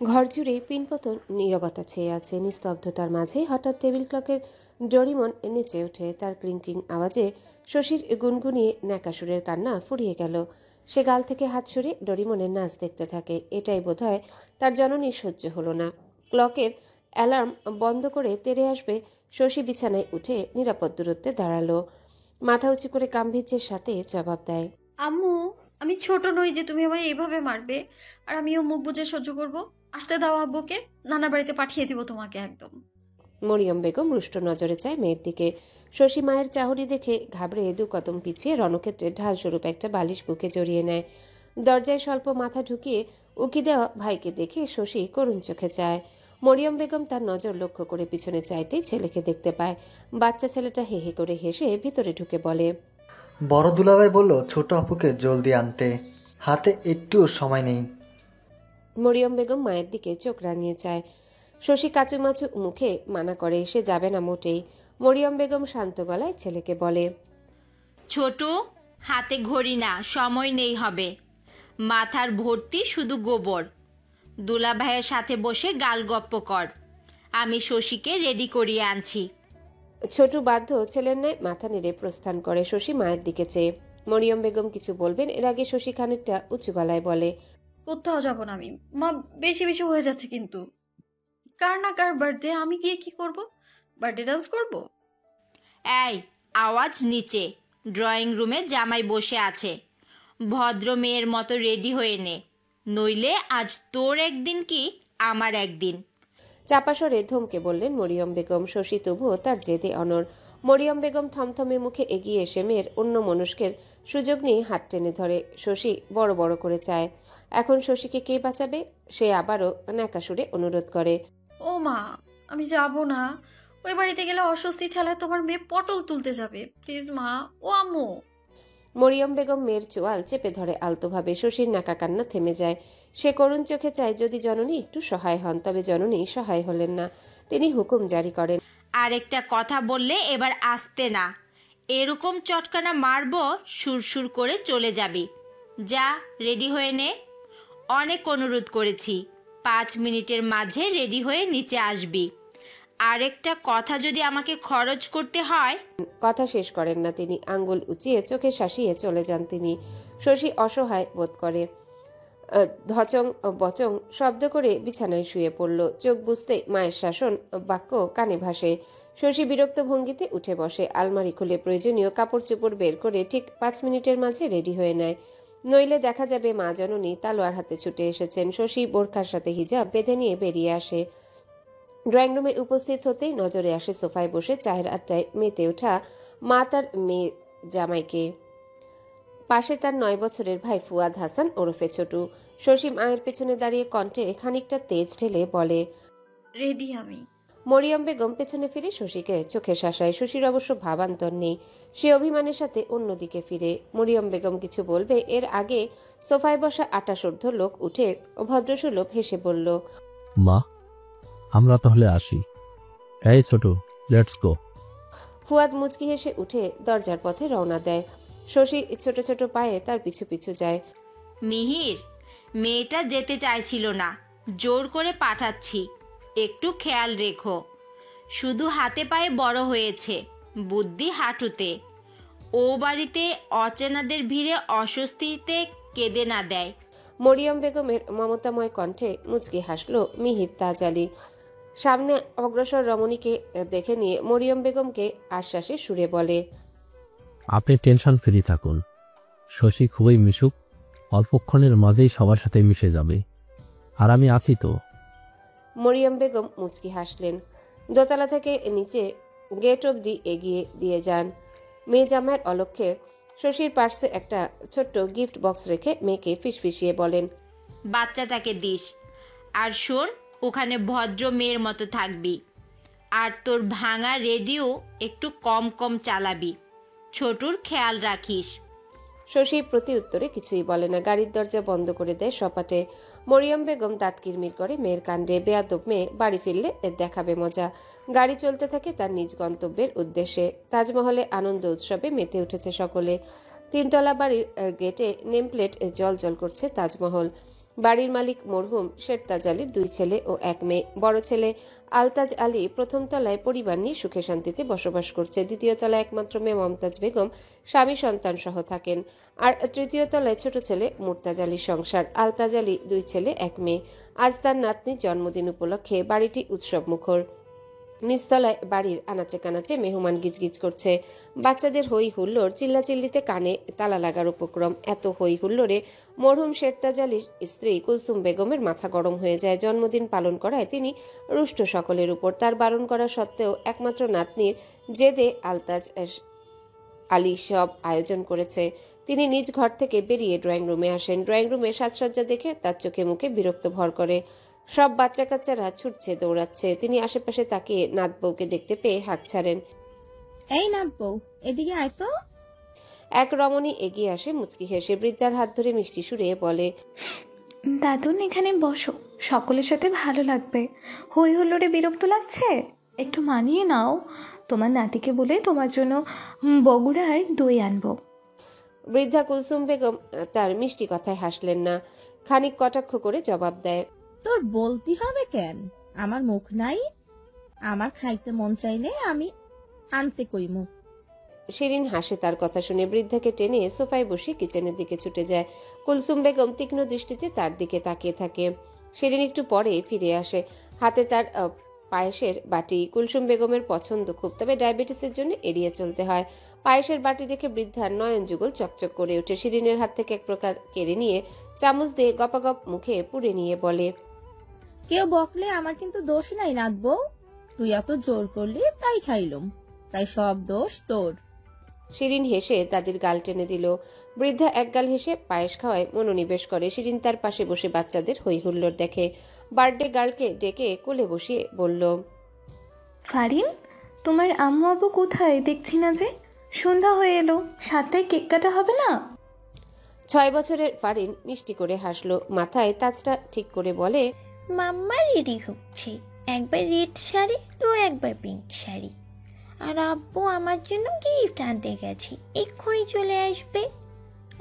ঘর জুড়ে পিনপতন নীরবতা ছেয়ে আছে। নিস্তব্ধতার মাঝে হঠাৎ টেবিল ক্লকের ডরিমন নেচে ওঠে। তার ক্রিং আওয়াজে শশীর গুনগুনিয়ে ন্যাকাসুরের কান্না ফুরিয়ে গেল। সে গাল থেকে হাত সরিয়ে ডরিমনের নাচ দেখতে থাকে। এটাই বোধহয় তার জননীর সহ্য হলো না। ক্লকের অ্যালার্ম বন্ধ করে তেড়ে আসবে শশী বিছানায় উঠে নিরাপদ দূরত্বে দাঁড়ালো। মাথা উঁচু করে গাম্ভীর্যের সাথে জবাব দেয়, আম্মু, আমি ছোট নই যে তুমি আমায় এইভাবে মারবে। আর আমিও মুখ বুজে সহ্য করব। আসতে দাও আব্বুকে, নানার বাড়িতে পাঠিয়ে দিব তোমাকে একদম। মরিয়ম বেগম রুষ্ট নজরে চায় মেয়ের দিকে। শশী মায়ের চাহনি দেখে ঘাবড়ে দু কদম পিছিয়ে রণক্ষেত্রে ঢালস্বরূপ একটা বালিশ বুকে জড়িয়ে নেয়। দরজায় স্বল্প মাথা ঢুকিয়ে উকি দেওয়া ভাইকে দেখে শশী করুণ চোখে চায়। মরিয়ম বেগম তার নজর লক্ষ্য করে পিছনে চাইতেই ছেলেকে দেখতে পায়। বাচ্চা ছেলেটা হে হে করে হেসে ভিতরে ঢুকে বলে, বড় দুলাভাই বলল ছোট আপুকে জলদি আনতে, হাতে একটুও সময় নেই। মরিয়ম বেগম মায়ের দিকে চোখ রাঙিয়ে চায়। শশী কাচুমাচু মুখে মানা করে সে যাবে না মোটেই। মরিয়ম বেগম শান্ত গলায় ছেলেকে বলে, ছোট, হাতে ঘড়ি না, সময় নেই হবে। মাথার ভর্তি শুধু গোবর। দুলা ভাইয়ের সাথে বসে গালগপ্প কর। আমি শশীকে রেডি করিয়ে আনছি। ছোট বাধ্য ছেলের ন্যায় মাথা নেড়ে প্রস্থান করে শশী মায়ের দিকে চেয়ে। মরিয়ম বেগম কিছু বলবেন এর আগে শশী খানিকটা উঁচু গলায় বলে, কোথাও যাব না আমি। মা, বেশি বেশি হয়ে যাচ্ছে কিন্তু। কার না কার বার্থডে, আমি গিয়ে কি করব? বার্থডে ডান্স করব? এই, আওয়াজ নিচে। ড্রয়িং রুমে জামাই বসে আছে। ভদ্র মেয়ের মতো রেডি হয়ে নে, নইলে আজ তোর একদিন কি আমার একদিন। চাপা স্বরে ধমকে বললেন মরিয়ম বেগম। শশী তবুও তার জেদে অনড়। মরিয়ম বেগম থমথমে মুখে এগিয়ে এসে মেয়ের অন্য মনস্কের সুযোগ নিয়ে হাত টেনে ধরে। শশী বড় বড় করে চায়, এখন শশীকে কে বাঁচাবে? সে আবারও ন্যাকাসুরে অনুরোধ করে, ও মা, আমি যাব না। ওই বাড়িতে গেলে অস্বস্তি ঠেলায় তোমার মেয়ে পটল তুলতে যাবে। প্লিজ মা। ও আম্মু। মরিয়ম বেগম মেয়ের চোয়াল চেপে ধরে আলতোভাবে। শশীর নাকা কান্না থেমে যায়। সে করুণ চোখে চায় যদি জননী একটু সহায় হন। তবে জননী সহায় হলেন না। তিনি হুকুম জারি করেন, আরেকটা কথা বললে এবার আসতে না। এরকম চটকানা মারব, সুরসুর করে চলে যাবি। যা, রেডি হয়ে নে। অনেক অনুরোধ করেছি, 5 মিনিটের মাঝে রেডি হয়ে নিচে আসবি। আরেকটা কথা যদি আমাকে খরচ করতে হয়। কথা শেষ করেন না তিনি। আঙ্গুল উঁচিয়ে চোখে শাসিয়ে চলে যান তিনি। শশী অসহায় বোধ করে। ধচং বচং শব্দ করে বিছানায় শুয়ে পড়ল। চোখ বুঝতে মায়ের শাসন বাক্য কানে ভাসে। শশী বিরক্ত ভঙ্গিতে উঠে বসে। আলমারি খুলে প্রয়োজনীয় কাপড় চোপড় বের করে ঠিক 5 মিনিটের মাঝে রেডি হয়ে নেয়। নইলে দেখা যাবে মা জননী তালোয়ার হাতে ছুটে এসেছেন। শশী বোরখার সাথে হিজাব বেঁধে নিয়ে বেরিয়ে আসে। ড্রয়িং রুমে উপস্থিত হতেই নজরে আসে সোফায় বসে চায়ের আড্ডায় মেতে ওঠা মা তার মেয়ে জামাইকে। পাশে তার 9 বছরের ভাই ফুয়াদ হাসান ওরফে ছোটু। শশী মায়ের পেছনে দাঁড়িয়ে কণ্ঠে খানিকটা তেজ ঢেলে বলে, রেডি আমি। মরিয়ম বেগম পেছনে ফিরে শশীকে চোখে শাসায়। শশীর অবশ্য ভাবান্তর নেই। সে অভিমানের সাথে অন্যদিকে ফিরে। মরিয়ম বেগম কিছু বলবে এর আগে সোফায় বসা 28 লোক উঠে ভদ্রসুলভ হেসে বলল, মা, আমরা তাহলে আসি। এই ছোট, লেটস গো। ফুয়াদ মুচকি হেসে উঠে দরজার পথে রওনা দেয়। শশী ছোট ছোট পায়ে তার পিছু পিছু যায়। মিহির, মেয়েটা যেতে চাইছিল না, জোর করে পাঠাচ্ছি। একটু খেয়াল রেখো। শুধু হাতে পায়ে বড় হয়েছে, বুদ্ধি হাঁটুতে। ও বাড়িতে অচেনাদের ভিড়ে অস্বস্তিতে কেঁদে না দেয়। মরিয়ম বেগমের মমতাময় কণ্ঠে মুচকি হাসল মিহির তাজ আলী। সামনে অগ্রসর রমণীকে দেখে নিয়ে মরিয়ম বেগমকে আশ্বাসে সুরে বলে, আপনি টেনশন ফ্রি থাকুন। শশী খুবই মিশুক, অল্পক্ষণের মাঝেই সবার সাথে মিশে যাবে। আর আমি আছি তো। মরিয়ম বেগম মুচকি হাসলেন। দোতলা থেকে নিচে গেট অবধি এগিয়ে দিয়ে যান। মেয়ে জামাইয়ের অলক্ষ্যে শশীর পার্সে একটা ছোট্ট গিফট বক্স রেখে মেয়েকে ফিসফিসিয়ে বলেন, বাচ্চাটাকে দিস। আর শোন, ওখানে ভদ্র মেয়ের মতো থাকবি। আর তোর ভাঙা রেডিও একটু কম কম চালাবি। ছোটুর খেয়াল রাখিস। শশী প্রতি উত্তরে কিছুই বলে না। গাড়ির দরজা বন্ধ করে দেয় সপাটে। মরিয়ম বেগম দাঁত কিরমির করে মেয়ের কাণ্ডে। বেয়াদব মেয়ে বাড়ি ফিরলে এর দেখাবে মজা। গাড়ি চলতে থাকে তার নিজ গন্তব্যের উদ্দেশ্যে। তাজমহলে আনন্দ উৎসবে মেতে উঠেছে সকলে। 3 তলা বাড়ির গেটে নেমপ্লেট জল জল করছে তাজমহল। বাড়ির মালিক মরহুম শেরতাজ আলীর 2 ছেলে ও 1 মেয়ে। বড় ছেলে আলতাজ আলী প্রথম তলায় পরিবার নিয়ে সুখে শান্তিতে বসবাস করছে। দ্বিতীয় তলায় একমাত্র মেয়ে মমতাজ বেগম স্বামী সন্তান সহ থাকেন। আর তৃতীয় তলায় ছোট ছেলে মুর্তাজ আলীর সংসার। আলতাজ আলী 2 ছেলে 1 মেয়ে। আজ তার নাতনির জন্মদিন উপলক্ষে বাড়িটি উৎসব মুখর। নিচতলায় বাড়ির আনাচে কানাচে মেহমান গিজগিজ করছে। বাচ্চাদের হই হুল্লোড়, চিল্লাচিল্লিতে কানে তালা লাগার উপক্রম। এত হই হুল্লোড়ে মরহুম শেরতাজ আলীর স্ত্রী কুলসুম বেগমের মাথা গরম হয়ে যায়। জন্মদিন পালন করায় তিনি রুষ্ট সকলের উপর। তার বারণ করা সত্ত্বেও একমাত্র নাতনির জেদে আলতাজ আলী সব আয়োজন করেছে। তিনি নিজ ঘর থেকে বেরিয়ে ড্রয়িং রুমে আসেন। ড্রয়িং রুমে সাজসজ্জা দেখে তার চোখে মুখে বিরক্ত ভর করে। সব বাচ্চা কাচ্চারা ছুটছে, দৌড়াচ্ছে। তিনি আশেপাশে তাকিয়ে নাত বউকে দেখতে পেয়ে হাঁক ছাড়েন। এই নাত বউ, এদিকে আয় তো। এক রমণী এগিয়ে আসে মুচকি হেসে বৃদ্ধার হাত ধরে মিষ্টি সুরে বলে, দাদুন এখানে বসো, সকলের সাথে ভালো লাগবে। হই হুল্লোড়ে বিরক্ত লাগছে? একটু মানিয়ে নাও। তোমার নাতিকে বলে তোমার জন্য বগুড়ার দই আনবো। বৃদ্ধা কুলসুম বেগম তার মিষ্টি কথায় হাসলেন না, খানিক কটাক্ষ করে জবাব দেয়, তোর বলতে হবে কেন? আমার মুখ নাই? আমার খাইতে মন চাইলে আমি আনতে কইমু। শিরিন হাসে তার কথা শুনে। বৃদ্ধাকে টেনে সোফায় বসে কিচেনের দিকে ছুটে যায়। কুলসুম বেগম তীক্ষ্ণ দৃষ্টিতে তার দিকে তাকিয়ে থাকে। শিরিন একটু পরে ফিরে আসে, হাতে তার পায়েসের বাটি। কুলসুম বেগমের পছন্দ খুব, তবে ডায়াবেটিসের জন্য এড়িয়ে চলতে হয়। পায়েসের বাটি দেখে বৃদ্ধার নয়ন যুগল চকচক করে ওঠে। শিরিনের হাত থেকে এক প্রকার কেড়ে নিয়ে চামচ দিয়ে গপাগপ মুখে পুড়ে নিয়ে বলে, কেউ বকলে আমার কিন্তু দোষ নাই নাত বউ। তুই এত জোর করলি তাই খাইলুম, তাই সব দোষ তোর। শিরিন হেসে তাদের গাল টেনে দিল। বৃদ্ধা এক গাল হেসে পায়েস খাওয়ায় মনোনিবেশ করে। শিরিন তার পাশে বসে বাচ্চাদের হই হুল্লোড় দেখে। বার্থডে গার্লকে ডেকে কোলে বসিয়ে বলল, ফারিন, তোমার আম্মু আব্বু কোথায়? দেখছি না যে। সন্ধ্যা হয়ে এলো, 7টায় কেক কাটা হবে না? 6 বছরের ফারিন মিষ্টি করে হাসলো, মাথায় তাজটা ঠিক করে বলে, মাম্মা রেডি হচ্ছে, একবার রেড শাড়ি তো একবার পিঙ্ক শাড়ি। আর আব্বু আমার জন্য গিফট আনতে গেছে, এক্ষুনি চলে আসবে।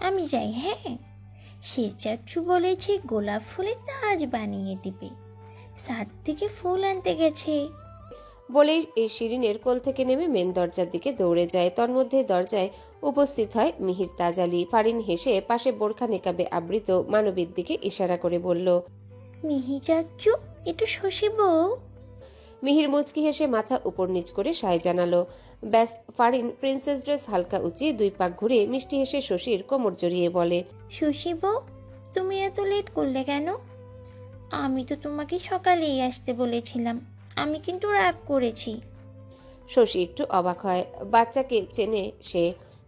আমি যাই। হ্যাঁ, সে চাচ্ছু বলেছে গোলাপ ফুলের তাজ বানিয়ে দিবে, 7 থেকে ফুল আনতে গেছে। বলেই এই শিরিনের কোল থেকে নেমে মেন দরজার দিকে দৌড়ে যায়। তন্মধ্যে দরজায় উপস্থিত হয় মিহির তাজ আলী। ফারিন হেসে পাশে বোরখা নেকাবে আবৃত মানবীর দিকে ইশারা করে বলল, মিহি চাচ্ছু, একটু শশী বউ। মিহির মুচকি হেসে মাথা উপর নিচ করে সায় জানালো। ব্যাস, ফারিন প্রিন্সেস ড্রেস হালকা উঁচিয়ে 2 পাক ঘুরে মিষ্টি হেসে শশীর কোমর জড়িয়ে বলে, শশী বউ, তুমি এত লেট করলে কেন? আমি তো তোমাকে সকালেই আসতে বলেছিলাম, আমি কিন্তু রাগ করেছি। শশী একটু অবাক হয়। বাচ্চাকে চেনে সে,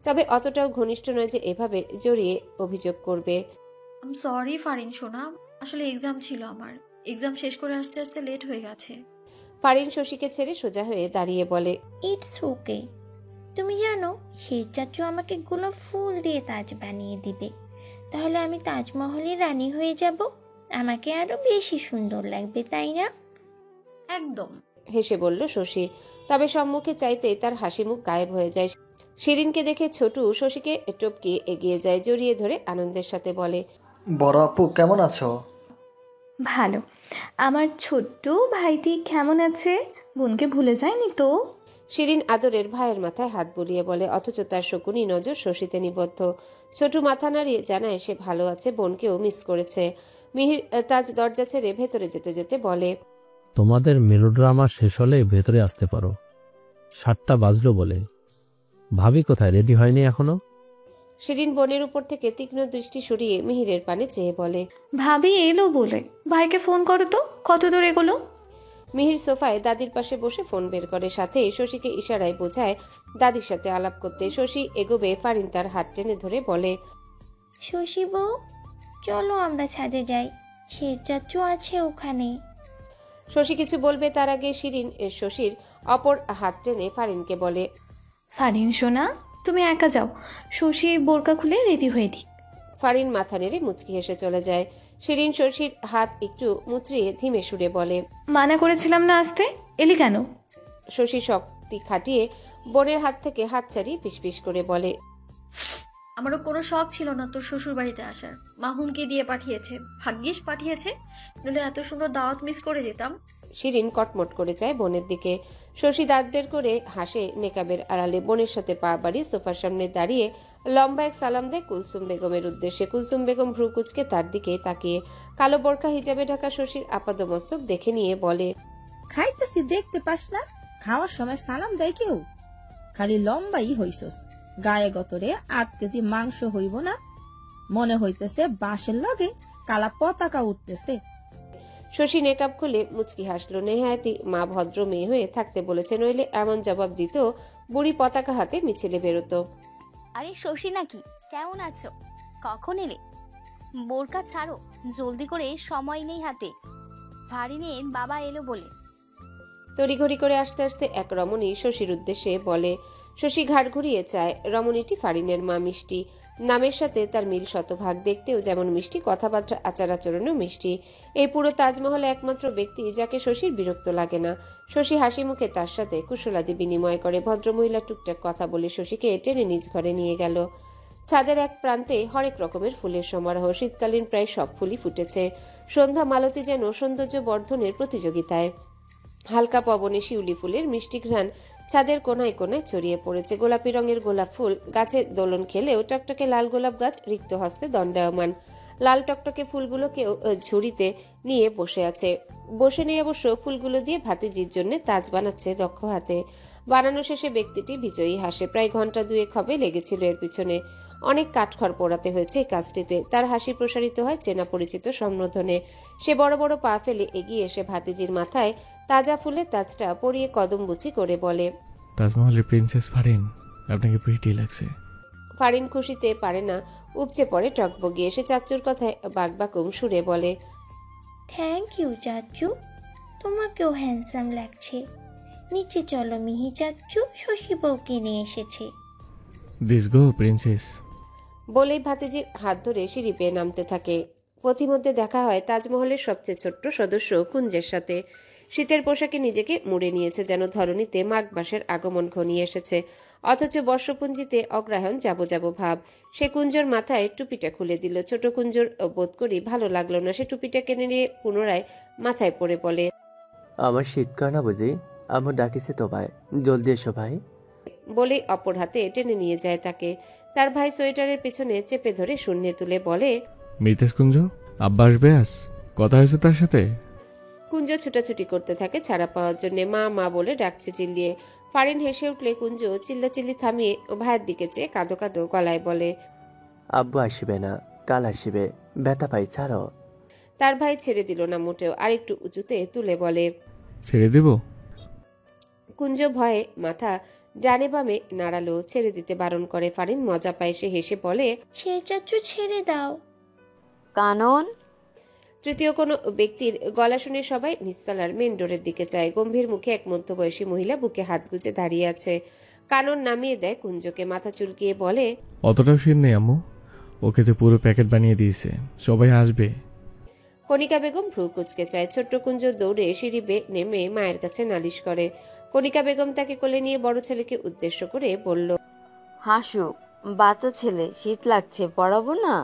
তবে অতটাও ঘনিষ্ঠ নয় যে এভাবে জড়িয়ে অভিযোগ করবে। আম সরি ফারিন সোনা, আসলে এক্সাম ছিল আমার। এক্সাম শেষ করে আসতে আসতে লেট হয়ে গেছে। ফারিন শশীকে ছেড়ে সোজা হয়ে দাঁড়িয়ে বলে, ইটস ওকে। তুমি জানো, শের চাচু আমাকে গোলাপ ফুল দিয়ে তাজ বানিয়ে দিবে। তাহলে আমি তাজমহলের রানী হয়ে যাব। আমাকে আরো বেশি সুন্দর লাগবে, তাই না? একদম। হেসে বলল শশী। তবে সম্মুখে চাইতেই তার হাসি মুখ গায়েব হয়ে যায়। শিরিনকে দেখে ছোটু শশীকে টপকে এগিয়ে যায়, জড়িয়ে ধরে আনন্দের সাথে বলে, বড় আপু কেমন আছো? ভালো। আমার ছোট্ট ভাইটি কেমন আছে? বোনকে ভুলে যায়নি তো? শিরিন আদরের ভাইয়ের মাথায় হাত বুলিয়ে বলে, অথচ তার শকুনি নজর শশীতে নিবদ্ধ। ছোটু মাথা নাড়িয়ে জানায় সে ভালো আছে, বোনকেও মিস করেছে। মিহির তাজ দরজা ছেড়ে ভেতরে যেতে যেতে বলে, তোমাদের মেলোড্রামা শেষ হলে ভেতরে আসতে পারো। 7টা বাজলো বলে। ভাবি কোথায়? রেডি হয়নি এখনো? শিরিন বোনের উপর থেকে তীক্ষ্ণ দৃষ্টি সরিয়ে মিহিরের পানে চেয়ে বলে, ভাবি এলো বলে। ভাইকে ফোন করো তো, কত দূর এগোলো? মিহির সোফায় দাদির পাশে বসে ফোন বের করে, সাথে শশীকে ইশারায় বোঝায় দাদির সাথে আলাপ করতে। শশী এগোবে, ফারিন তার হাত টেনে ধরে বলে, শশী বউ, চলো আমরা ছাদে যাই, শের চাচু আছে ওখানে। শশী কিছু বলবে তার আগে শিরিন শশীর অপর হাত টেনে ফারিনকে বলে, ফারিন সোনা, তুমি একা যাও, শশী বোরকা খুলে রেডি হয়ে দিক। ফারিন মাথা নেড়ে মুচকি হেসে চলে যায়। শিরিন শশীর হাত একটু মুচড়িয়ে ধীমে সুরে বলে, মানা করেছিলাম না আসতে, এলি কেন? শশী শক্তি খাটিয়ে বোনের হাত থেকে হাত ছাড়িয়ে ফিসফিস করে বলে, আমারও কোনো শখ ছিল না তোর শ্বশুর বাড়িতে আসার। মাহুনকে দিয়ে পাঠিয়েছে, ভাগ্যিস পাঠিয়েছে, নইলে এত সুন্দর দাওয়াত মিস করে যেতাম। শিরিন কটমট করে যায় বোনের দিকে। শশী দাঁত বের করে হাসে নেকাবের আড়ালে। বোনের সাথে পা বাড়িয়ে সোফার সামনে দাঁড়িয়ে লম্বা এক সালাম দেয় কুলসুম বেগমের উদ্দেশ্যে। কুলসুম বেগম ভ্রু কুচকে তার দিকে তাকিয়ে কালো বোরকা হিজাবে ঢাকা শশীর আপাদমস্তক দেখে নিয়ে বলে, খাইতেছি দেখতে পাস না? খাওয়ার সময় সালাম দেয় কেউ? খালি লম্বাই হইছস, গায়ে গতরে 8 কেজি মাংস হইব না? মনে হইতেছে বাঁশের লগে কালা পতাকা উঠতেছে। শশী নেকাব খুলে মুচকি হাসলো। নেহায়াতি মা ভদ্র মেয়ে হয়ে থাকতে বলেছে, নইলে এমন জবাব দিত বুড়ি পতাকা হাতে মিছিলে বেরোতো। আরে শশী নাকি, কেমন আছো? কখন এলে? বোরকা ছাড়ো, জলদি করে, সময় নেই হাতে। ভারিনের বাবা এলো বলে। তড়িঘড়ি করে আসতে আসতে এক রমণী শশীর উদ্দেশ্যে বলে। শশী ঘাড় ঘুরিয়ে চায়। রমণীটি ফারিনের মা মিষ্টি। নামের সাথে তার মিল শতভাগ। দেখতেও যেমন মিষ্টি, কথাবার্তা আচার আচরণেও মিষ্টি। এই পুরো তাজমহলে একমাত্র ব্যক্তি যাকে শশীর বিরক্ত লাগে না। শশী হাসি মুখে তার সাথে কুশলাদি বিনিময় করে। ভদ্রমহিলা টুকটাক কথা বলে শশীকে টেনে নিজ ঘরে নিয়ে গেল। ছাদের এক প্রান্তে হরেক রকমের ফুলের সমারোহ। শীতকালীন প্রায় সব ফুলই ফুটেছে। সন্ধ্যা মালতী যেন সৌন্দর্য বর্ধনের প্রতিযোগিতায়। হালকা পবনে শিউলি ফুলের মিষ্টি ঘ্রাণ ছাদের কোনায় কোনায় ছড়িয়ে পড়েছে। গোলাপি রঙের গোলাপ ফুল গাছে দোলন খেলেও টকটকে লাল গোলাপ গাছ রিক্ত হস্তে দণ্ডায়মান। লাল টকটকে ফুলগুলোকেও ঝুড়িতে নিয়ে বসে আছে। বসে নিয়ে অবশ্য ফুলগুলো দিয়ে ভাতিজির জন্য তাজ বানাচ্ছে দক্ষ হাতে। বানানো শেষে ব্যক্তিটি বিজয়ী হাসে। প্রায় ঘন্টা 2 হবে লেগেছিল এর পিছনে। অনেক কাঠখড় পোড়াতে হয়েছে এই কাজটিতে। তার হাসি প্রসারিত হয় চেনা পরিচিত সম্বোধনে। সে বড় বড় পা ফেলে এগিয়ে এসে ভাতিজির মাথায় তাজা ফুলের তাজটা পরিয়ে কদমবুচি করে বলে, তাজমহলের প্রিন্সেস ফারিন, আপনাকে প্রিটি লাগছে। ফারিন খুশিতে পারে না, উপচে পড়ে টকবগিয়ে। এসে চাচ্চুর কথায় বাকবাকুম সুরে বলে, থ্যাংক ইউ চাচ্চু, তোমাকেও হ্যান্ডসাম লাগছে। নিচে চলো মিহি চাচ্চু, শশী বউকে নিয়ে এসেছে। This go princess. বলেই ভাতিজির হাত ধরে সিঁড়ি পেয়ে নামতে থাকে। পথিমধ্যে দেখা হয় তাজমহলের সবচেয়ে ছোট্ট সদস্য কুঞ্জের সাথে। শীতের পোশাকে নিজেকে মুড়ে নিয়েছে, যেন ধরণীতে মাঘ মাসের আগমন ঘনিয়ে এসেছে। অথচ বর্ষপুঞ্জিতে অগ্রহায়ণ যাবো যাবো ভাব। সে কুঞ্জর মাথায় টুপিটা খুলে দিল। ছোট কুঞ্জর বোধ করি ভালো লাগলো না। সে টুপিটা কেনে নিয়ে পুনরায় মাথায় পরে বলে, আমার শীত করে না বুঝি? আমার ডাকিছে তো ভাই, জলদি এসো ভাই। বলে অপর হাতে টেনে নিয়ে যায় তাকে। তার ভাই সোয়েটারের পেছনে চেপে ধরে শূন্যে তুলে বলে, মিতেশ কুঞ্জ, আব্বা আসবে আজ, কথা হয়েছে তার সাথে? কুঞ্জ ছুটাছুটি করতে থাকে ছাড়া পাওয়ার জন্য। মা মা বলে ডাকছে চিল্লিয়ে। ফারিন হেসে উঠলে কুঞ্জ চিল্লাচিল্লি থামিয়ে ভাইয়ের দিকে চেয়ে কাঁদো কাঁদো গলায় বলে, আব্বু আসবে না, কাল আসবে, ব্যথা পাই, ছাড়ো। তার ভাই ছেড়ে দিল না মোটেও। আর একটু উঁচুতে তুলে বলে, ছেড়ে দেব? কুঞ্জ ভয়ে মাথা ডানে বামে নাড়ালো। ছেড়ে দিতে বারণ করে। ফারিন মজা পায়। সে হেসে বলে, সে চাচ্চু ছেড়ে দাও। কানন। তৃতীয় কোনো ব্যক্তির গলা শুনে সবাই নিচতলার মেন ডোরের দিকে চায়। গম্ভীর মুখে এক মধ্যবয়সী মহিলা বুকে হাত গুজে দাঁড়িয়ে আছে। কানন নামিয়ে দেয় কুঞ্জকে। মাথা চুলকিয়ে বলে, অতটাও শীত নেই আম্মু, ওকে তো পুরো প্যাকেট বানিয়ে দিয়েছে, সবাই আসবে। কণিকা বেগম ভ্রু কুচকে চায়। ছোট্ট কুঞ্জ দৌড়ে সিঁড়ি বেয়ে নেমে মায়ের কাছে নালিশ করে। কণিকা বেগম তাকে কোলে নিয়ে বড় ছেলেকে উদ্দেশ্য করে বলল, হাসুক, বাচ্চা ছেলে, শীত লাগছে, পড়াবো না?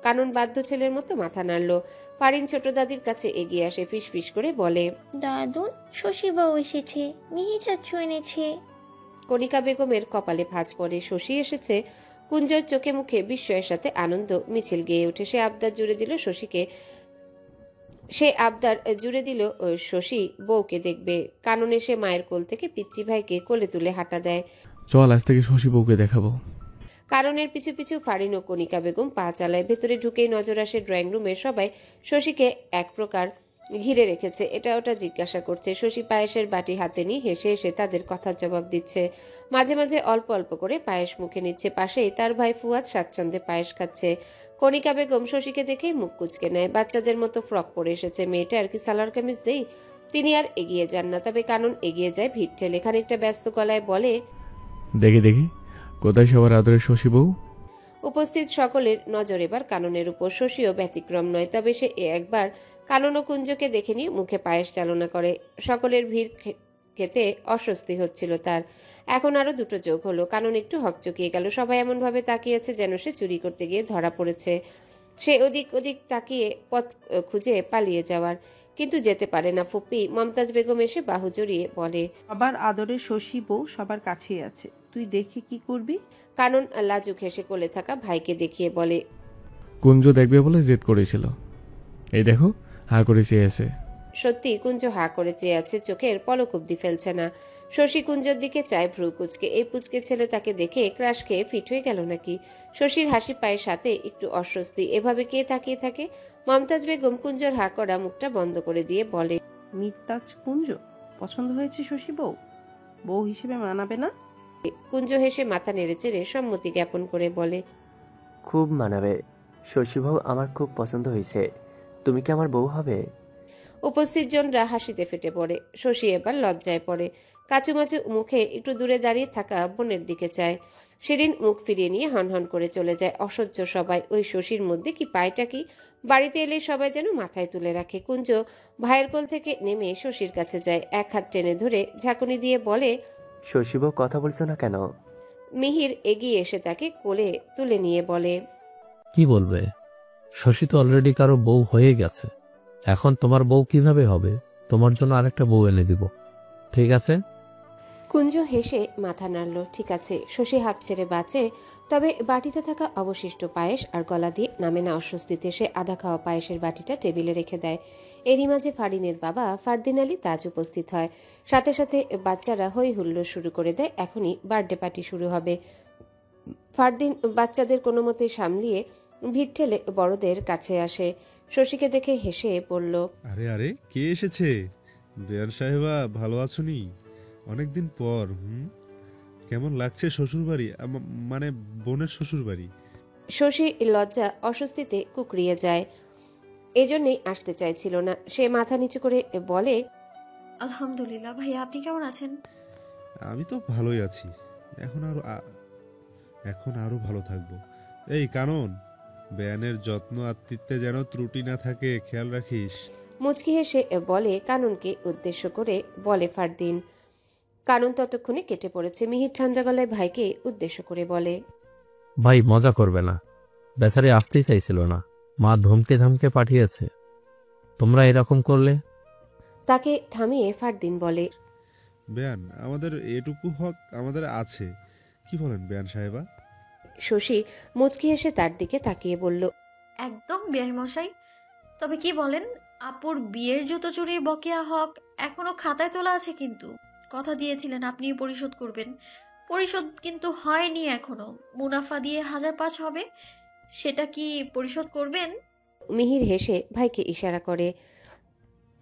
কানন বাধ্য ছেলের মতো মাথা নাড়ল। ফারিন ছোট দাদির কাছে এগিয়ে আসে। ফিস ফিস করে বলে, দাদু, শশী বউ এসেছে, মিহি চাচ্চু এনেছে। কণিকা বেগমের কপালে ভাঁজ পড়ে। শশী এসেছে। কুঞ্জর চোখে মুখে বিস্ময়ের সাথে আনন্দ মিছিল গেয়ে ওঠে। সে আবদার জুড়ে দিল শশী বউকে দেখবে। কানন এসে মায়ের কোল থেকে পিচ্চি ভাইকে কোলে তুলে হাঁটা দেয়। চল আজ থেকে শশী বউকে দেখাবো। কারণের পিছু পিছু ফারিন ও কণিকা বেগম পা চালায়। ভেতরে ঢুকেই নজর আসে ড্রয়িং রুমের সবাই শশীকে এক প্রকার ঘিরে রেখেছে। এটা ওটা জিজ্ঞাসা করছে। শশী পায়েসের বাটি হাতে নিয়ে হেসে হেসে তাদের কথার জবাব দিচ্ছে। মাঝে মাঝে অল্প অল্প করে পায়েস মুখে নিচ্ছে। পাশেই তার ভাই ফুয়াদ স্বাচ্ছন্দ্যে পায়েস খাচ্ছে। কণিকা বেগম শশীকে দেখেই মুখ কুচকে নেয়। বাচ্চাদের মতো ফ্রক পরে এসেছে মেয়েটা, আর কি সালোয়ার কামিজ দেই? তিনি আর এগিয়ে যান না। তবে কানন এগিয়ে যায় ভিড় ঠেলে। খানিকটা ব্যস্ত গলায় বলে, দেখি দেখি কোথায় সবার আদরের শশী বউ? উপস্থিত সকলের নজর এবার কাননের উপর। শশীও ব্যতিক্রম নয়। তবে সে একবার কানন ও কুঞ্জকে দেখে নিয়ে মুখে পায়েস চালনা করে। সকলের ভিড় খেতে অস্বস্তি হচ্ছিল তার। এখন আরো দুটো যোগ হলো। কানন একটু হকচকিয়ে গেল। সবাই এমনভাবে তাকিয়েছে যেন সে চুরি করতে গিয়ে ধরা পড়েছে। সে ওদিক ওদিক তাকিয়ে পথ খুঁজে পালিয়ে যাওয়ার, কিন্তু যেতে পারে না। ফুপ্পি মমতাজ বেগম এসে বাহু জড়িয়ে বলে, সবার আদরের শশী বউ সবার কাছেই আছে, তুই দেখে কি করবি? কানন লাজুক হেসে কোলে থাকা ভাইকে দেখিয়ে বলে, কুঞ্জ দেখবে বলে জেদ করেছিল, এই দেখো হা করে চেয়েছে। সত্যি কুঞ্জ হা করে চেয়ে আছে, চোখের পলক অব্দি ফেলছে না। শশী কুঞ্জর দিকে চায় ভ্রু কুচকে। এই পুচকে ছেলে তাকে দেখে ক্রাশ খেয়ে ফিট হয়ে গেল নাকি? শশীর হাসি পায়ের সাথে একটু অস্বস্তি। এভাবে কে তাকিয়ে থাকে? মমতাজ বেগম কুঞ্জর হা করা মুখটা বন্ধ করে দিয়ে বলে, মিতাজ কুঞ্জ পছন্দ হয়েছে শশী বউ, বউ হিসেবে মানাবে না? কুঞ্জ হেসে মাথা নেড়েচেড়ে সম্মতি জ্ঞাপন করে বলে, খুব মানাবে, শশী বউ আমার খুব পছন্দ হয়েছে, তুমি কি আমার বউ হবে? উপস্থিত জনরা হাসিতে ফেটে পড়ে। শশী এবার লজ্জায় পড়ে। কাচুমাচু মুখে একটু দূরে দাঁড়িয়ে থাকা বোনের দিকে চায়। শিরিন মুখ ফিরিয়ে নিয়ে হনহন করে চলে যায়। অসহ্য সবাই। ওই শশীর মধ্যে কি পায়টা কি? বাড়িতে এলে সবাই যেন মাথায় তুলে রাখে। কুঞ্জ ভাইয়ের কোল থেকে নেমে শশীর কাছে যায়। এক হাত টেনে ধরে ঝাঁকুনি দিয়ে বলে, শশী বউ কথা বলছো না কেন? মিহির এগিয়ে এসে তাকে কোলে তুলে নিয়ে বলে, কি বলবে? শশী তো অলরেডি কারো বউ হয়ে গেছে, এখন তোমার বউ কিভাবে হবে? তোমার জন্য আরেকটা বউ এনে দিব, ঠিক আছে? কুঞ্জ হেসে মাথা নাড়ল। ঠিক আছে। শশী হাঁপ ছেড়ে বাঁচে, তবে বাটিতে থাকা অবশিষ্ট পায়েস আর গলা দিয়ে নামে না অস্বস্তিতে সে আধা খাওয়া পায়েসের বাটিটা টেবিলে রেখে দেয়। এরই মাঝে ফারিনের বাবা ফারদিন আলী তাজ উপস্থিত হয়। সাথে সাথে বাচ্চারা হই হুল্লোড় শুরু করে দেয়। এখনই বার্থডে পার্টি শুরু হবে। ফারদিন বাচ্চাদের কোনো মতে সামলিয়ে ভিড় ঠেলে বড়দের কাছে আসে। শশীকে দেখে হেসে বলল, আরে আরে, কে এসেছে? বেয়ান সাহেবা, ভালো আছুনি? অনেকদিন পর। কেমন লাগছে শ্বশুর বাড়ি, মানে বোনের শ্বশুর বাড়ি? শশী লজ্জা অস্বস্তিতে কুকড়িয়ে যায়। এজন্যই আসতে চাইছিল না। সে মাথা নিচু করে বলে, আলহামদুলিল্লাহ ভাইয়া, আপনি কেমন আছেন? আমি তো ভালোই আছি। এখন আরো ভালো থাকবো। এই কানন, বেয়ানের যত্ন আত্মীত্যে যেন ত্রুটি না থাকে, খেয়াল রাখিস। মুচকি হেসে বলে কাননকে উদ্দেশ্য করে বলে ফারদিন। কানন ততক্ষণে কেটে পড়েছে। মিহির ঠান্ডা গলায় ভাইকে উদ্দেশ্য করে বলে, ভাই মজা করবে না, বেচারি আসতেই চাইছিল না, মা ধমকে ধমকে পাঠিয়েছে, তোমরা এরকম করলে। তাকে থামিয়ে ফারদিন বলে, বেয়ান, আমাদের এটুকু হক আমাদের আছে, কি বলেন বেয়ান সাহেবা? শশী মুচকি হেসে তার দিকে তাকিয়ে বলল, একদম বিয়াই মশাই। তবে কি বলেন, আপুর বিয়ের জুতো চুরির বকেয়া হক এখনো খাতায় তোলা আছে, কিন্তু কথা দিয়েছিলেন আপনিই পরিশোধ করবেন। পরিশোধ কিন্তু হয়নি এখনো। মুনাফা দিয়ে 1005 হবে, সেটা কি পরিশোধ করবেন? মিহির হেসে ভাইকে ইশারা করে,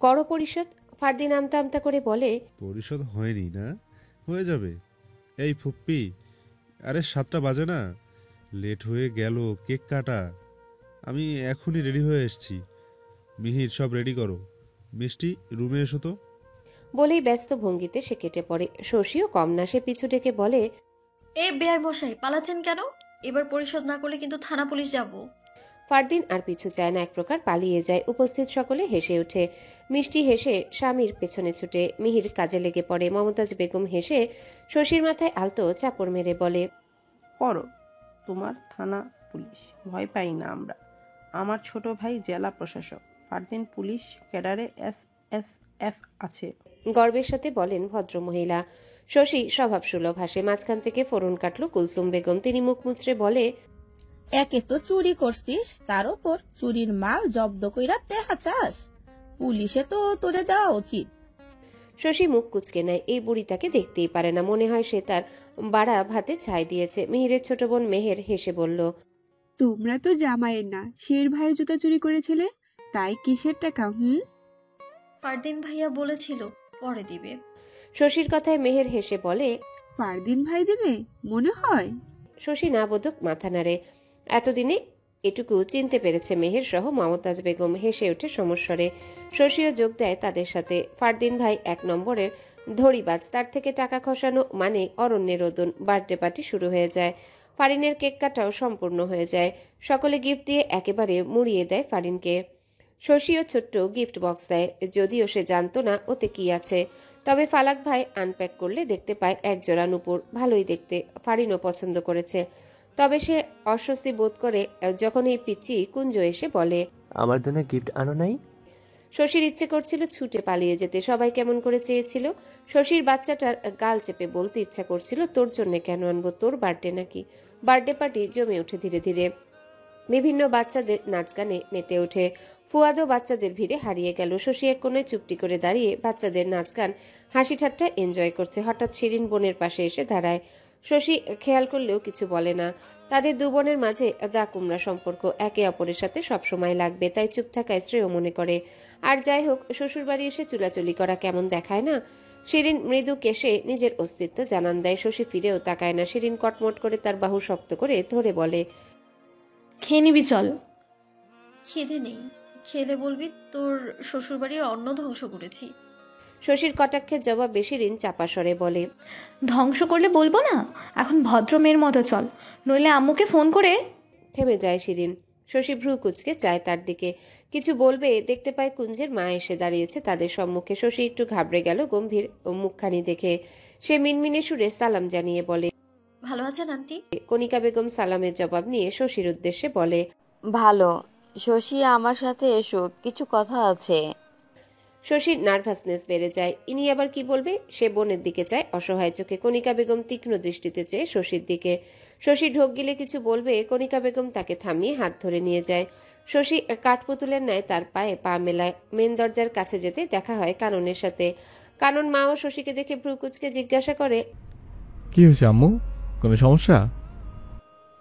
করো পরিশোধ। ফারদিন আমতা আমতা করে বলে, পরিশোধ হয়নি না? হয়ে যাবে। এই ফুপ্পি, আরে 7টা বাজে না, লেট হয়ে গেল, কেক কাটা। আমি এখনই রেডি হয়ে এসেছি। মিহির, সব রেডি করো। মিষ্টি, রুমে এসো তো। বলেই ব্যস্ত ভঙ্গিতে সে কেটে পড়ে। শশীও কম না, সে পিছু ডেকে বলে, এ বেয়াই মশাই, পালাচ্ছেন কেন? এবার পরিশোধ না করলে কিন্তু থানা পুলিশ যাব। ফারদিন আর পিছু চায় না, এক প্রকার পালিয়ে যায়। উপস্থিত সকলে হেসে ওঠে। মিষ্টি হেসে স্বামীর পেছনে ছুটে মিহির কাজে লেগে পড়ে। মমতাজ বেগম হেসে শশীর মাথায় আলতো চাপড় মেরে বলে, করো, তোমার থানা পুলিশ, ভয় পাই না আমরা। আমার ছোট ভাই জেলা প্রশাসক, ফারদিন পুলিশ ক্যাডারে SSF আছে। গর্বের সাথে বলেন ভদ্রমহিলা। শশী স্বভাব সুলভ হাসে। মাঝখান থেকে ফোরন কাটল কুলসুম বেগম। তিনি মুখ মুচড়ে বলে, একে তো চুরি করছিস, তার উপর চুরির মাল জব্দ কইরা টেহা চাস, পুলিশে তো তোরে দেওয়া উচিত। শশী মুখ কুচকে নেয়। এই বুড়ি তাকে দেখতেই পারে না। মনে হয় সে তার বাড়া ভাতে ছাই দিয়েছে। মিহিরের ছোট বোন মেহের হেসে বলল, তোমরা তো জামাইয়ের না, শের ভাইয়ের জুতা চুরি করেছিলে, তাই কিসের টাকা? ফারদিন ভাইয়া বলেছিল পরে দিবে। শশীর কথায় মেহের হেসে বলে, ফারদিন ভাই দেবে মনে হয়? শশী না বোধক মাথা নাড়ে। এতদিনে এটুকু চিনতে পেরেছে মেহের সহ মমতাজ বেগম। হেসে ওঠে সমস্বরে। শশীও যোগ দেয় তাদের সাথে। ফারদিন ভাই 1 নম্বরের ধড়িবাজ। তার থেকে টাকা খসানো মানে অরণ্যের রোদন। বার্থডে পার্টি শুরু হয়ে যায়। ফারিনের কেক কাটাও সম্পূর্ণ হয়ে যায়। সকলে গিফট দিয়ে একেবারে মুড়িয়ে দেয় ফারিনকে। শশীও ছোট্ট গিফট বক্স দেয়, যদিও সে জানতো না ওতে কি আছে। তবে ফালাক ভাই আনপ্যাক করলে দেখতে পায় একজোড়া নূপুর, ভালোই দেখতে, ফারিনও পছন্দ করেছে। তবে সে অস্বস্তি বোধ করে যখন এই পিচ্চি কুঞ্জ এসে বলে, আমার জন্য গিফট আনো নাই? শশীর ইচ্ছে করছিল ছুটে পালিয়ে যেতে, সবাই কেমন করে চেয়েছিল। শশীর বাচ্চাটার গাল চেপে বলতে ইচ্ছা করছিল, তোর জন্য কেন আনবো, তোর বার্থডে নাকি। বার্থডে পার্টি জমে ওঠে ধীরে ধীরে, বিভিন্ন বাচ্চাদের নাচ গানে মেতে ওঠে। ফুয়াদও বাচ্চাদের ভিড়ে হারিয়ে গেল। শশী এক কোণে চুপটি করে দাঁড়িয়ে বাচ্চাদের নাচ গান হাসি ঠাট্টা এনজয় করছে। হঠাৎ শিরিন বোনের পাশে এসে দাঁড়ায়। শশী খেয়াল করলেও কিছু বলে না। তাদের দু বোনের মাঝে দা কুমড়া সম্পর্ক, একে অপরের সাথে সবসময় লাগবে, তাই চুপ থাকায় শ্রেয় মনে করে। আর যাই হোক, শ্বশুরবাড়ি এসে চুলাচুলি করা কেমন দেখায় না। শিরিন মৃদু কেশে নিজের অস্তিত্ব জানান দেয়। শশী ফিরেও তাকায় না। শিরিন কটমট করে তার বাহু শক্ত করে ধরে বলে, খেয়ে নিবি চল। খিদে নেই, খেলে বলবি তোর শ্বশুরবাড়ির অন্ন ধ্বংস করেছি। শশীর কটাক্ষের জবাবে শিরিন চাপা স্বরে বলে, ধ্বংস করলে বলবো না, এখন ভদ্র মেয়ের মতো চল, নইলে আম্মুকে ফোন করে। থেমে যায় শিরিন। শশী ভ্রু কুচকে চায় তার দিকে, কিছু বলবে, দেখতে পায় কুঞ্জের মা এসে দাঁড়িয়েছে তাদের সম্মুখে। শশী একটু ঘাবড়ে গেল গম্ভীর মুখখানি দেখে। সে মিনমিনে সুরে সালাম জানিয়ে বলে, ভালো আছেন আন্টি? কণিকা বেগম সালামের জবাব নিয়ে শশীর উদ্দেশ্যে বলে, ভালো। শশী আমার সাথে এসো, কিছু কথা আছে। শশীর নার্ভাসনেস বেড়ে যায়। ইনি আবার কি বলবে। সে বোনের দিকে চায় অসহায় চোখে। কণিকা বেগম তীক্ষ্ণ দৃষ্টিতে চেয়ে শশীর দিকে। শশী ঢোক গিলে কিছু বলবে, কণিকা বেগম তাকে থামিয়ে হাত ধরে নিয়ে যায়। শশী কাঠপুতুলের ন্যায় তার পায়ে পা মেলায়। মেন দরজার কাছে যেতে দেখা হয় কাননের সাথে। কানন মা ও শশীকে দেখে ভ্রু কুচকে জিজ্ঞাসা করে, কি হয়েছে আম্মু, কোনো সমস্যা?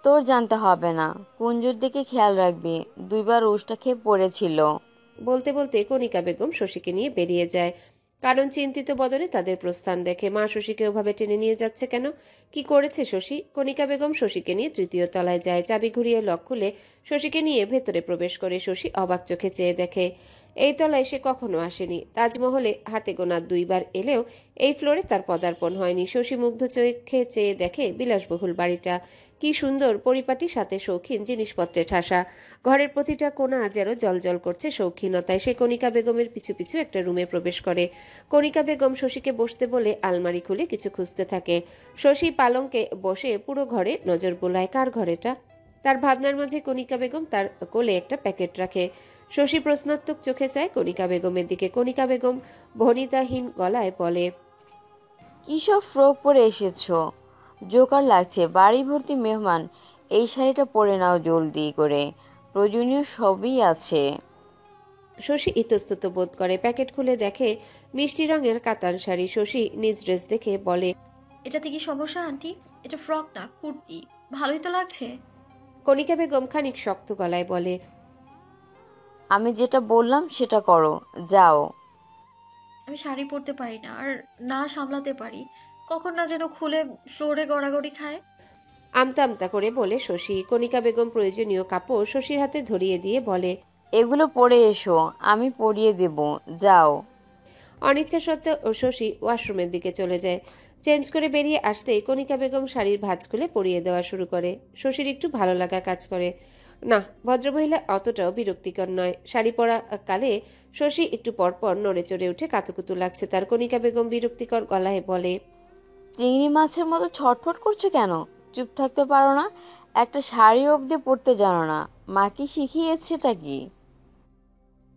তোর জানতে হবে না, কুঞ্জুর দিকে খেয়াল রাখবি, 2বার উষ্টা খেয়ে পড়েছিল। বলতে বলতে কণিকা বেগম শশীকে নিয়ে বেরিয়ে যায়। কারণ চিন্তিত বদনে তাদের প্রস্থান দেখে। মা শশীকে ওভাবে টেনে নিয়ে যাচ্ছে কেন, কি করেছে শশী? কণিকা বেগম শশীকে নিয়ে তৃতীয় তলায় যায়। চাবি ঘুরিয়ে লক খুলে শশীকে নিয়ে ভেতরে প্রবেশ করে। শশী অবাক চোখে চেয়ে দেখে, এই তলায় সে কখনো আসেনি। তাজমহলে হাতে গোনা 2বার এলেও এই ফ্লোরে তার পদার্পণ হয়নি। শশী মুগ্ধ চোখে চেয়ে দেখে বিলাসবহুল বাড়িটা। কি সুন্দর পরিপাটি, সাথে শৌখিন জিনিসপত্রে ঠাসা। ঘরের প্রতিটা কোণা যেন জলজল করছে শৌখিনতায়। সে কণিকা বেগমের পিছু পিছু একটা রুমে প্রবেশ করে। কণিকা বেগম শশীকে বসতে বলে আলমারি খুলে কিছু খুঁজতে থাকে। শশী পালঙ্কে বসে পুরো ঘরে নজর বোলায়। কার ঘরেটা? তার ভাবনার মাঝে কণিকা বেগম তার কোলে একটা প্যাকেট রাখে। শশী প্রশ্নাত্মক চোখে চায় কণিকা বেগমের দিকে। কণিকা বেগম ভনিতাহীন গলায় বলে, কি সব ফ্রক পরে এসেছো, জোকার লাগছে, বাড়ি ভর্তি মেহমান। এই শাড়িটা পরে নাও জলদি করে, প্রয়োজনীয় সবই আছে। শশী ইতস্তত বোধ করে। প্যাকেট খুলে দেখে মিষ্টি রঙের কাতান শাড়ি। শশী নিজ ড্রেস দেখে বলে, এটাতে কি সমস্যা আন্টি? এটা ফ্রক না, কুর্তি। ভালোই তো লাগছে। কণিকা বেগম খানিক শক্ত গলায় বলে, আমি যেটা বললাম সেটা করো, যাও। আমি শাড়ি পরতে পারি না, আর না সামলাতে পারি, কখন না যেন খুলে ফ্লোরে গড়াগড়ি খায়। আমতা আমতা করে বলে শশী। কণিকা বেগম প্রয়োজনীয় কাপড় শশীর হাতে ধরিয়ে দিয়ে বলে, এগুলো পরে এসো, আমি পরিয়ে দেব, যাও। অনিচ্ছা সত্ত্বেও শশী ওয়াশরুমের দিকে চলে যায়। চেঞ্জ করে বেরিয়ে আসতেই কণিকা বেগম শাড়ির ভাঁজ খুলে পরিয়ে দেওয়া শুরু করে। শশীর একটু ভালো লাগা কাজ করে। না, ভদ্রমহিলা অতটাও বিরক্তিকর নয়। শাড়ি পরা কালে শশী একটু পরপর নড়ে চড়ে উঠে কাতুকুতু লাগছে তার। কণিকা বেগম বিরক্তিকর গলায় বলে, চিংড়ি মাছের মতো ছটফট করছো কেন? চুপ থাকতে পারো না? একটা শাড়ি অবধি পরতে জানো না, মা কি শিখিয়েছেটা কি?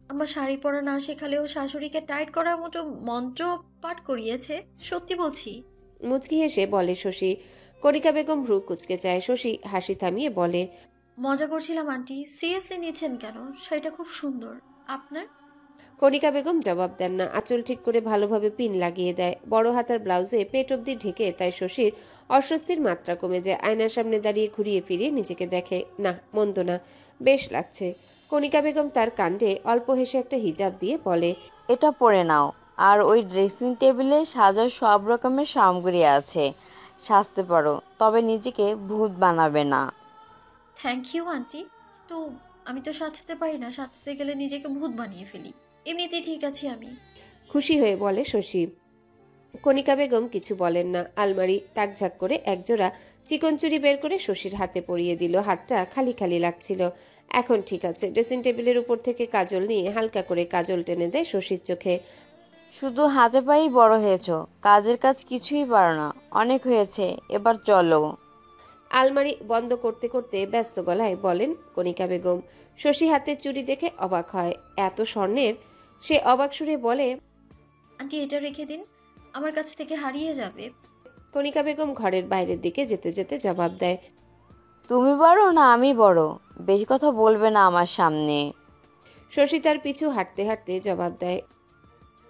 আমার শাড়ি পরা না শেখালেও শাশুড়িকে টাইট করার মতো মন্ত্র পাঠ করিয়েছে, সত্যি বলছি। মুচকি হেসে বলে শশী। কণিকা বেগম ভ্রু কুচকে যায়। শশী হাসি থামিয়ে বলে, মজা করছিলাম আন্টি, সিরিয়াসলি নিচ্ছেন কেন? শাড়িটা খুব সুন্দর। আপনার? কণিকা বেগম জবাব দেন না। আঁচল ঠিক করে ভালোভাবে পিন লাগিয়ে দেয়। বড় হাতার ব্লাউজে পেট অবধি ঢেকে, তাই শশীর অস্বস্তির মাত্রা কমে যায়। আয়নার সামনে দাঁড়িয়ে ঘুরিয়ে ফিরিয়ে নিজেকে দেখে। না, মন্দ না, বেশ লাগছে। কণিকা বেগম তার কাণ্ডে অল্প হেসে একটা হিজাব দিয়ে বলে, এটা পরে নাও। আর ওই ড্রেসিং টেবিলে সাজার সব রকমের সামগ্রী আছে, সাজতে পারো, তবে নিজেকে ভূত বানাবে না। থ্যাংক ইউ আন্টি, তো আমি তো সাজতে পারি না, সাজতে গেলে নিজেকে ভূত বানিয়ে ফেলি। এমনিতেই ঠিক আছি আমি। খুশি হয়ে বলে শশী। কণিকা বেগম কিছু বলেন না। আলমারি তাকঝাক করে একজোড়া চিকন চুড়ি বের করে শশীর হাতে পরিয়ে দিল। হাতটা খালি খালি লাগছিল। এখন ঠিক আছে। ড্রেসিং টেবিলের উপর থেকে কাজল নিয়ে হালকা করে কাজল টেনে দেয় শশীর চোখে। শুধু হাতে পায়েই বড় হয়েছো, কাজের কাজ কিছুই পারো না। অনেক হয়েছে, এবার চলো। আলমারি বন্ধ করতে করতে ব্যস্ত গলায় বলেন কণিকা বেগম। শশী হাতে চুড়ি দেখে অবাক হয়। এত স্বর্ণের। সে অবাক সুরে বলে, আন্টি এটা রেখে দিন, আমার কাছ থেকে হারিয়ে যাবে। কণিকা বেগম ঘরের বাইরের দিকে যেতে যেতে জবাব দেয়, তুমি বড় না আমি বড়? বেশি কথা বলবে না আমার সামনে। শশী তার পিছু হাঁটতে হাঁটতে জবাব দেয়,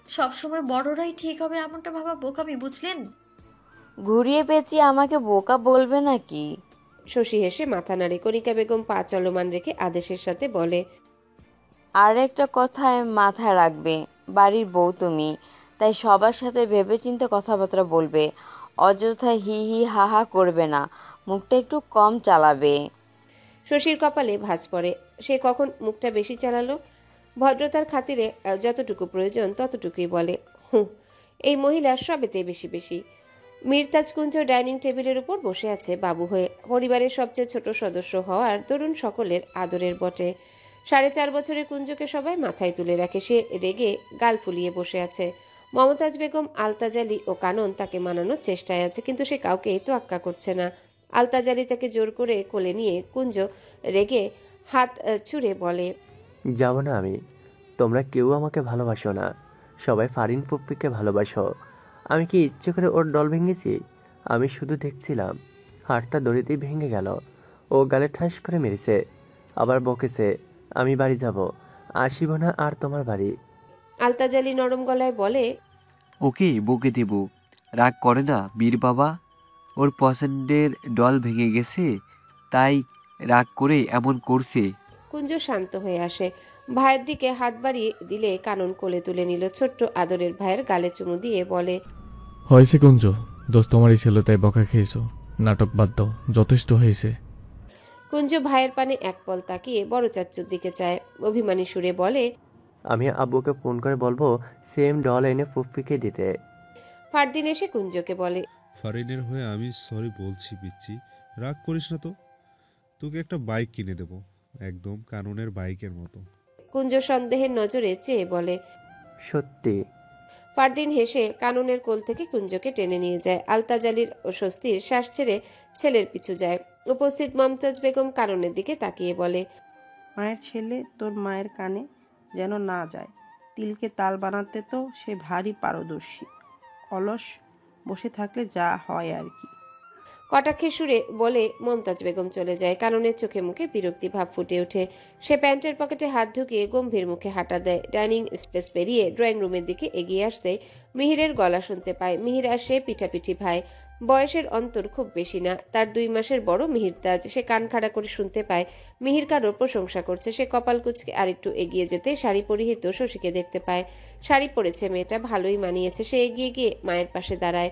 সবসময় বড়রাই ঠিক হবে এমনটা ভাবা বোকামি, বুঝলেন? ঘুরিয়ে পেঁচিয়ে আমাকে বোকা বলবে নাকি? শশী হেসে মাথা নাড়ে। কণিকা বেগম পা চলমান রেখে আদেশের সাথে বলে, আর একটা কথায় মাথায় রাখবে, বাড়ির বউ তুমি, তাই সবার সাথে ভেবেচিন্তে কথাবার্তা বলবে। অযথা হি হি হা হা করবে না, মুখটা একটু কম চালাবে। শশীর কপালে ভাঁজ পড়ে। সে কখন মুখটা বেশি চালালো? ভদ্রতার খাতিরে যতটুকু প্রয়োজন ততটুকুই বলে। এই মহিলা সবেতে বেশি বেশি। মিরতাজ কুঞ্জ ডাইনিং টেবিলের উপর বসে আছে বাবু হয়ে। পরিবারের সবচেয়ে ছোট সদস্য হওয়ার দরুন সকলের আদরের বটে। 4.5 বছরের কুঞ্জকে সবাই মাথায় তুলে রাখে। সে রেগে গাল ফুলিয়ে বসে আছে। মমতাজ বেগম, আলতাজ আলী ও কানন তাকে মানানোর চেষ্টায় আছে, কিন্তু সে কাউকেই তোয়াক্কা করছে না। আলতাজ আলী তাকে জোর করে কোলে নিয়ে কুঞ্জ রেগে হাত ছুঁড়ে বলে, যাব না আমি। তোমরা কেউ আমাকে ভালোবাসো না, সবাই ফারিন ফুপ্পিকে ভালোবাসো। আমি কি ইচ্ছে করে ওর ডল ভেঙেছি? আমি শুধু দেখছিলাম। হাড়টা দড়িতেই ভেঙে গেল। ও গালে ঠাস করে মেরেছে, আবার বকেছে। আমি বাড়ি যাব, আসিব না আর তোমার বাড়ি। আলতাজ আলী নরম গলায় বলে, ওকে বকে দেব, রাগ করে না বীর বাবা। ওর পছন্দের ডল ভেঙে গেছে, তাই রাগ করে এমন করছে। কুঞ্জ শান্ত হয়ে আসে। ভাইয়ের দিকে হাত বাড়িয়ে দিলে কানন কোলে তুলে নিল। ছোট্ট আদরের ভাইয়ের গালে চুমু দিয়ে বলে, হয়েছে কুঞ্জ, দোষ তোমারই ছিল তাই বকা খেয়েছো। নাটক বাদ দাও, যথেষ্ট হয়েছে। কুঞ্জ ভাইয়ের পানে এক পল তাকিয়ে বড় চাচ্চুর দিকে চায়। অভিমানী সুরে বলে, আমি আব্বুকে ফোন করে বলবো সেম ডল এনে ফুপ্পিকে দিতে। ফারদিন এসে কুঞ্জকে বলে, ফারিনের হয়ে আমি সরি বলছি পিচ্ছি, রাগ করিস না তো। তোকে একটা বাইক কিনে দেবো, একদম কাননের বাইকের মতো। কুঞ্জ সন্দেহের নজরে চেয়ে বলে, সত্যি? ফারদিন হেসে কাননের কোল থেকে কুঞ্জকে টেনে নিয়ে যায়। আলতাজ আলীর স্বস্তির শ্বাস ছেড়ে ছেলের পিছু যায়। উপস্থিত মমতাজ বেগম কাননের দিকে তাকিয়ে বলে, মায়ের ছেলে তোর মায়ের কানে যেন না যায়। তিলকে তাল বানাতে তো সে ভারী পারদর্শী। অলস বসে থাকলে যা হয় আর কি। কটাক্ষে সুরে বলে মমতাজ বেগম চলে যায়। কাননের চোখে মুখে বিরক্তি ভাব ফুটে ওঠে। সে প্যান্টের পকেটে হাত ঢুকিয়ে গম্ভীর মুখে হাঁটা দেয়। ডাইনিং স্পেস পেরিয়ে ড্রয়িং রুমের দিকে এগিয়ে আসতে মিহিরের গলা শুনতে পায়। মিহির আর সে পিঠাপিঠি ভাই। বয়সের অন্তর খুব বেশি না। তার 2 মাসের বড় মিহিরতাজ। সে কান খাড়া করে শুনতে পায় মিহির কারোর প্রশংসা করছে। সে কপাল কুঁচকে আরেকটু এগিয়ে যেতে শাড়ি পরিহিত শশীকে দেখতে পায়। শাড়ি পরেছে মেয়েটা, ভালোই মানিয়েছে। সে এগিয়ে গিয়ে মায়ের পাশে দাঁড়ায়।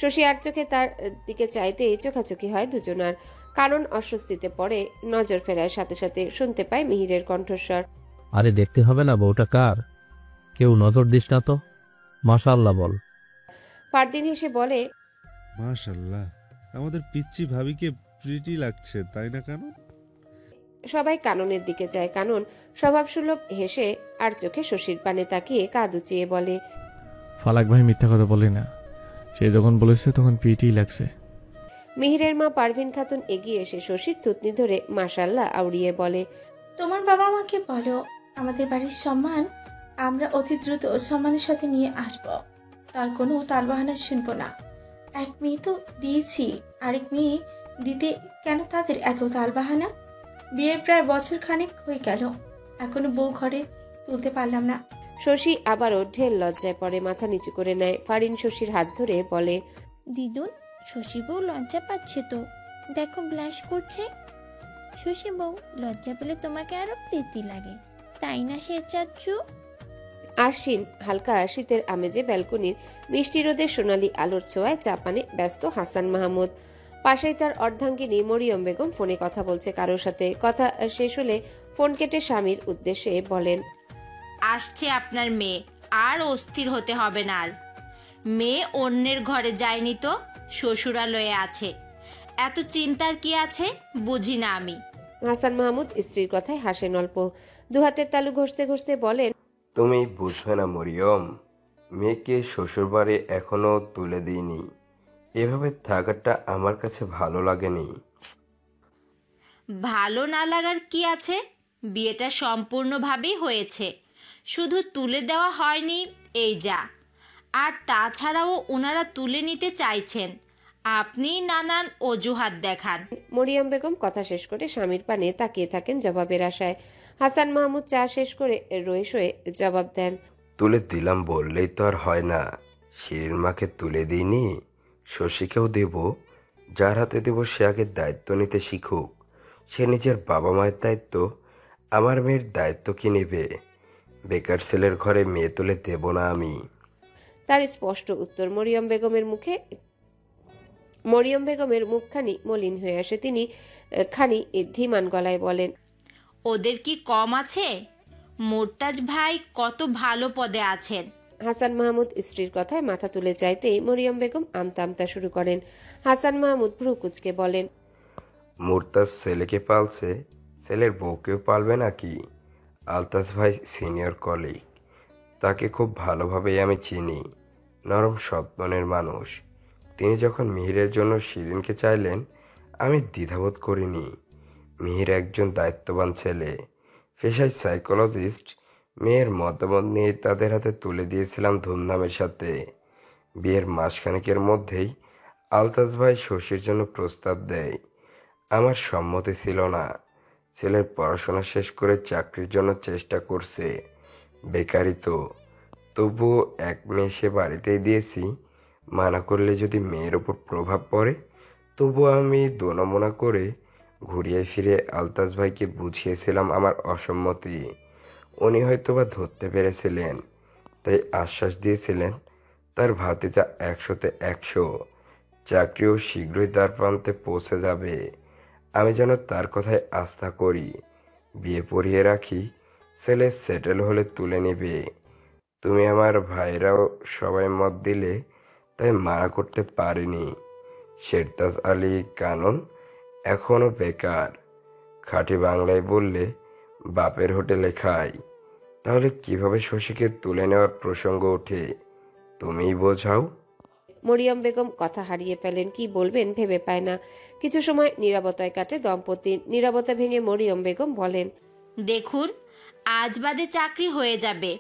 শশী আর চোখে তার দিকে চাইতেই চোখাচোখি হয় দুজনার। কারণ অস্বস্তিতে পড়ে, নজর ফেরার সাথে সাথে শুনতে পায় মিহিরের কণ্ঠস্বর, আরে দেখতে হবে না বউটা কার? কেউ নজর দিস না তো। মাশাআল্লাহ বল। ফারদিন হেসে বলে, মাশাআল্লাহ, আমাদের পিচ্চি ভাবিকে প্রিটি লাগছে, তাই না কানন? সবাই কাননের দিকে যায়। কানন স্বভাবসুলভ হেসে আর চোখে শশীর পানে তাকিয়ে কাঁদ উচিয়ে বলে, ফালাক ভাই মিথ্যা কথা বলে না, সে যখন বলেছে তখন পিটি লাগছে। মিহিরের মা পারভিন খাতুন এগিয়ে এসে শশীর থুতনি ধরে মাশাআল্লাহ আউড়িয়ে বলে, তোমার বাবা আমাকে বলো আমাদের বাড়ির সম্মান আমরা অতি দ্রুত সম্মানের সাথে নিয়ে আসব। তার কোনো তালবাহানা শুনবো না। এক মেয়ে তো দিয়েছি, আরেক মেয়ে দিতে কেন তাদের এত তালবাহানা? বিয়ের প্রায় বছর খানেক হয়ে গেল, এখনো বউ ঘরে তুলতে পারলাম না। শশী আবারও ঢের লজ্জায় পড়ে, মাথা নিচু করে নেয়। ফারিন শশীর হাত ধরে বলে, দিদুন, শশী বউ লজ্জা পাচ্ছে তো, দেখো ব্লাশ করছে। শশী বউ লজ্জা পেলে তোমাকে আরো প্রীতি লাগে, তাই না সে চাচ্ছু? আশ্বিন হালকা শীতের আমেজে ব্যালকনির মিষ্টি রোদের সোনালি আলোর ছোঁয়ায় চা পানে ব্যস্ত হাসান মাহমুদ। পাশেই তার অর্ধাঙ্গিনী মরিয়ম বেগম ফোনে কথা বলছে কারোর সাথে। কথা শেষ হলে ফোন কেটে স্বামীর উদ্দেশ্যে বলেন, আসছে আপনার মেয়ে, আর অস্থির হতে হবে না। আর মেয়ে অন্যের ঘরে যায়নি তো, শ্বশুরালয়ে আছে। এত চিন্তার কি আছে বুঝি না আমি। হাসান মাহমুদ স্ত্রীর কথায় হাসেন অল্প, দুহাতের তালু ঘষতে ঘষতে বলেন, তুমি বুঝবে না মরিয়ম, মেয়েকে শ্বশুরবাড়ি এখনো তুলে দিইনি। এভাবে থাকাটা আমার কাছে ভালো লাগেনি। ভালো না লাগার কি আছে? বিয়েটা সম্পূর্ণভাবেই হয়েছে, শুধু তুলে দেওয়া হয়নি এই যা। আর তাছাড়াও ওনারা তুলে নিতে চাইছেন, আপনি নানান অজুহাত দেখান। মরিয়ম বেগম কথা শেষ করে স্বামীর পানে তাকিয়ে থাকেন জবাবের আশায়। হাসান মাহমুদ চা শেষ করে রয়ে শয়ে জবাব দেন, তুলে দিলাম বললেই তো আর হয় না। শিরিন মাকে তুলে দিইনি, শশীকেও দেব। যার হাতে দেব সে আগে দায়িত্ব নিতে শিখুক। সে নিজের বাবা মায়ের দায়িত্ব, আমার মেয়ের দায়িত্ব কি নেবে? বেকার ছেলের ঘরে মেয়ে তুলে দেব না আমি। তার স্পষ্ট উত্তর। মরিয়ম বেগমের মুখখানি মলিন হয়ে আসে। তিনি খানি ধীমান গলায় বলেন, ওদের কি কম আছে? মোরতাজ ভাই কত ভালো পদে আছেন। হাসান মাহমুদ স্ত্রীর কথায় মাথা তুলে চাইতেই মরিয়ম বেগম আমতা আমতা শুরু করেন। হাসান মাহমুদ ভ্রু কুচকে বলেন, মুরতাজ ছেলেকে পালছে, ছেলের বউকেও পালবে নাকি? আলতাজ ভাই সিনিয়র কলিগ, তাকে খুব ভালোভাবেই আমি চিনি। নরম সৎ মনের মানুষ। তিনি যখন মিহিরের জন্য শিরিনকে চাইলেন, আমি দ্বিধাবোধ করিনি। মিহির একজন দায়িত্ববান ছেলে, পেশায় সাইকোলজিস্ট। মেয়ের মতামত নিয়ে তাদের হাতে তুলে দিয়েছিলাম ধুমধামের সাথে। বিয়ের মাসখানেকের মধ্যেই আলতাজ ভাই শশীর জন্য প্রস্তাব দেয়। আমার সম্মতি ছিল না। ছেলের পড়াশোনা শেষ করে চাকরির জন্য চেষ্টা করছে, বেকারই তো। তবুও এক মেয়ে সে বাড়িতেই দিয়েছি। মানা করলে যদি মেয়ের ওপর প্রভাব পড়ে, তবুও আমি দোনমোনা করে ঘুরিয়ে ফিরে আলতাজ ভাইকে বুঝিয়েছিলাম আমার অসম্মতি। উনি হয়তোবা ধরতে পেরেছিলেন, তাই আশ্বাস দিয়েছিলেন তার ভাতিজা 100-তে 100, চাকরিও শীঘ্রই তার প্রান্তে পৌঁছে যাবে। আমি যেন তার কথায় আস্থা করি, বিয়ে পড়িয়ে রাখি, ছেলে সেটেল হলে তুলে নেবে। তুমি আমার ভাইরাও সবাই মত দিলে, তাই মানা করতে পারিনি। শেরতাজ আলী কানন এখনো বেকার। খাঁটি বাংলায় বললে বাপের হোটেলে খাই। তাহলে কিভাবে শশীকে তুলে নেওয়ার প্রসঙ্গ ওঠে, তুমিই বোঝাও। মরিয়ম বেগম কথা হারিয়ে ফেলেন, কি বলবেন ভেবে পায় না। কিছু সময় নীরবতায় কাটে দম্পতির। নীরবতা ভেঙে মরিয়ম বেগম বলেন, দেখুন, আজ বাদে চাকরি হয়ে যাবে।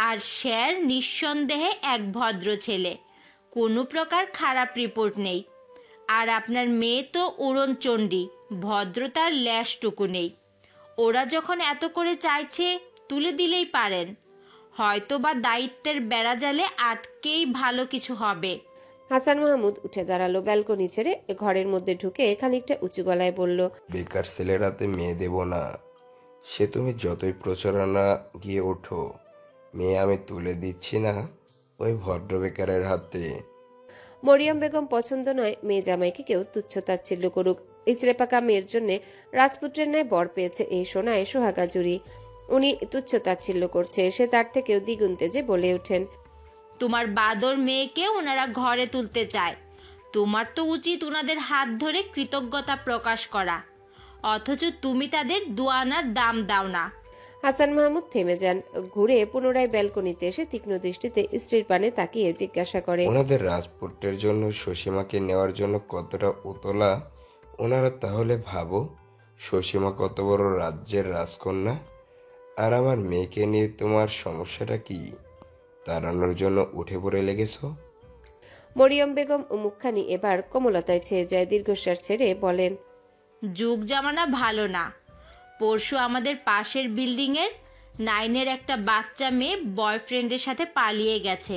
আর স্যার নিঃসন্দেহে এক ভদ্র ছেলে, কোনো প্রকার খারাপ রিপোর্ট নেই। আর আপনার মেয়ে তো উড়নচণ্ডী, ভদ্রতার ল্যাশটুকু নেই। ওরা যখন এত করে চাইছে, তুলে দিলেই পারেন। হয়তো বা দায়িত্বের বেড়াজালে আটকেই ভালো কিছু হবে। হাসান মাহমুদ উঠে দাঁড়ালো, ব্যালকনি ছেড়ে ঘরের মধ্যে ঢুকে খানিকটা উঁচু গলায় বলল, বেকার ছেলের হাতে মেয়ে দেব না। সে তুমি যতই প্রচারণা গিয়ে ওঠো, মেয়ে আমি তুলে দিচ্ছি না ওই ভদ্র বেকারের হাতে। মরিয়ম বেগম পছন্দ নয় মেয়ে জামাইকে কেউ তুচ্ছ তাচ্ছিল্য করুক। ইচড়ে পাকা মেয়ের জন্য রাজপুত্রের ন্যায় বর পেয়েছে এই সোনায় সোহাগা জুড়ি। উনি তুচ্ছ তাচ্ছিল্য করছে, সে তার থেকেও দ্বিগুণ তেজে বলে ওঠেন, তোমার বাদর মেয়েকে ওনারা ঘরে তুলতে চায়। তোমার তো উচিত ওনাদের হাত ধরে কৃতজ্ঞতা প্রকাশ করা, অথচ তুমি তাদের দুয়ানার দাম দাও না। হাসান মাহমুদ থেমে যান, ঘুরে পুনরায় ব্যালকনিতে এসে তীক্ষ্ণ দৃষ্টিতে স্ত্রীর পানে তাকিয়ে জিজ্ঞাসা করে, ওনাদের রাজপুত্রের জন্য শশীমাকে নেওয়ার জন্য কতটা উতলা ওনারা, তাহলে ভাবো শশীমা কত বড় রাজ্যের রাজকন্যা। আর আমার মেয়েকে নিয়ে তোমার সমস্যাটা কি? তাড়ানোর জন্য উঠে পড়ে লেগেছ? মরিয়ম বেগম মুখখানি এবার কোমলতায় ছেয়ে যায়। দীর্ঘশ্বাস ছেড়ে বলেন, যুগ জামানা ভালো না। পরশু আমাদের পাশের বিল্ডিংয়ের 9-এর একটা বাচ্চা মেয়ে বয়ফ্রেন্ডের সাথে পালিয়ে গেছে।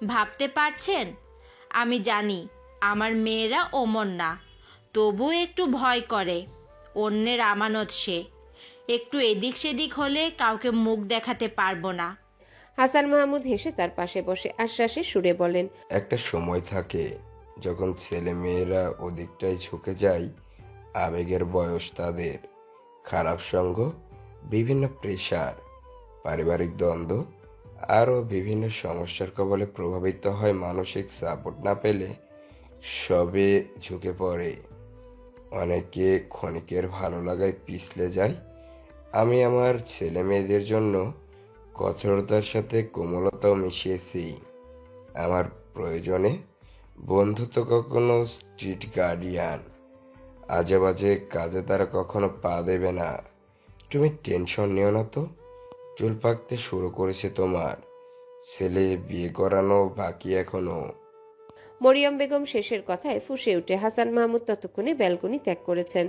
ভাবতে পারছেন? আমি জানি আমার মেয়েরা ওমর না, তবু একটু ভয় করে। অন্যের আমানত সে, একটু এদিক সেদিক হলে কাউকে মুখ দেখাতে পারবো না। হাসান মাহমুদ হেসে তার পাশে বসে আশ্বাসের সুরে বলেন, একটা সময় থাকে যখন ছেলে মেয়েরা ওদিকটাই ঝুঁকে যায়। আবেগের বয়স তাদের, খারাপ সঙ্গ, বিভিন্ন প্রেশার, পারিবারিক দ্বন্দ্ব আরও বিভিন্ন সমস্যার কবলে প্রভাবিত হয়, মানসিক সাপোর্ট না পেলে সবে ঝুঁকে পড়ে। অনেকে ক্ষণিকের ভালো লাগায় পিছলে যায়। আমি আমার ছেলে মেয়েদের জন্য কঠোরতার সাথে কোমলতাও মিশিয়েছি। আমার প্রয়োজনে বন্ধুত্ব কখনো স্ট্রিট গার্ডিয়ান, আজে বাজে কাজে তারা কখনো পা দেবে না। তুমি টেনশন নিও না তো, চুল পাকতে শুরু করেছে তোমার, ছেলে বিয়ে করানো বাকি এখনো। মরিয়ম বেগম শেষের কথায় ফুঁসে উঠে হাসান মাহমুদ ততক্ষণে ব্যালকনি ত্যাগ করেছেন।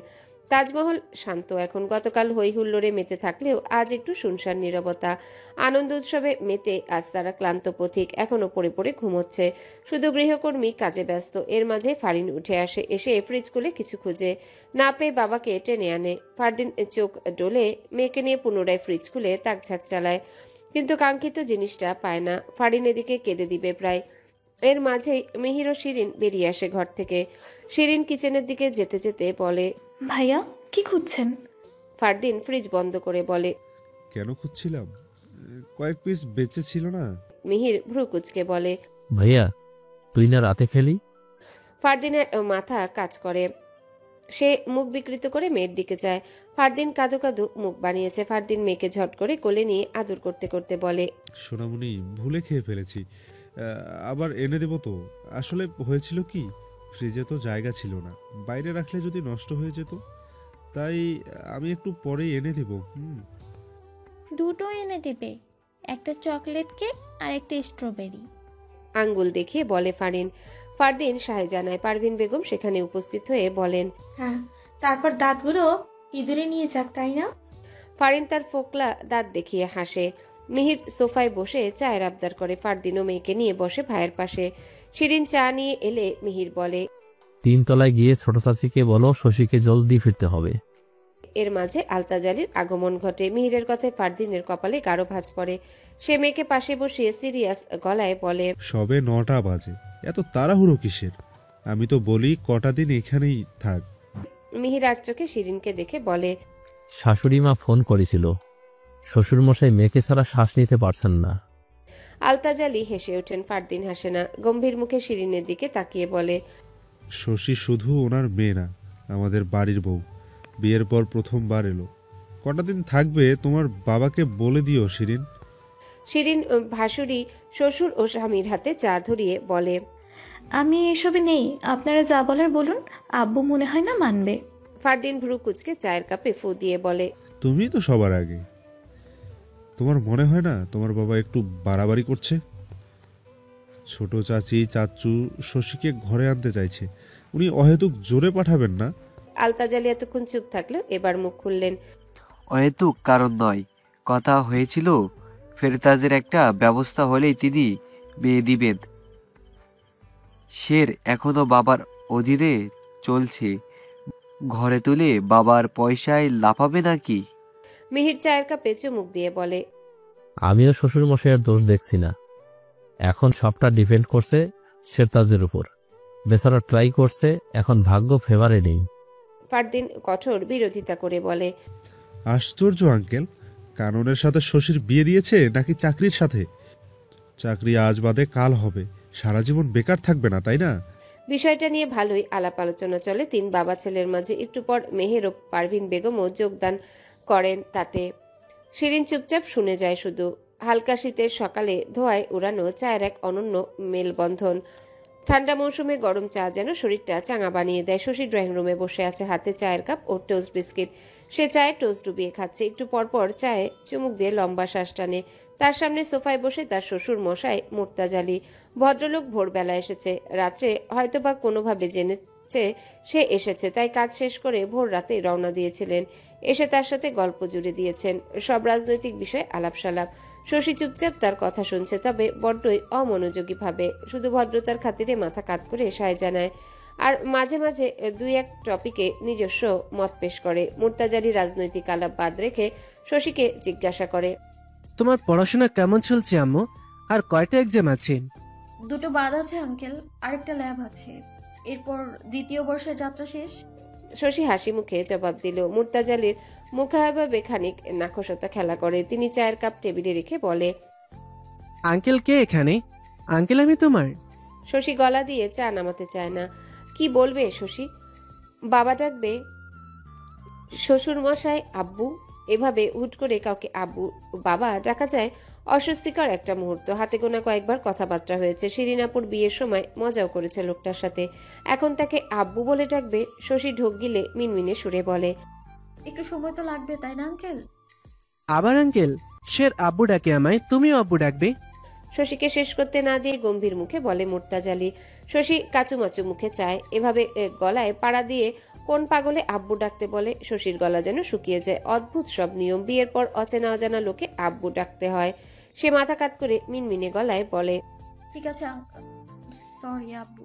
তাজমহল শান্ত এখন। গতকাল হই হুল্লোড়ে মেতে থাকলেও আজ একটু শুনশান নীরবতা। আনন্দ উৎসবে মেতে আজ তারা ক্লান্ত পথিক, এখনো পড়ে পড়ে ঘুমোচ্ছে। শুধু গৃহকর্মী কাজে ব্যস্ত। এর মাঝে ফারিন উঠে আসে, এসে ফ্রিজ খুলে কিছু খুঁজে, না পেয়ে বাবাকে টেনে আনে। ফারদিন চোখ ডোলে মেয়েকে নিয়ে পুনরায় ফ্রিজ খুলে তাকঝাক চালায়, কিন্তু কাঙ্ক্ষিত জিনিসটা পায় না। ফারিন এদিকে কেঁদে দিবে প্রায়। এর মাঝেই মিহির ও শিরিন বেরিয়ে আসে ঘর থেকে। শিরিন কিচেনের দিকে যেতে যেতে বলে, ভাইয়া কি খুঁজছেন? ফারদিন ফ্রিজ বন্ধ করে বলে, কেন খুঁজছিলাম, কয়েক পিস বেঁচে ছিল না। মিহির ভ্রু কুচকে বলে, ভাইয়া তুই না রাতে খেলি? ফারদিনের মাথা কাজ করে। সে মুখ বিকৃত করে মেয়ের দিকে যায়। ফারদিন কাঁদো কাঁদো মুখ বানিয়েছে। ফারদিন মেয়েকে ঝট করে কোলে নিয়ে আদর করতে করতে বলে, সোনামণি ভুলে খেয়ে ফেলেছি, আবার এনে দেবো তো। আসলে হয়েছিল কি, ফ্রিজে তো জায়গা ছিল না, বাইরে রাখলে যদি নষ্ট হয়ে যেত, তাই আমি একটু পরেই এনে দেব। দুটো এনে দেবে, একটা চকলেট কেক আর একটা স্ট্রবেরি। আঙ্গুল দেখিয়ে বলে ফারিন। ফারদিন শাহজানায় পারভিন বেগম সেখানে উপস্থিত হয়ে বলেন, হ্যাঁ, তারপর দাঁতগুলো ইঁদুরে নিয়ে যাক, তাই না? ফারিন তার ফোকলা দাঁত দেখিয়ে হাসে। মিহির সোফায় বসে চায়ের আবদার করে। ফারদিনও মেয়েকে নিয়ে বসে ভাইয়ের পাশে। শিরিন চা নিয়ে এলে মিহির বলে, 3 তলায় গিয়ে ছোট চাচিকে বলো শশীকে জলদি ফিরতে হবে। এর মাঝে আলতাজালির আগমন ঘটে। মিহিরের কথায় ফারদিনের কপালে গাঢ় ভাঁজ পড়ে। সে মেয়েকে পাশে বসিয়ে সিরিয়াস গলায় বলে, সবে 9টা বাজে, এত তাড়াহুড়ো কিসের? আমি তো বলি কটা দিন এখানেই থাক। মিহির আর চোখে শিরিনকে দেখে বলে, শাশুড়ি মা ফোন করেছিল, শ্বশুরমশাই মেয়েকে ছাড়া শ্বাস নিতে পারছেন না। আলতাজালি হেসে ওঠেন। ফারদিন হাসে না, গম্ভীর মুখে শিরিনের দিকে তাকিয়ে বলে, শশী শুধু ওনার মেয়ে না, আমাদের বাড়ির বউ। বিয়ের পর প্রথমবার এলো, কটা দিন থাকবে তোমার বাবাকে বলে দিও শিরিন। শিরিন ভাসুরি শ্বশুর ও স্বামীর হাতে চা ধরিয়ে বলে, আমি এসবে নেই, আপনারা যা বলার বলুন, আব্বু মনে হয় না মানবে। ফারদিন ভ্রু কুচকে চায়ের কাপে ফু দিয়ে বলে, তুমি তো সবার আগে। তোমার মনে হয় না তোমার বাবা একটু বাড়াবাড়ি করছে? ছোট চাচি চাচু শশীকে ঘরে আনতে চাইছে, উনি অহেতুক জোরে পাঠাবেন না। আলতাজালি এতক্ষণ চুপ থাকলেও এবার মুখ খুললেন। অহেতুক কারণ নয়, কথা হয়েছিল ফেরতাজের একটা ব্যবস্থা হলেই তিনি বিয়ে দিবেন। শের এখনো বাবার অধীনে চলছে, ঘরে তুলে বাবার পয়সায় লাফাবে নাকি? মিহির চায়ের কাপে চুমুক দিয়ে বলে, আমিও শ্বশুরমশাইয়ের দোষ দেখছি না, এখন সবটা ডিপেন্ড করছে শেরতাজের উপর। বেচারা ট্রাই করছে, এখন ভাগ্য ফেভারে নেই। ফারদিন কঠোর বিরোধিতা করে বলে, আশ্চর্য আঙ্কেল, কাননের সাথে শশীর বিয়ে দিয়েছে নাকি চাকরির সাথে? চাকরি আজ বাদে কাল হবে, সারা জীবন বেকার থাকবে না, তাই না? বিষয়টা নিয়ে ভালোই আলাপ আলোচনা চলে 3 বাবা ছেলের মাঝে। একটু পর মেহের ও পারভিন বেগমও যোগদান করেন তাতে। শিরিন চুপচাপ শুনে যায় শুধু। হালকা শীতের সকালে ধোঁয়ায় উড়ানো চায়ের এক অনন্য মেলবন্ধন। ঠান্ডা মৌসুমে গরম চা যেন শরীরটা চাঙা বানিয়ে দেয়। শশী ড্রয়িং রুমে বসে আছে, হাতে চায়ের কাপ ও টোস্ট বিস্কিট। সে চায়ে টোস্ট ডুবিয়ে খাচ্ছে। একটু পরপর চায়ে চুমুক দিয়ে লম্বা শ্বাস টানে। তার সামনে সোফায় বসে তার শ্বশুর মশাই মুর্তাজালি। ভদ্রলোক ভোরবেলা এসেছে, রাত্রে হয়তোবা কোনোভাবে জেনেছে সে এসেছে, তাই কাজ শেষ করে ভোর রাতে রওনা দিয়েছিলেন। এসে তার সাথে গল্প জুড়ে দিয়েছেন, সব রাজনৈতিক বিষয়ে আলাপ সালাপ। শশী চুপচাপ তার কথা শুনছে, তবে বড্ডই অমনোযোগী ভাবে। শুধু ভদ্রতার খাতিরে মাথা কাত করে সায় জানায়, আর মাঝে মাঝে 2-1 টপিকে নিজস্ব মত পেশ করে। মুর্তাজালি রাজনৈতিক আলাপ বাদ রেখে শশীকে জিজ্ঞাসা করে, তোমার পড়াশোনা কেমন চলছে আম্মু? আর কয়টা এক্সাম আছে? 2টো বাদ আছে আঙ্কেল, আরেকটা ল্যাব আছে, এরপর 2য় বর্ষের যাত্রা শেষ। শশী হাসি মুখে জবাব দিল। মুর্তাজালির মুখাভাবে খানিক নাখোশতা খেলা করে। তিনি চায়ের কাপ টেবিলে রেখে বলে, আঙ্কেল কে এখানে? আঙ্কেল আমি তোমার। শশী গলা দিয়ে চা নামাতে চায় না। কি বলবে শশী? বাবা ডাকবে, শ্বশুর মশাই, আব্বু, এভাবে হুট করে কাউকে আব্বু বাবা ডাকা যায়? অস্বস্তিকর একটা মুহূর্ত। হাতে গোনা কয়েকবার কথাবার্তা হয়েছে। শিরিনাপুর বিয়ের সময় মজাও করেছে লোকটার সাথে। এখন তাকে আব্বু বলে ডাকবে? শশী ঢোক গিলে মিনমিনে সুরে বলে, একটু সময় তো লাগবে, তাই না আঙ্কেল? আবার আঙ্কেল? শের আব্বু ডাকে আমায়, তুমিও আব্বু ডাকবে? শশীকে শেষ করতে না দিয়ে গম্ভীর মুখে বলে মুর্তাজালি। শশী কাচুমাচু মুখে চায়। এভাবে গলায় পাড়া দিয়ে কোন পাগলে আব্বু ডাকতে বলে? শশীর গলা যেন শুকিয়ে যায়। অদ্ভুত সব নিয়ম। বিয়ের পর অচেনা অজানা লোকে আব্বু ডাকতে হয়। সে মাথা কাত করে মিনমিনে গলায় বলে, ঠিক আছে আঙ্কেল, সরি আব্বু।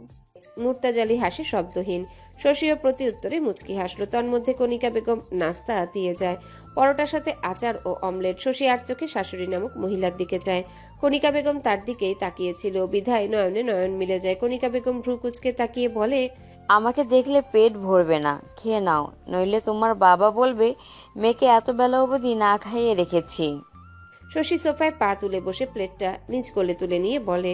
মুর্তাজালি হাসি শব্দহীন। শশীও প্রতি উত্তরে মুচকি হাসলো। তন্মধ্যে কণিকা বেগম নাস্তা দিয়ে যায়, পরোটার সাথে আচার ও অমলেট। শশী আর চোখে শাশুড়ি নামক মহিলার দিকে যায়। কণিকা বেগম তার দিকেই তাকিয়েছিল, বিধায় নয়নে নয়ন মিলে যায়। কণিকা বেগম ভ্রু কুচকে তাকিয়ে বলে, আমাকে দেখলে পেট ভরবে না, খেয়ে নাও, নইলে তোমার বাবা বলবে মেয়েকে এত বেলা অবধি না খাইয়ে রেখেছি। শশী সোফায় পা তুলে বসে প্লেটটা নিচ কোলে তুলে নিয়ে বলে,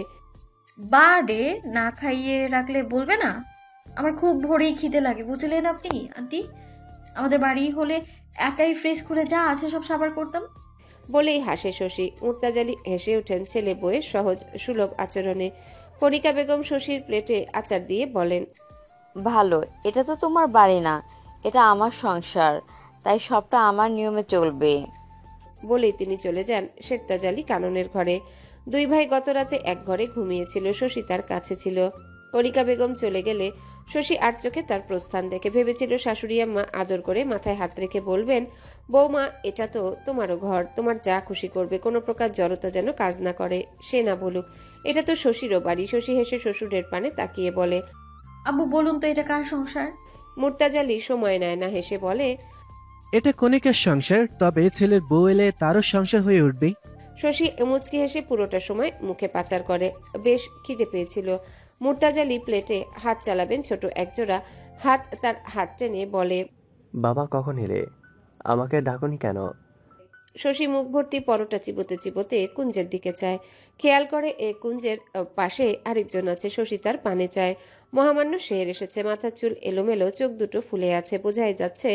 বারে না খাইয়ে রাখলে বলবে না? আমার খুব ভোরেই খিদে লাগে, বুঝলেন আপনি আন্টি? আমাদের বাড়ি হলে একাই ফ্রিজ খুলে যা আছে সব সাবার করতাম। বলেই হাসে শশী। মুর্তাজালি হেসে ওঠেন ছেলে বউয়ের সহজ সুলভ আচরণে। কণিকা বেগম শশীর প্লেটে আচার দিয়ে বলেন, ভালো, এটা তো তোমার বাড়ি না, এটা আমার সংসার, তাই সবটা আমার নিয়মে চলবে। বলেই তিনি চলে যান শেরতাজালি কাননের ঘরে। দুই ভাই গত রাতে এক ঘরে ঘুমিয়েছিল। শশী তার কাছে ছিল। কণিকা বেগম চলে গেলে শশী আর চোখে তার প্রস্থান দেখে ভেবেছিল শাশুড়ি আম্মা আদর করে মাথায় হাত রেখে বলবেন, বৌমা, এটা তো তোমারও ঘর, তোমার যা খুশি করবে, কোনো প্রকার জড়তা যেন কাজ না করে। সে না বলুক, এটা তো শশীরও বাড়ি। শশী হেসে শ্বশুরের পানে তাকিয়ে বলে, আব্বু বলুন তো এটা কার সংসার? মুর্তাজালি সময় নেয় না, হেসে বলে, এটা কণিকার সংসার, তবে ছেলের বউ এলে তারও সংসার হয়ে উঠবে। শশী মুচকি হেসে পুরোটা সময় মুখে পাচার করে। বেশ খিদে পেয়েছিল। মুর্তাজালি প্লেটে হাত চালাবেন ছোট একজোড়া হাত, তার হাত টেনে বলে, বাবা কখন এলে? আমাকে ডাকনি কেন? শশী মুখ ভর্তি পরোটা চিবোতে চিবোতে কুঞ্জের দিকে চায়। খেয়াল করে কুঞ্জের পাশে আরেকজন আছে। শশী তার পানে চায়। মহামান্য শের এসেছে। মাথার চুল এলোমেলো, চোখ দুটো ফুলে আছে। বোঝাই যাচ্ছে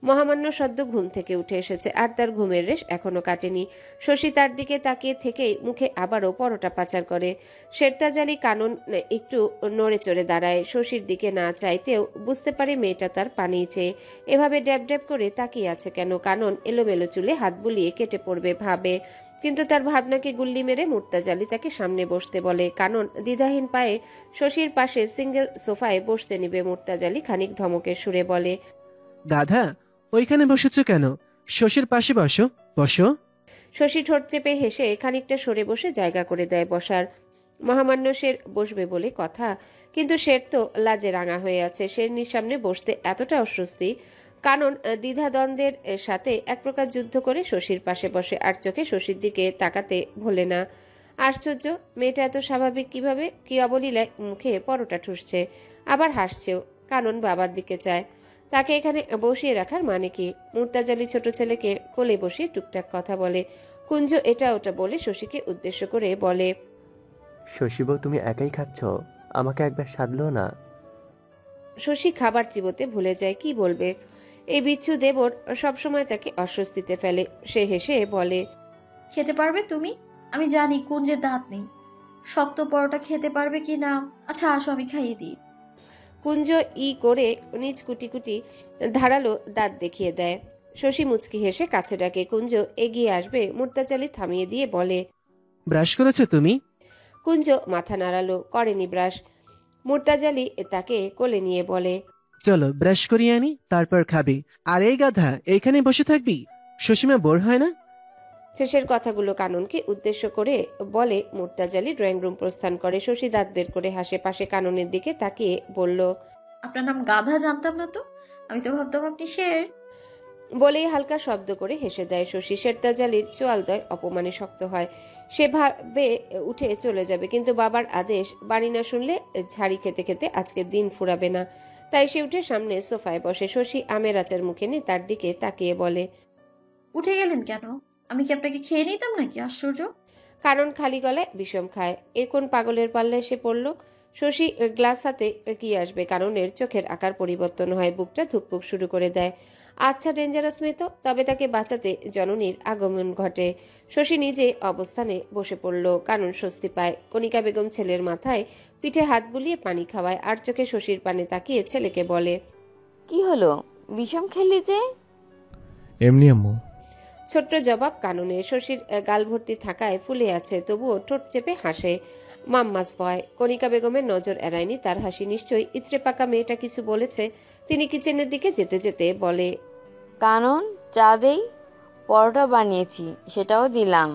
মহামান্য সদ্য ঘুম থেকে উঠে এসেছে, আর তার ঘুমের রেশ এখনো কাটেনি। শশী তার দিকে তাকিয়ে থেকেই মুখে আবারও পরোটা পাচার করে। শেরতাজালি কানন একটু নড়ে চড়ে দাঁড়ায়। শশীর দিকে না চাইতেও বুঝতে পারে মেয়েটা তার পানি চেয়ে এভাবে ড্যাব ড্যাব করে তাকিয়ে আছে কেন। কানন এলোমেলো চুলে হাত বুলিয়ে কেটে পড়বে ভাবে, কিন্তু তার ভাবনাকে গুল্লি মেরে মুর্তাজালি তাকে সামনে বসতে বলে। কানন দ্বিধাহীন পায়ে শশীর পাশে সিঙ্গেল সোফায় বসতে নিবে। মুর্তাজালি খানিক ধমকের সুরে বলে, গাধা, ওইখানে বসেছো কেন? শশীর পাশে বসো, বসো। শশী ঠোঁট চেপে হেসে খানিকটা সরে বসে জায়গা করে দেয় বসার। মহামান্য শের বসবে বলে কথা, কিন্তু শের তো লাজে রাঙা হয়ে আছে। শেরনির সামনে বসতে এতটা অস্বস্তি। কানন দ্বিধাদ্বন্দ্বের সাথে এক প্রকার যুদ্ধ করে শশীর পাশে বসে, আর চোখে শশীর দিকে তাকাতে ভোলে না। আশ্চর্য, মেয়েটা এত স্বাভাবিক কিভাবে? কি অবলীলায় মুখে পরোটা ঠুসছে, আবার হাসছেও। কানন বাবার দিকে চায়। তাকে এখানে বসিয়ে রাখার মানে কি? মুর্তাজালি ছোট ছেলেকে কোলে বসিয়ে টুকটাক কথা বলে। কুঞ্জ এটা ওটা বলে শশীকে উদ্দেশ্য করে বলে, শশী বউ, তুমি একাই খাচ্ছ, আমাকে একবার সাধলো না? শশী খাবার চিবোতে ভুলে যায়। কি বলবে? এই বিচ্ছু দেবর সবসময় তাকে অস্বস্তিতে ফেলে। সে হেসে বলে, খেতে পারবে তুমি? আমি জানি কুঞ্জের দাঁত নেই, শক্ত পরোটা খেতে পারবে কি না? আচ্ছা আসো, আমি খাইয়ে দিই। কুঞ্জ ই করে নিজ কুটি কুটি ধারালো দাঁত দেখিয়ে দেয়। শশী মুচকি হেসে কাছে ডাকে। কুঞ্জ এগিয়ে আসবে, মুর্তাজালি থামিয়ে দিয়ে বলে, ব্রাশ করেছো তুমি? কুঞ্জ মাথা নাড়ালো, করেনি ব্রাশ। মুর্তাজালি তাকে কোলে নিয়ে বলে, চলো ব্রাশ করিয়ে আনি, তারপর খাবি। আর এই গাধা, এইখানে বসে থাকবি? শশীমা বোর হয় না? শেষের কথাগুলো কাননকে উদ্দেশ্য করে বলে মুর্তাজালি ড্রয়িং রুম প্রস্থান করে। শশী দাঁত বের করে হাসে। পাশে কাননের দিকে তাকিয়ে বলল, আপনার নাম গাধা জানতাম না তো, আমি তো ভাবতাম আপনি শের। বলেই হালকা শব্দ করে হেসে দেয় শশী। শেরতাজালির চোয়ালদয় অপমানে শক্ত হয়। সে ভাবে উঠে চলে যাবে, কিন্তু বাবার আদেশ বাণী না শুনলে ঝাড়ি খেতে খেতে আজকে দিন ফুরাবে না। তাই সে উঠে সামনে সোফায় বসে। শশী আমের আচার মুখে নিয়ে তার দিকে তাকিয়ে বলে, উঠে গেলেন কেন? আমি কি আপনাকে খেয়ে নিতাম নাকি? আশ্চর্য। কারণ খালি গলায় বিষম খায়। এ কোন পাগলের পাল্লায় সে পড়ল? শশী গ্লাস হাতে কি আসবে, কারণের চোখের আকার পরিবর্তন হয়, বুকটা ধুকপুক শুরু করে দেয়। আচ্ছা, ডেঞ্জারাস মেয়ে তো। তবে তাকে বাঁচাতে জননীর আগমন ঘটে। শশী নিজে অবস্থানে বসে পড়ল। কারণ স্বস্তি পায়। কণিকা বেগম ছেলের মাথায় পিঠে হাত বুলিয়ে পানি খাওয়ায়। আর চোখে শশীর পানে তাকিয়ে ছেলেকে বলে, কি হলো, বিষম খেলি যে? এমনি আম্মু। ছোট্ট জবাব কাননে। শশীর গাল ভর্তি থাকায় ফুলে আছে, তবুও ঠোঁট চেপে হাসে। মাম্মাস বয়। কণিকা বেগমের নজর এড়ায়নি তার হাসি। নিশ্চয়ই ইচড়ে পাকা মেয়েটা কিছু বলেছে। তিনি কিচেনের দিকে যেতে যেতে বলে, কানন চা দেই? পরোটা বানিয়েছি, সেটাও দিলাম।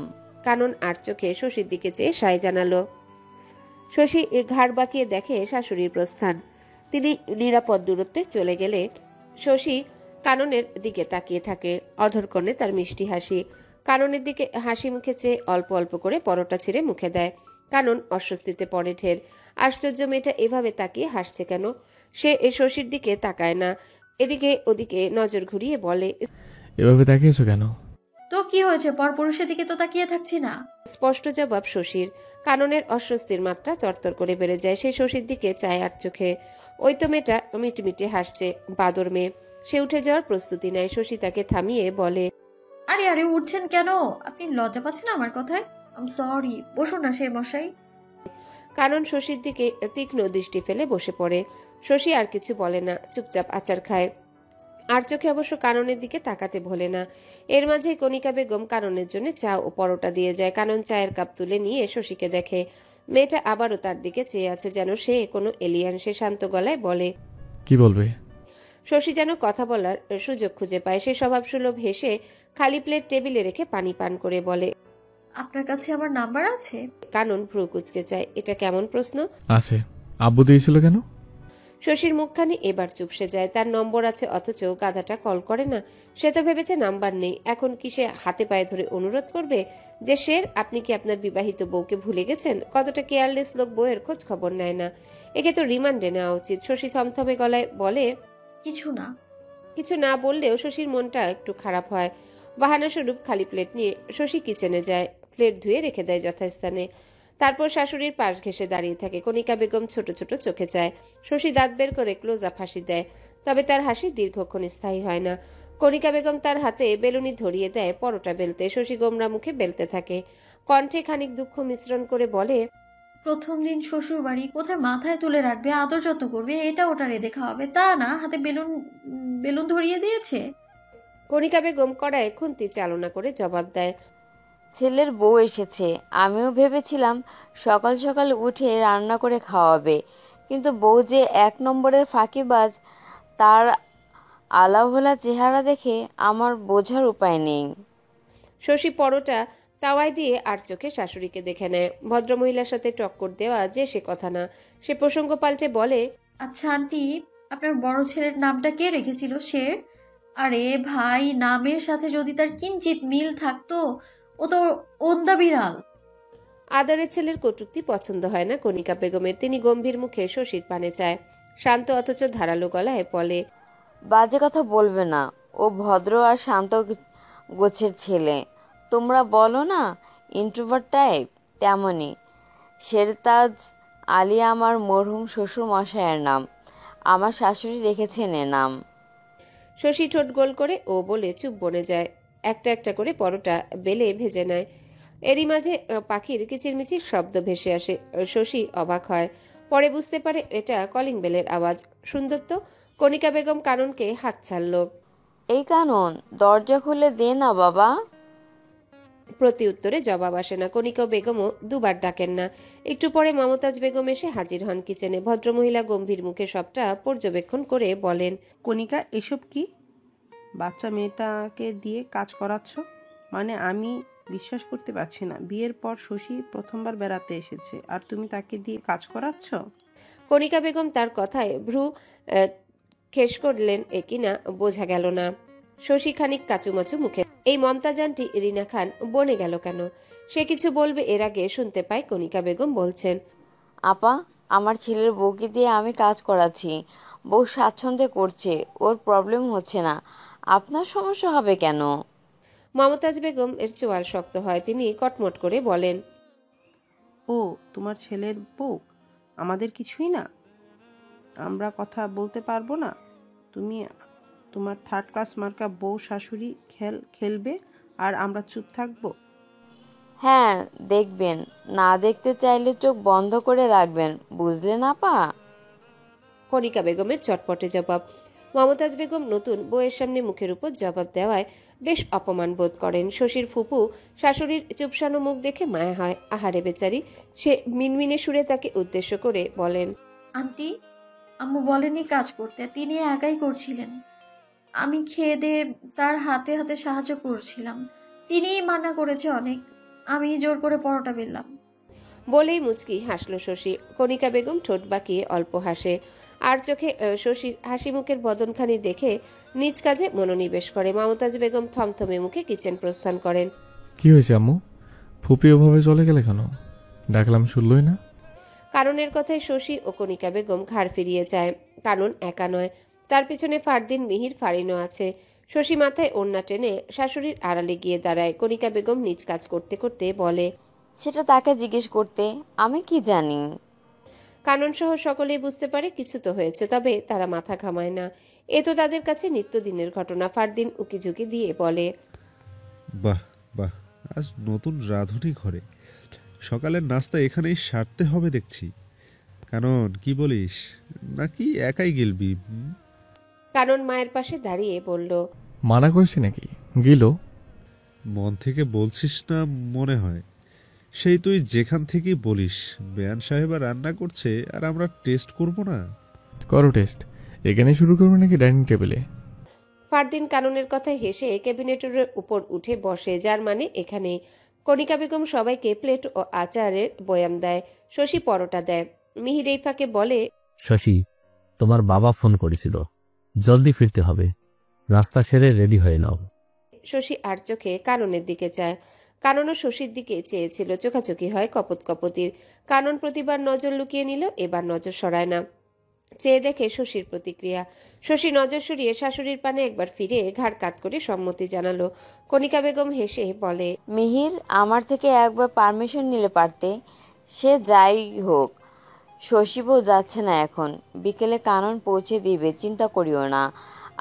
কানন আর চোখে শশীর দিকে চেয়ে সায় জানালো। শশী ঘাড় বাঁকিয়ে দেখে শাশুড়ির প্রস্থান। তিনি নিরাপদ দূরত্বে চলে গেলে শশী কাননের দিকে তাকিয়ে থাকে। অধরকণে তার মিষ্টি হাসি। কাননের দিকে হাসি মুখে চেয়ে অল্প অল্প করে পরোটা ছিঁড়ে মুখে দেয়। কানন অস্বস্তিতে পড়ে ঢের। আশ্চর্য, মেয়েটা এভাবে তাকিয়ে হাসছে কেন? সে শশীর দিকে তাকায় না, এদিকে ওদিকে নজর ঘুরিয়ে বলে, এভাবে তাকিয়েছো কেন? তো কি হয়েছে, পরপুরুষের দিকে তো তাকিয়ে থাকছি না। স্পষ্ট জবাব শশীর। কাননের অস্বস্তির মাত্রা তরতর করে বেড়ে যায়। সে শশীর দিকে চায় আর চোখে। ওই তো মেয়েটা মিটমিটে হাসছে, বাদর মেয়ে। সে উঠে যাওয়ার প্রস্তুতি নেয়। শশী তাকে থামিয়ে বলে, আরে আরে, উঠছেন কেন? আপনি লজ্জা পাচ্ছেন আমার কথায়? আম সরি, বসুন না শের মশাই। কানন শশীর দিকে তীক্ষ্ণ দৃষ্টি ফেলে বসে পড়ে। শশী আর কিছু বলে না, চুপচাপ আচার খায়। আর চোখে অবশ্য কাননের দিকে তাকাতে ভোলে না। এর মাঝে কণিকা বেগম কাননের জন্য চা ও পরোটা দিয়ে যায়। কানন চায়ের কাপ তুলে নিয়ে শশীকে দেখে। মেয়েটা আবারও তার দিকে চেয়ে আছে, যেন সে কোনো এলিয়ান। সে শান্ত গলায় বলে, কি বলবে? শশী যেন কথা বলার সুযোগ খুঁজে পায়। সে স্বভাবসুলভ হেসে খালি প্লেট টেবিলে রেখে পানি পান করে বলে, আপনার কাছে আমার নাম্বার আছে? কানন ভ্রু কুঁচকে চায়। এটা কেমন প্রশ্ন? আছে। আব্বু দিয়েছিল কেন? শশীর মুখখানি এবার চুপসে যায়। তার নম্বর আছে, অথচ গাধাটা কল করে না। সে তো ভেবেছে নাম্বার নেই। এখন কি সে হাতে পায়ে ধরে অনুরোধ করবে যে, শের, আপনি কি আপনার বিবাহিত বউকে ভুলে গেছেন? কতটা কেয়ারলেস লোক, বউয়ের খোঁজ খবর নেয় না। একে তো রিমান্ডে নেওয়া উচিত। শশী থমথমে গলায় বলে, কিছু না। কিছু না বললেও শশীর মনটা একটু খারাপ হয়। বাহানা স্বরূপ খালি প্লেট নিয়ে শশী কিচেনে যায়। প্লেট ধুয়ে রেখে দেয় যথাস্থানে। তারপর শাশুড়ির পাশ ঘেঁষে দাঁড়িয়ে থাকে। কণিকা বেগম ছোট ছোট চোখে চায়। শশী দাঁত বের করে ক্লোজ আপ হাসি দেয়। তবে তার হাসি দীর্ঘক্ষণ স্থায়ী হয় না। কণিকা বেগম তার হাতে বেলুনি ধরিয়ে দেয় পরোটা বেলতে। শশী গোমরা মুখে বেলতে থাকে। কণ্ঠে খানিক দুঃখ মিশ্রণ করে বলে, প্রথম দিন শ্বশুর বাড়ি, কোথায় মাথায় তুলে রাখবে, আদর যত্ন করবে, এটা ওটা রেঁধে খাওয়াবে, তা না হাতে বেলুন বেলুন ধরিয়ে দিয়েছে। কণিকা বেগম কড়াইয়ে খুন্তি চালনা করে জবাব দেয়, ছেলের বউ এসেছে, আমিও ভেবেছিলাম সকাল সকাল উঠে রান্না করে খাওয়াবে, কিন্তু বউ যে 1 নম্বরের ফাঁকিবাজ, তার আলাভোলা চেহারা দেখে আমার বোঝার উপায় নেই। শশী পরোটা তাওয়ায় দিয়ে আর চোখে শাশুড়িকে দেখে নেয়। ভদ্রমহিলার সাথে টক্কর দেওয়া যে সে কথা না। সে প্রসঙ্গ পাল্টে বলে, আচ্ছা আন্টি, আপনার বড় ছেলের নামটা কে রেখেছিল? শের? আরে ভাই, নামের সাথে যদি তার কিঞ্চিত মিল থাকতো, ও তো ওন্দা বিড়াল। আদরের ছেলের কটূক্তি পছন্দ হয় না কণিকা বেগমের। তিনি গম্ভীর মুখে শশীর পানে চায়। শান্ত অথচ ধারালো গলায় বলে, বাজে কথা বলবে না, ও ভদ্র আর শান্ত গোছের ছেলে। তোমরা বলো না ইন্ট্রোভার্ট টাইপ, তেমনই। শেরতাজ আলী আমার মরহুম শ্বশুর মশাইয়ের নাম, আমার শাশুড়ি রেখেছেন এ নাম। শশী ঠোঁট গোল করে ও বলে চুপ বনে যায়। একটা একটা করে পরোটা বেলে ভেজে নেয়। এরই মাঝে পাখির কিচিরমিচির শব্দ ভেসে আসে। শশী অবাক হয়। পরে বুঝতে পারে এটা কলিং বেলের আওয়াজ। সুন্দর তো। কণিকা বেগম কাননকে হাঁক ছাড়ল। এই কানন, দরজা খুলে দে না বাবা। প্রতি উত্তরে জবাব আসে না। কণিকা বেগমও দুবার ডাকেন না। একটু পরে মমতাজ বেগম এসে হাজির হন কিচেনে। ভদ্রমহিলা গম্ভীর মুখে সবটা পর্যবেক্ষণ করে বলেন, কণিকা, এসব কি? বাচ্চা মেয়েটাকে দিয়ে কাজ করাচ্ছ? মানে আমি বিশ্বাস করতে পারছি না। বিয়ের পর শশী প্রথমবার বেড়াতে এসেছে, আর তুমি তাকে দিয়ে কাজ করাচ্ছ? কণিকা বেগম তার কথায় ভ্রু খেস করলেন কিনা বোঝা গেল না। শশী খানিক কাচুমাচু মুখে। এই মমতাজানটি রিনা খান বনে গেল কেন? সে কিছু বলবে এর আগে শুনতে পায় কণিকা বেগম বলছেন, আপা, আমার ছেলের বউকে দিয়ে আমি কাজ করাচ্ছি, বউ স্বাচ্ছন্দ্যে করছে, ওর প্রবলেম হচ্ছে না, আপনার সমস্যা হবে কেন? মমতাজ বেগম এর চোয়াল শক্ত হয়। তিনি কটমট করে বলেন, ও তোমার ছেলের বউ, আমাদের কিছুই না? আমরা কথা বলতে পারবো না? তুমি তোমার থার্ড ক্লাস মার্কা বউ শাশুড়ি খেলবে আর আমরা চুপ থাকবো? হ্যাঁ দেখবেন, না দেখতে চাইলে চোখ বন্ধ করে রাখবেন, বুঝলেন আপা? কণিকা বেগমের চটপটে জবাব। মমতাজ বেগম নতুন বউয়ের সামনে মুখের উপর জবাব দেওয়ায় বেশ অপমান বোধ করেন। শশীর ফুপু শাশুড়ির চুপসানো মুখ দেখে মায়া হয়। আহারে বেচারি, সে মিনমিনে সুরে তাকে উদ্দেশ্য করে বলেন, আন্টি, আম্মু বলেনি কাজ করতে, তিনি একাই করছিলেন। আমি খেয়ে দিয়ে তার হাতে হাতে সাহায্য করছিলাম, তিনিই মানা করেছে অনেক, আমি জোর করে পরোটা বেললাম। বলেই মুচকি হাসল শশী। কণিকা বেগম ঠোঁট বাঁকিয়ে অল্প হাসে, আর চোখে শশীর হাসি মুখের বদনখানি দেখে নিজ কাজে মনোনিবেশ করে। মমতাজ বেগম থমথমে মুখে কিচেন প্রস্থান করেন। কি হয়েছে আম্মু? ফুপি ওভাবে চলে গেলে কেন? ডাকলাম শুনলই না। কারণের কথায় শশী ও কণিকা বেগম ঘাড় ফিরিয়ে যায়। কারণ একা নয়, তার পিছনে ফারদিন, মিহির, ফারিনও আছে। শশী মাথায় ওড়না টেনে শাশুড়ির আড়ালে গিয়ে দাঁড়ায়। কণিকা বেগম নিজ কাজ করতে করতে বলে, সেটা তাকে জিজ্ঞেস করতে, আমি কি জানি। কানন সহ সকলেই বুঝতে পারে কিছু তো হয়েছে, তবে তারা মাথা ঘামায় না। এ তো তাদের কাছে নিত্যদিনের ঘটনা। ফারদিন উকিঝুঁকি দিয়ে বলে, বাহ বাহ, আজ নতুন রাঁধুনি ঘরে, সকালের নাস্তা এখানেই সারতে হবে দেখছি। কানন কি বলিস, নাকি একাই গেলবি? কানন মায়ের পাশে দাঁড়িয়ে বলল, মানা করেছি নাকি? গেল। মন থেকে বলছিস না মনে হয়। সেই তুই যেখান থেকে বলিস বেয়ান সাহেবা রান্না করছে আর আমরা টেস্ট করব না? করো টেস্ট। এখানে শুরু করবে নাকি ডাইনিং টেবিলে? ফারদিন কাননের কথায় হেসে ক্যাবিনেটের উপর উঠে বসে, যার মানে এখানে। কণিকা বেগম সবাইকে প্লেট ও আচারের বয়াম দেয়। শশী পরোটা দেয়। মিহির এই ফাঁকে বলে, শশী, তোমার বাবা ফোন করেছিল, জলদি ফিরতে হবে, রাস্তা সেরে রেডি হয়ে নাও। শশী আর চোখে কাননের দিকে চায়। কাননও শশীর দিকে চেয়েছিল। চোখাচোখি হয় কপত কপতির। কানন প্রতিবার নজর লুকিয়ে নিল, এবার নজর সরায় না। চেয়ে দেখে শশীর প্রতিক্রিয়া। শশী নজর সরিয়ে শাশুড়ির পানে একবার ফিরে ঘাড় কাত করে সম্মতি জানালো। কণিকা বেগম হেসে বলে, মিহির, আমার থেকে একবার পারমিশন নিলে পারতে। সে যাই হোক, শশীবও যাচ্ছে না এখন, বিকেলে কানন পৌঁছে দিবে, চিন্তা করিও না।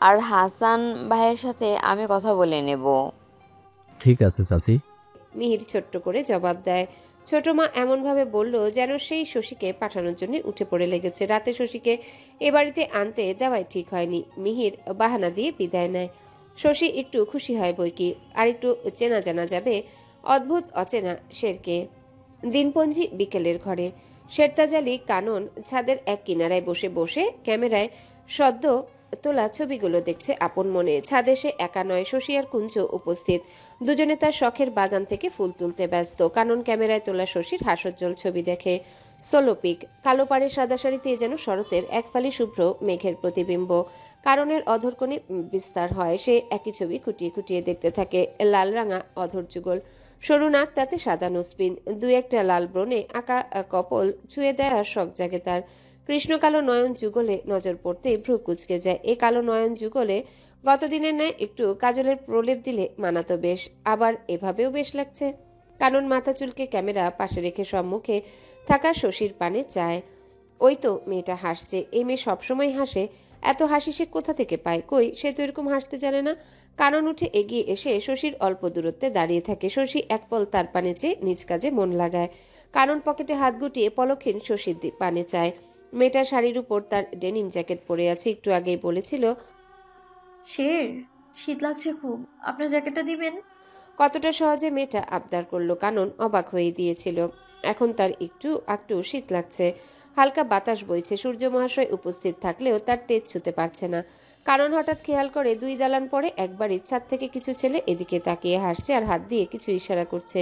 আর হাসান ভাইয়ের সাথে আমি কথা বলে নেব। ঠিক আছে চাচি। মিহির ছোট্ট করে জবাব দেয়। ছোট মা এমনভাবে বলল যেন সেই শশীকে পাঠানোর জন্য উঠে পড়ে লেগেছে। রাতে শশীকে এ বাড়িতে আনতে দেওয়াই ঠিক হয়নি। মিহির বাহানা দিয়ে বিদায় নেয়। শশী একটু খুশি হয় বইকি, আর একটু চেনা জানা যাবে অদ্ভুত অচেনা শেরকে। দিনপঞ্জি বিকেলের ঘরে। শেরতাজালি কানন ছাদের এক কিনারায় বসে বসে ক্যামেরায় সদ্য তোলা ছবিগুলো দেখছে আপন মনে। ছাদে সে একা নয়, শশী আর কুঞ্জ উপস্থিত। দুজনে তার শখের বাগান থেকে ফুল তুলতে ব্যস্ত। কানন ক্যামেরায় তোলা শশীর হাস্যোজ্জ্বল ছবি দেখে। সোলোপিক। কালো পাড়ের সাদা শাড়িতে যেন শরতের এক ফালি শুভ্র মেঘের প্রতিবিম্ব। কাননের অধরকোণে বিস্তার হয়। সে একই ছবি খুঁটিয়ে খুঁটিয়ে দেখতে থাকে। লাল রাঙা অধর যুগল, সরু নাক, তাতে সাদা নোসপিন, দুই একটা লাল ব্রণে আঁকা কপল ছুঁয়ে দেয় আর শখ জাগে তার। কৃষ্ণ কালো নয়ন যুগলে নজর পড়তে ভ্রু কুচকে যায়। এই কালো নয়ন যুগলে গতদিনের ন্যায় একটু কাজলের প্রলেপ দিলে মানাতো বেশ, আবার এভাবেও বেশ লাগছে। কানন মাথা চুলকে ক্যামেরা পাশে রেখে সম্মুখে থাকা শশীর পানে চায়। ওই তো মেয়েটা হাসছে। এই মেয়ে সবসময় হাসে, এত হাসি সে কোথা থেকে পায়? কই, সে তো এরকম হাসতে জানে না। কানন উঠে এগিয়ে এসে শশীর অল্প দূরত্বে দাঁড়িয়ে থাকে। শশী এক পল তার পানে চেয়ে নিজ কাজে মন লাগায়। কানন পকেটে হাত গুটিয়ে পলক্ষীন শশীর পানে চায়। মেয়েটা শাড়ির উপর তার ডেনিম জ্যাকেট পরে আছে। একটু আগেই বলেছিল, শের, শীত লাগছে খুব, আপনার জ্যাকেটটা দিবেন? কতটা সহজে মেয়েটা আবদার করলো, কানন অবাক হয়ে দিয়েছিল। এখন তার একটু শীত লাগছে। হালকা বাতাস বইছে। সূর্য মহাশয় উপস্থিত থাকলেও তার তেজ ছুতে পারছে না। কানন হঠাৎ খেয়াল করে দুই দালান পরে একবার ছাদ থেকে কিছু ছেলে এদিকে তাকিয়ে হাসছে আর হাত দিয়ে কিছু ইশারা করছে।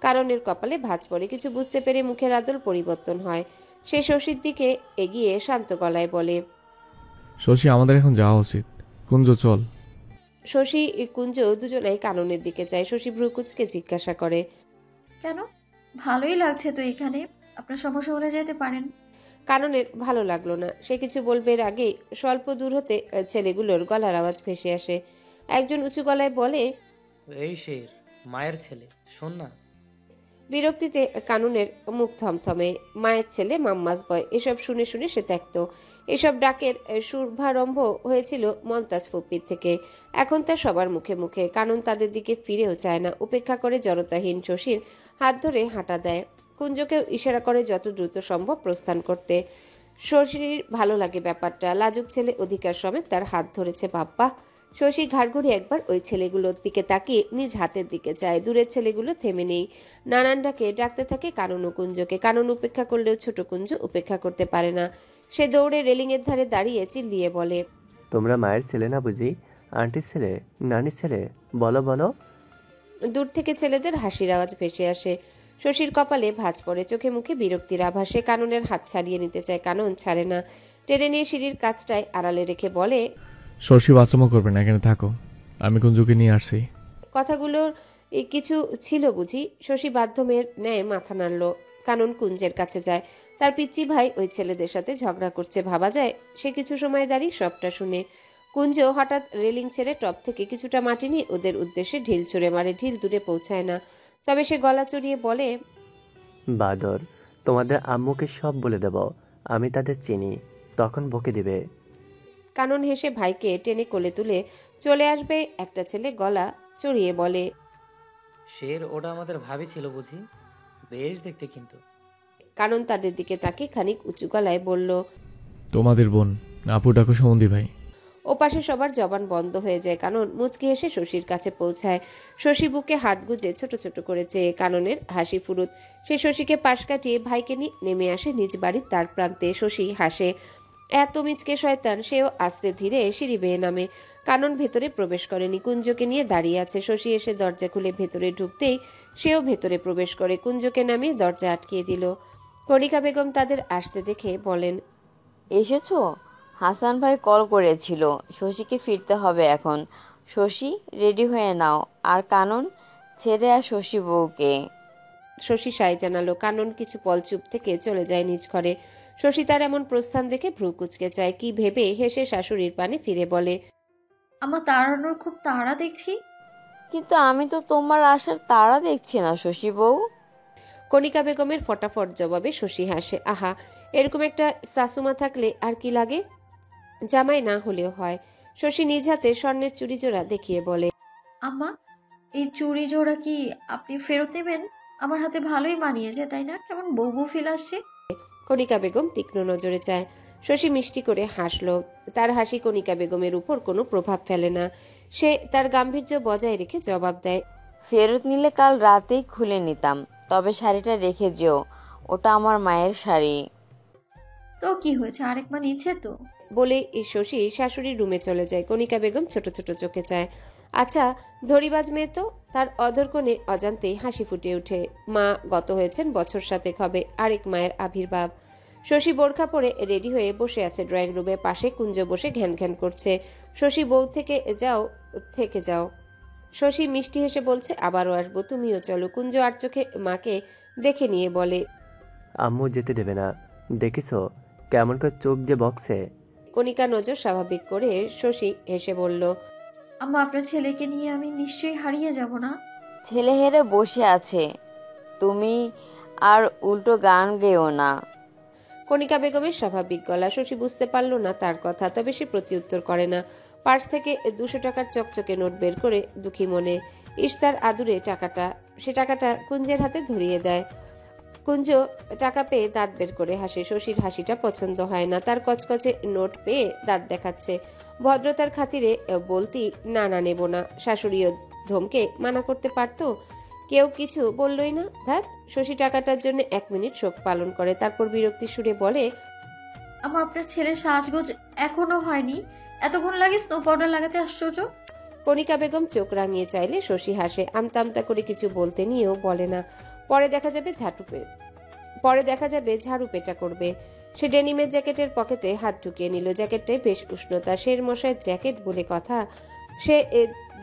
কাননের কপালে ভাঁজ পড়ে। কিছু বুঝতে পেরে মুখের আদল পরিবর্তন হয়। সে শশীর দিকে এগিয়ে শান্ত গলায় বলে, শশী, আমাদের এখন যাওয়া উচিত। কুঞ্জ চল। শশী কুঞ্জ দুজনাই কাননের দিকে যায়। শশী ভ্রু কুচকে জিজ্ঞাসা করে, কেন? ভালোই লাগছে তো এখানে, আপনার সমস্যা হলে যেতে পারেন। কাননের ভালো লাগলো না। সে কিছু বলবে এর আগেই স্বল্প দূর হতে ছেলেগুলোর গলার আওয়াজ ভেসে আসে। একজন উঁচু গলায় বলে, এই শের, মায়ের ছেলে, শোন না। বিরক্তিতে কানুনের মুখ থমথমে। মায়ের ছেলে, মাম্মাস বয়, এসব শুনে শুনে সে ত্যাক্ত। এসব ডাকের শুভারম্ভ হয়েছিল মমতাজ ফুপ্পির থেকে, এখন তা সবার মুখে মুখে। কানুন তাদের দিকে ফিরেও চায় না, উপেক্ষা করে জড়তাহীন শশীর হাত ধরে হাঁটা দেয়। কুঞ্জকেও ইশারা করে যত দ্রুত সম্ভব প্রস্থান করতে। শশীর ভালো লাগে ব্যাপারটা, লাজুক ছেলে অধিকার সমেত তার হাত ধরেছে। বাপ্পা! শশী ঘাড় ঘুরে একবার ওই ছেলেগুলোর দিকে তাকিয়ে নিজ হাতের দিকে চায়। দূরের ছেলেগুলো থেমে নেই, নানান ডাকে ডাকতে থাকে কানুন ও কুঞ্জকে। কানুন উপেক্ষা করলেও ছোট কুঞ্জ উপেক্ষা করতে পারে না। সে দৌড়ে রেলিংয়ের ধারে দাঁড়িয়ে চিল্লিয়ে বলে, তোমরা মায়ের ছেলে না বুঝি? আন্টির ছেলে, নানির ছেলে? বলো বলো। দূর থেকে ছেলেদের হাসির আওয়াজ ভেসে আসে। শশীর কপালে ভাঁজ পড়ে, চোখে মুখে বিরক্তির আভাসে কানুনের হাত ছাড়িয়ে নিতে চায়। কানুন ছাড়ে না, টেনে নিয়ে সিঁড়ির কাজটায় আড়ালে রেখে বলে, শশী বাচ্চামো করবে না, এখানে থাকো, আমি কুঞ্জুকে নিয়ে আসছি। কথাগুলোর কিছু ছিল বুঝি? শশী বাধ্যমের ন্যায় মাথা নাড়ল। কানুন কুঞ্জের কাছে যায়। তার পিচ্চি ভাই ওই ছেলেদের সাথে ঝগড়া করছে, ভাবা যায়। সে কিছু সময় দাঁড়িয়ে সবটা শুনে। কুঞ্জ হঠাৎ রেলিং ছেড়ে টপ থেকে কিছুটা মাটি নিয়ে ওদের উদ্দেশ্যে ঢিল ছুঁড়ে মারে। ঢিল দূরে পৌঁছায় না, তবে সে গলা চড়িয়ে বলে, বাদর, তোমাদের আম্মুকে সব বলে দেব, আমি তাদের চিনি, তখন বকে দিবে। কানুন হেসে ভাইকে টেনে কোলে তুলে চলে আসবে একটা ছেলে গলা চড়িয়ে বলে, শের, ওটা আমাদের ভাবি ছিল বুঝি? বেশ দেখতে কিন্তু। কানুন তাদের দিকে তাকিয়ে খানিক উঁচু গলায় বলল, তোমাদের বোন, আপু ডাকো সমন্ধি ভাই। ওপাশে সবার জবান বন্ধ হয়ে যায়। কানুন মুচকি হেসে শশীর কাছে পৌঁছায়। শশী বুকে হাত গুজে ছোট ছোট করেছে। কাননের হাসি ফুরুত। সে শশীকে পাশ কাটিয়ে ভাইকে নিয়ে নেমে আসে নিজ বাড়ির তার প্রান্তে। শশী হাসে। এত মিচকে শয়তান, সেও আস্তে ধীরে সিঁড়ি বেয়ে নামে। কানন ভেতরে প্রবেশ করেনি, কুঞ্জকে নিয়ে দাঁড়িয়ে আছে। শশী এসে দরজা খুলে ভেতরে ঢুকতেই সেও ভেতরে প্রবেশ করে। কুঞ্জকে নামিয়ে দরজা আটকিয়ে দিল। কণিকা বেগম তাদের আসতে দেখে বলেন, এসেছো? হাসান ভাই কল করেছিল, শশীকে ফিরতে হবে এখন। শশী, রেডি হয়ে নাও। আর কানন, ছেড়ে আর শশী বউকে। শশী সায় জানালো। কানন কিছু পল চুপ থেকে চলে যায় নিজ ঘরে। শশী তার এমন প্রস্থান দেখে ভ্রু কুচকে চায়। কি ভেবে হেসে শাশুড়ির পানে ফিরে বলে, আমার তাড়ানোর খুব তাড়া দেখছি। কিন্তু আমি তো তোমার আসার তাড়া দেখছি না শশী বউ। কণিকা বেগমের ফটাফট জবাবে শশী হাসে। আহা, এরকম একটা শাশুমা থাকলে আর কি লাগে, জামাই না হলেও হয়। শশী নিজ হাতে স্বর্ণের চুড়ি জোড়া দেখিয়ে বলে, আম্মা, এই চুড়ি জোড়া কি আপনি ফেরত নেবেন? আমার হাতে ভালোই মানিয়েছে, তাই না? কেমন বউ বউ ফিল আসছে। কণিকা বেগম তীক্ষ্ণ নজরে চায়। শশী মিষ্টি করে হাসলো। তার হাসি কণিকা বেগমের উপর কোনো প্রভাব ফেলে না। সে তার গাম্ভীর্য বজায় রেখে জবাব দেয়, ফেরত নিলে কাল রাতেই খুলে নিতাম, তবে শাড়িটা রেখে যেও, ওটা আমার মায়ের শাড়ি। তো কি হয়েছে, আরেক মা নিচ্ছে তো। বলে শশী শাশুড়ির রুমে চলে যায়। কণিকা বেগম ছোট ছোট চোখে চায়। আচ্ছা, ধরিবাজ মেয়ে তো। তার অধর কোণে অজান্তেই হাসি ফুটে ওঠে। মা গত হয়েছেন, বছর সাতেক হবে। আরেক মায়ের আবির্ভাব। শশী বোরখা পরে রেডি হয়ে বসে আছে ড্রয়িং রুমে। পাশে কুঞ্জ বসে ঘ্যান ঘ্যান করছে। শশী, বউ থেকে যাও। শশী মিষ্টি হেসে বলছে, আবারও আসবো, তুমিও চলো। কুঞ্জ আর চোখে মাকে দেখে নিয়ে বলে, আম্মু যেতে দেবে না, দেখেছো কেমন করে চোখ দিয়ে বকছে। কণিকা নজর স্বাভাবিক করে শশী হেসে বলল, আম্মা, আপনার ছেলেকে নিয়ে আমি নিশ্চয়ই হারিয়ে যাব না? ছেলে হেরে বসে আছে, তুমি আর উল্টো গান গেও না। কণিকা বেগমের স্বাভাবিক গলা। শশী বুঝতে পারল না তার কথা, তবে সে প্রত্যুত্তর করে না। পার্স থেকে 200 টাকার চকচকে নোট বের করে দুঃখী মনে ইশতার আদুরে সে টাকাটা কুঞ্জের হাতে ধরিয়ে দেয়। কুঞ্জ টাকা পেয়ে দাঁত বের করে হাসে। শশীর হাসিটা পছন্দ হয় না। তার কচকচে নোট পেয়ে দাঁত দেখাচ্ছে। ভদ্রতার খাতিরে বলতি, না নেব না। শাশুড়িও ধমকে মানা করতে পারতো, কেউ কিছু বললই না। ধ্যাত। শশী টাকাটার জন্য 1 মিনিট শোক পালন করে, তারপর বিরক্তি সুরে বলে, আম্মা, আপনার ছেলের সাজগোজ এখনো হয়নি, এতক্ষণ লাগে স্নো পাউডার লাগাতে, আশ্চর্য। কণিকা বেগম চোখ রাঙিয়ে চাইলে শশী হাসে। আমতা আমতা করে কিছু বলতে নিয়েও বলে না। পরে দেখা যাবে ঝাড়ু পেটা করবে। সে ডেনিমের জ্যাকেটের পকেটে হাত ঢুকিয়ে নিল। জ্যাকেটটাই বেশ উষ্ণতা। শের মশাইয়ের জ্যাকেট বলে কথা, সে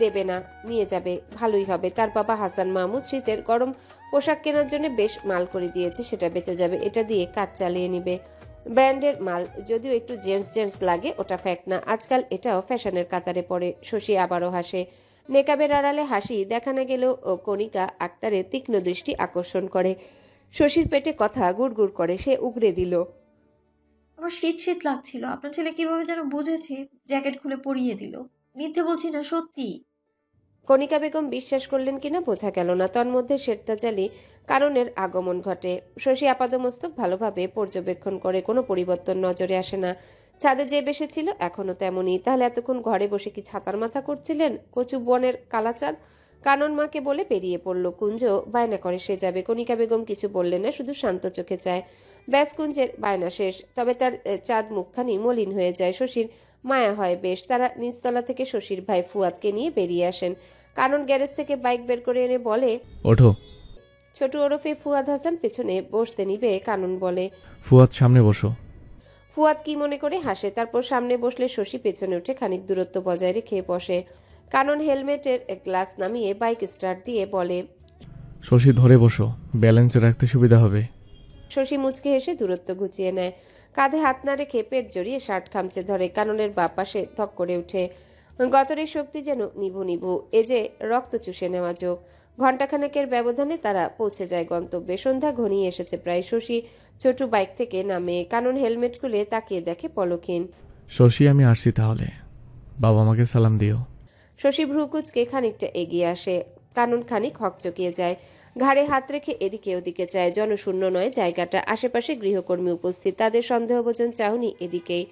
দেবে না, নিয়ে যাবে, ভালোই হবে। তার বাবা হাসান মাহমুদ শীতের গরম পোশাক কেনার জন্য বেশ মাল করে দিয়েছে, সেটা বেঁচে যাবে। এটা দিয়ে কাজ চালিয়ে নিবে। ব্র্যান্ডের মাল, যদিও একটু জেন্টস লাগে, ওটা ফ্যাক্ট না। আজকাল এটাও ফ্যাশনের কাতারে পড়ে। শশী আবারও হাসে। নেকাবের আড়ালে হাসি দেখা না গেলেও কণিকা আক্তারের তীক্ষ্ণ দৃষ্টি আকর্ষণ করে। শশীর পেটে কথা গুড়গুড় করে, সে উগরে দিল। আমার শীত শীত লাগছিল, আপনার ছেলে কিভাবে যেন বুঝেছে, জ্যাকেট খুলে পরিয়ে দিল। মিথ্যে বলছি না, সত্যি। কণিকা বেগম বিশ্বাস করলেন কিনা বোঝা গেল না। তন্মধ্যে শেরতাজালি কারণের আগমন ঘটে। শশী আপাদমস্তক ভালোভাবে পর্যবেক্ষণ করে, কোনো পরিবর্তন নজরে আসে না। ছাদে যে বেসেছিল এখনো তেমনই। তাহলে এতক্ষণ ঘরে বসে কি ছাতার মাথা করছিলেন? কচু বনের কালাচাঁদ কানন মাকে বলে বেরিয়ে পড়ল। কুঞ্জ বায়না করে সে যাবে। কণিকা বেগম কিছু বললেন না, শুধু শান্ত চোখে চায়। ব্যাস, কুঞ্জের বায়না শেষ। তবে তার চাঁদ মুখখানি মলিন হয়ে যায়। শশীর মায়া হয় বেশ। তারা নিচতলা থেকে শশীর ভাই ফুয়াদকে নিয়ে বেরিয়ে আসেন। কানন গ্যারেজ থেকে বাইক বের করে এনে বলে, ওঠো। ছোট ওরফে ফুয়াদ হাসান পেছনে বসতে নিবে। কানন বলে, ফুয়াদ সামনে বসো। ফুয়াদ কি মনে করে হাসে। তারপর সামনে বসলে শশী পেছনে উঠে খানিক দূরত্ব বজায় রেখে বসে। কানন হেলমেটের গ্লাস নামিয়ে বাইক স্টার্ট দিয়ে বলে, শশী ধরে বসো, ব্যালেন্সে রাখতে সুবিধা হবে। শশী মুচকে হেসে দূরত্ব ঘুচিয়ে নেয়। কাঁধে হাত না রেখে পেট জড়িয়ে শার্ট খামচে ধরে। কাননের বাঁ পাশে ধক করে ওঠে। গতরের শক্তি যেন নিভু নিভু। এ যে রক্ত চুষে নেওয়া যোগ। ঘণ্টাখানেকের ব্যবধানে তারা পৌঁছে যায় গন্তব্যে। সন্ধ্যা ঘনিয়ে এসেছে প্রায়। শশী ছোট বাইক থেকে নামে। কানন হেলমেট খুলে তাকিয়ে দেখে পলকহীন। শশী, আমি আসছি তাহলে, বাবা আমাকে সালাম দিও। শশী ভ্রুকুচকে খানিকটা এগিয়ে আসে। কানন খানিক হকচকিয়ে যায়। ঘাড়ে হাত রেখে এদিকে ওদিকে চায়। জনশূন্য নয় জায়গাটা। আশেপাশে গৃহকর্মী উপস্থিত। তাদের সন্দেহভোজন চাহনি এদিকেই।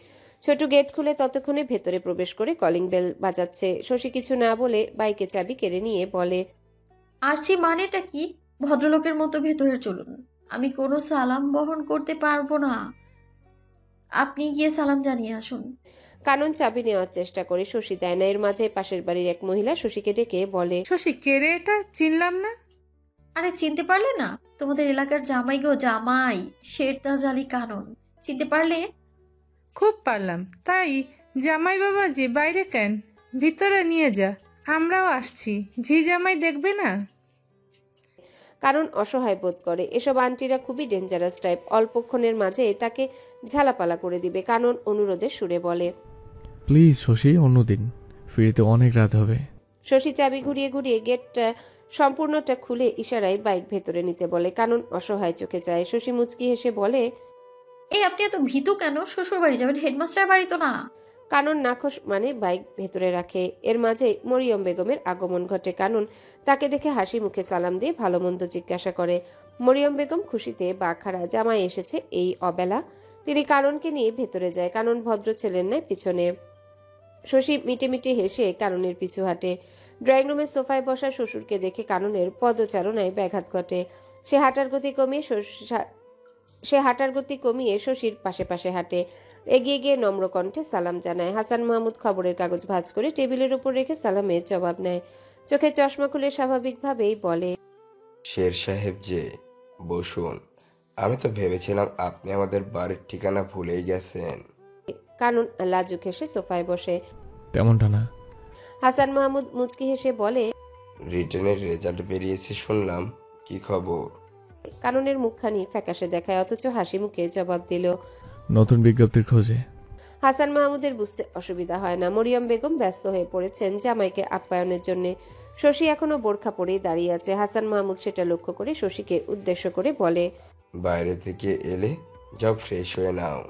ছোট গেট খুলে ততক্ষণে ভেতরে প্রবেশ করে কলিং বেল বাজাচ্ছে। শশী কিছু না বলে বাইকে চাবি কেড়ে নিয়ে বলে, আসছি মানেটা কি? ভদ্রলোকের মতো ভেতরে চলুন। আমি কোনো সালাম বহন করতে পারবো না, আপনি গিয়ে সালাম জানিয়ে আসুন। কানন চাবি নেওয়ার চেষ্টা করে। শশী দেয় না। এর মাঝে পাশের বাড়ির এক মহিলা শশীকে ডেকে বলে, শশী, কে রে এটা? চিনলাম না। আরে চিনতে পারলে না? তোমাদের এলাকার জামাই গো, জামাই, শেরতাজ আলী কানন। চিনতে পারলে? খুব পারলাম। তাই জামাই বাবাজি বাইরে কেন? ভিতরে নিয়ে যা, আমরাও আসছি। ঝি জামাই দেখবে না? কারণ অসহায় বোধ করে। এসব আন্টিরা খুবই ডেঞ্জারাস টাইপ। অল্পক্ষণের মাঝে তাকে ঝালাপালা করে দিবে। কানন অনুরোধের সুরে বলে, প্লিজ শশী, অন্যদিন, ফিরতে অনেক রাত হবে। শশী চাবি ঘুরিয়ে ঘুরিয়ে গেটটা সম্পূর্ণটা খুলে ইশারায় বাইক ভেতরে নিতে বলে। কানন অসহায় চোখে চায়। শশী মুচকি হেসে বলে, এই আপনি এত ভীতু কেন? শ্বশুর বাড়ি যাবেন, হেডমাস্টার বাড়ি তো না। কানন নাখোশ মানে বাইক ভেতরে রাখে। এর মাঝে মরিয়ম বেগমের আগমন ঘটে। কানন তাকে দেখে হাসি মুখে সালাম দিয়ে ভালো মন্দ জিজ্ঞাসা করে। মরিয়ম বেগম খুশিতে বাখারা। জামাই এসেছে এই অবেলা। তিনি কাননকে নিয়ে ভেতরে যায়। কানন ভদ্র ছেলের ন্যায় পিছনে। শশী মিটে মিটে হেসে কাননের পিছু হাঁটে। ড্রয়িং রুমের সোফায় বসা শ্বশুরকে দেখে কাননের পদচারণায় ব্যাঘাত ঘটে। সে হাঁটার গতি কমিয়ে শশীর পাশে পাশে হাঁটে। এগিয়ে গিয়ে নম্র কণ্ঠে সালাম জানায়। হাসান মাহমুদ খবরের কাগজ ভাঁজ করে টেবিলের উপর রেখে সালামের জবাব নেয়। চোখে চশমা খুলে স্বাভাবিকভাবেই বলে, শের সাহেব যে, বসুন। আমি তো ভেবেছিলাম আপনি আমাদের বাড়ির ঠিকানা ভুলেই গেছেন। কানন লাজুক হেসে সোফায় বসে। তেমনটা না। হাসান মাহমুদ মুচকি হেসে বলে, রিটেনের রেজাল্ট বেরিয়েছে শুনলাম, কি খবর? কাননের মুখখানি ফ্যাকাশে দেখায়, অথচ হাসি মুখে জবাব দিল, নতুন বিজ্ঞপ্তির খোঁজে। হাসান মাহমুদের বুঝতে অসুবিধা হয় না। মরিয়ম বেগম ব্যস্ত হয়ে পড়েছেন জামাইকে আপ্যায়নের জন্য। শশী এখনো বোরখা পরেই দাঁড়িয়ে আছে। হাসান মাহমুদ সেটা লক্ষ্য করে শশীকে উদ্দেশ্য করে বলে, বাইরে থেকে এলে যাও, ফ্রেশ হয়ে নাও।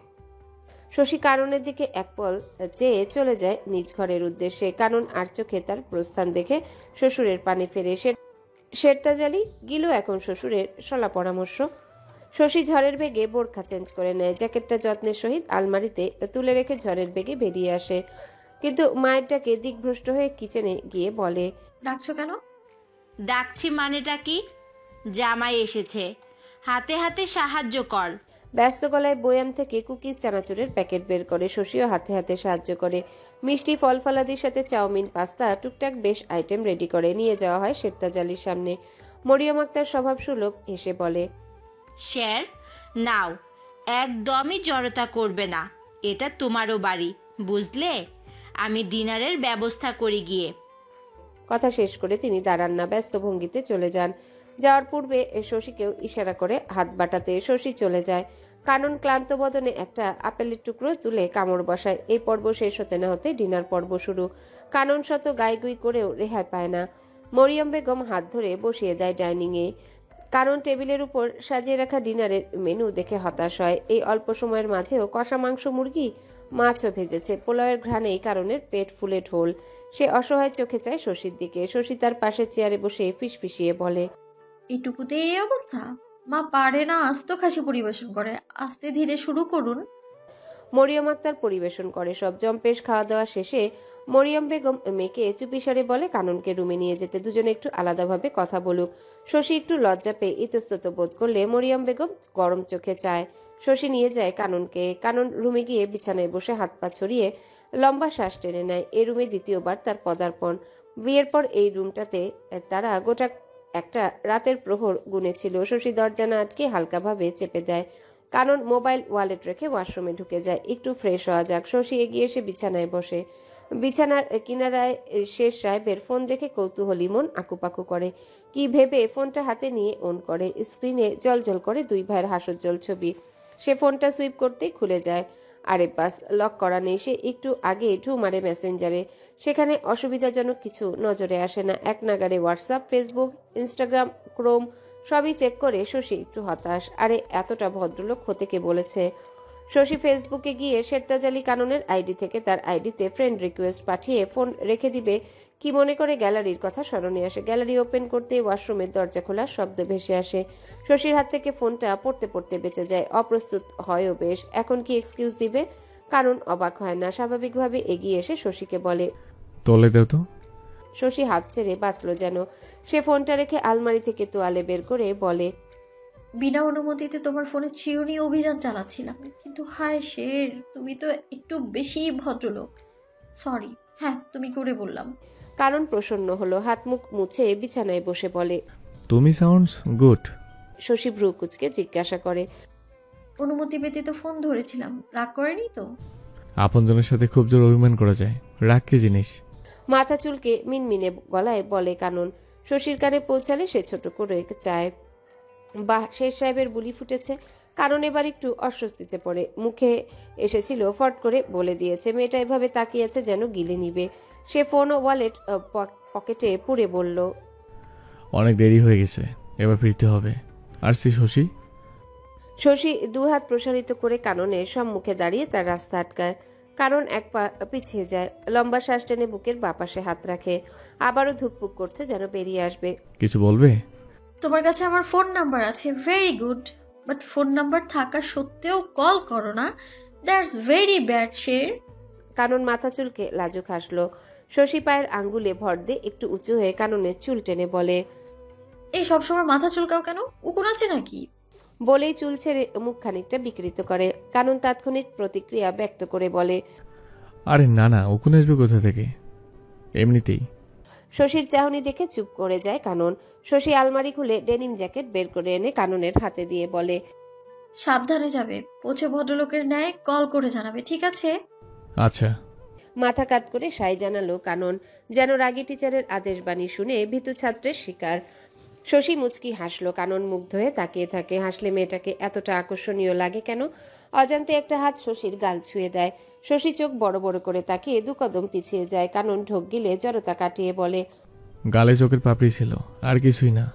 শশী কাননের দিকে এক পল চেয়ে চলে যায় নিজ ঘরের উদ্দেশ্যে। কানন আর চোখে তার প্রস্থান দেখে শ্বশুরের পানে ফেরে। শেরতাজ আলী গিলো এখন শ্বশুরের সলা পরামর্শ। শশী ঝড়ের বেগে বোরখা চেঞ্জ করে নেয়। জ্যাকেটটা যত্নের সহিত আলমারিতে তুলে রেখে ঝড়ের বেগে বেরিয়ে আসে। কিন্তু মায়ের ডাকে দিকভ্রষ্ট হয়ে কিচেনে গিয়ে বলে, ডাকছো কেন? ডাকছি মানেটা কি? জামাই এসেছে, হাতে হাতে সাহায্য কর। ব্যস্ত গলায় বয়াম থেকে কুকিজ চানাচুরের প্যাকেট বের করে। শশীও হাতে হাতে সাহায্য করে। মিষ্টি ফল ফলাদির সাথে চাউমিন, পাস্তা, টুকটাক বেশ আইটেম রেডি করে নিয়ে যাওয়া হয় শেরতাজ আলীর সামনে। মরিয়ম আক্তার স্বভাব সুলভ হেসে বলে, শের নাও, একদমই জড়তা করবে না, এটা তোমারও বাড়ি, বুঝলে? আমি ডিনারের ব্যবস্থা করি গিয়ে। কথা শেষ করে তিনি দাঁড়ান না, ব্যস্ত ভঙ্গিতে চলে যান। যাওয়ার পূর্বে শশীকেও ইশারা করে হাত বাটাতে শশী চলে যায়। কানন ক্লান্ত বদনে একটা আপেলের টুকরো তুলে কামড় বসায়। এই পর্ব শেষ হতে না হতে ডিনার পর্ব শুরু। কানন শত গাইগুই করেও রেহাই পায় না। মরিয়ম বেগম হাত ধরে বসিয়ে দেয় ডাইনিংয়ে। কানন টেবিলের উপর সাজিয়ে রাখা ডিনারের মেনু দেখে হতাশ হয়। এই অল্প সময়ের মাঝেও কষা মাংস, মুরগি, মাছও ভেজেছে। পোলাওয়ের ঘ্রাণেই কারণের পেট ফুলে ঢোল। সে অসহায় চোখে চায় শশীর দিকে। শশী তার পাশে চেয়ারে বসে ফিসফিসিয়ে বলে, এইটুকুতে এই অবস্থা? মা পারে না আস্ত খাসি পরিবেশন করে, আস্তে ধীরে শুরু করুন। মরিয়ম আক্তার পরিবেশন করে সব। জম্পেশ খাওয়া দাওয়া শেষে মরিয়ম বেগম মেয়েকে চুপিসারে বলে কাননকে রুমে নিয়ে যেতে, দুজনে একটু আলাদাভাবে কথা বলুক। শশী একটু লজ্জা পেয়ে ইতস্তত বোধ করলে মরিয়ম বেগম গরম চোখে চায়। শশী নিয়ে যায় কাননকে। কানন রুমে গিয়ে বিছানায় বসে হাত পা ছড়িয়ে লম্বা শ্বাস টেনে নেয়। এই রুমে দ্বিতীয়বার তার পদার্পণ। বিয়ের পর এই রুমটাতে তারা গোটা একটা রাতের প্রহর গুনেছিল। শশী দরজা না আটকে হালকাভাবে চেপে দেয়। কানন মোবাইল ওয়ালেট রেখে ওয়াশরুমে ঢুকে যায়। একটু ফ্রেশ হওয়া যাক। শশী এগিয়ে এসে বিছানায় বসে। বিছানার কিনারায় শেষ সাহেবের ফোন দেখে কৌতূহলী মন আকুপাকু করে। কি ভেবে ফোনটা হাতে নিয়ে অন করে। স্ক্রিনে জলজল করে দুই ভাইয়ের হাস্যোজ্জ্বল ছবি। সে ফোনটা সুইপ করতেই খুলে যায়। আরে বাস, লক করা নেই। সে একটু আগে ঢু মারে মেসেঞ্জারে। সেখানে অসুবিধাজনক কিছু নজরে আসে না। এক নাগারে হোয়াটসঅ্যাপ, ফেসবুক, ইনস্টাগ্রাম, ক্রোম সবই চেক করে শশী একটু হতাশ। আরে এতটা ভদ্রলোক হতে কে বলেছে? শশী ফেসবুকে গিয়ে শেরতাজ আলী কাননের আইডি থেকে তার আইডিতে ফ্রেন্ড রিকোয়েস্ট পাঠিয়ে ফোন রেখে দিবে কি মনে করে গ্যালারির কথা স্মরণে আসে। গ্যালারি ওপেন করতে ওয়াশরুমের দরজা খোলার শব্দ ভেসে আসে। শশীর হাত থেকে ফোনটা পড়তে পড়তে বেঁচে যায়। অপ্রস্তুত হয়ও বেশ। এখন কি এক্সকিউজ দিবে? কানন অবাক হয় না। স্বাভাবিকভাবে এগিয়ে এসে শশীকে বলে, তোলে দেও তো। শশী হাফ ছেড়ে বাঁচল যেন। সে ফোনটা রেখে আলমারি থেকে তোয়ালে বের করে বলে, বিনা অনুমতিতে তোমার ফোনে চিরুনি অভিযান চালাচ্ছিলাম, কিন্তু হায় শের, তুমি তো একটু বেশি ভদ্রলোক। সরি। হ্যাঁ, তুমি করে বললাম। কারণ প্রসন্ন হলো। হাত মুখ মুছে বিছানায় বসে বলে, তুমি সাউন্ডস গুড। শশী ভ্রু কুচকে জিজ্ঞাসা করে, অনুমতি ব্যতীত ফোন ধরেছিলাম, রাগ করেনি তো? আপনজনের সাথে খুব জোর অভিমান করা যায়, রাগ কি জিনিস? মাথা চুলকে মিনমিনে গলায় বলে কানন। শশীর কানে পৌঁছালে সে ছোট করে চায়। বাহ, শের সাহেবের বুলি ফুটেছে। কারণ এবার একটু অস্বস্তিতে পড়ে। মুখে এসেছিল, ফট করে বলে দিয়েছে। মেয়েটা এভাবে তাকিয়েছে যেন গিলে নিবে। সে ফোন ও ওয়ালেট পকেটে পুরে বলল, অনেক দেরি হয়ে গেছে, এবার ফিরতে হবে। আসছি শশী। শশী দুহাত প্রসারিত করে কাননের সম্মুখে দাঁড়িয়ে তার রাস্তা আটকায়। কারণ এক পা পিছিয়ে যায়। লম্বা শ্বাস টেনে বুকের বাপাশে হাত রাখে। আবারও ধুকপুক করছে যেন বেরিয়ে আসবে। কিছু বলবে? তোমার কাছে আমার ফোন নাম্বার আছে, very good, but phone number থাকা সত্ত্বেও কল করো না, দ্যাটস ভেরি ব্যাড শের। কানন মাথা চুলকে লাজুক হাসলো। শশী পায়ের আঙ্গুলে ভর দিয়ে একটু উঁচু হয়ে কাননের চুল টেনে বলে, এই সবসময় মাথা চুলকাও কেন? উকুন আছে নাকি? বলেই চুল ছেড়ে মুখ খানিকটা বিকৃত করে। কানন তাৎক্ষণিক প্রতিক্রিয়া ব্যক্ত করে বলে, আরে না না, উকুন আসবে কোথা থেকে, এমনিতেই। শশীর চাহনি দেখে চুপ করে যায় কানন। শশী আলমারি খুলে ডেনিম জ্যাকেট বের করে এনে কাননের হাতে দিয়ে বলে, সাবধানে যাবে, পৌঁছে ভদ্রলোকের ন্যায় কল করে জানাবে, ঠিক আছে? আচ্ছা। মাথা কাত করে সাই জানালো কানন, যেন রাগী টিচারের আদেশ বাণী শুনে ভীতু ছাত্রের শিকার। শশী মুচকি হাসলো। কানন মুগ্ধ হয়ে তাকিয়ে থাকে। হাসলে মেয়েটাকে এতটা আকর্ষণীয় লাগে কেন? অজান্তে একটা হাত শশীর গাল ছুঁয়ে দেয়। শশী চোখ বড় বড় করে তাকিয়ে দু কদম পিছিয়ে যায়। কানন ঢোক গিলে জড়তা কাটিয়ে বলে, গালে চোখের পাপড়ি ছিল, আর কিছুই না।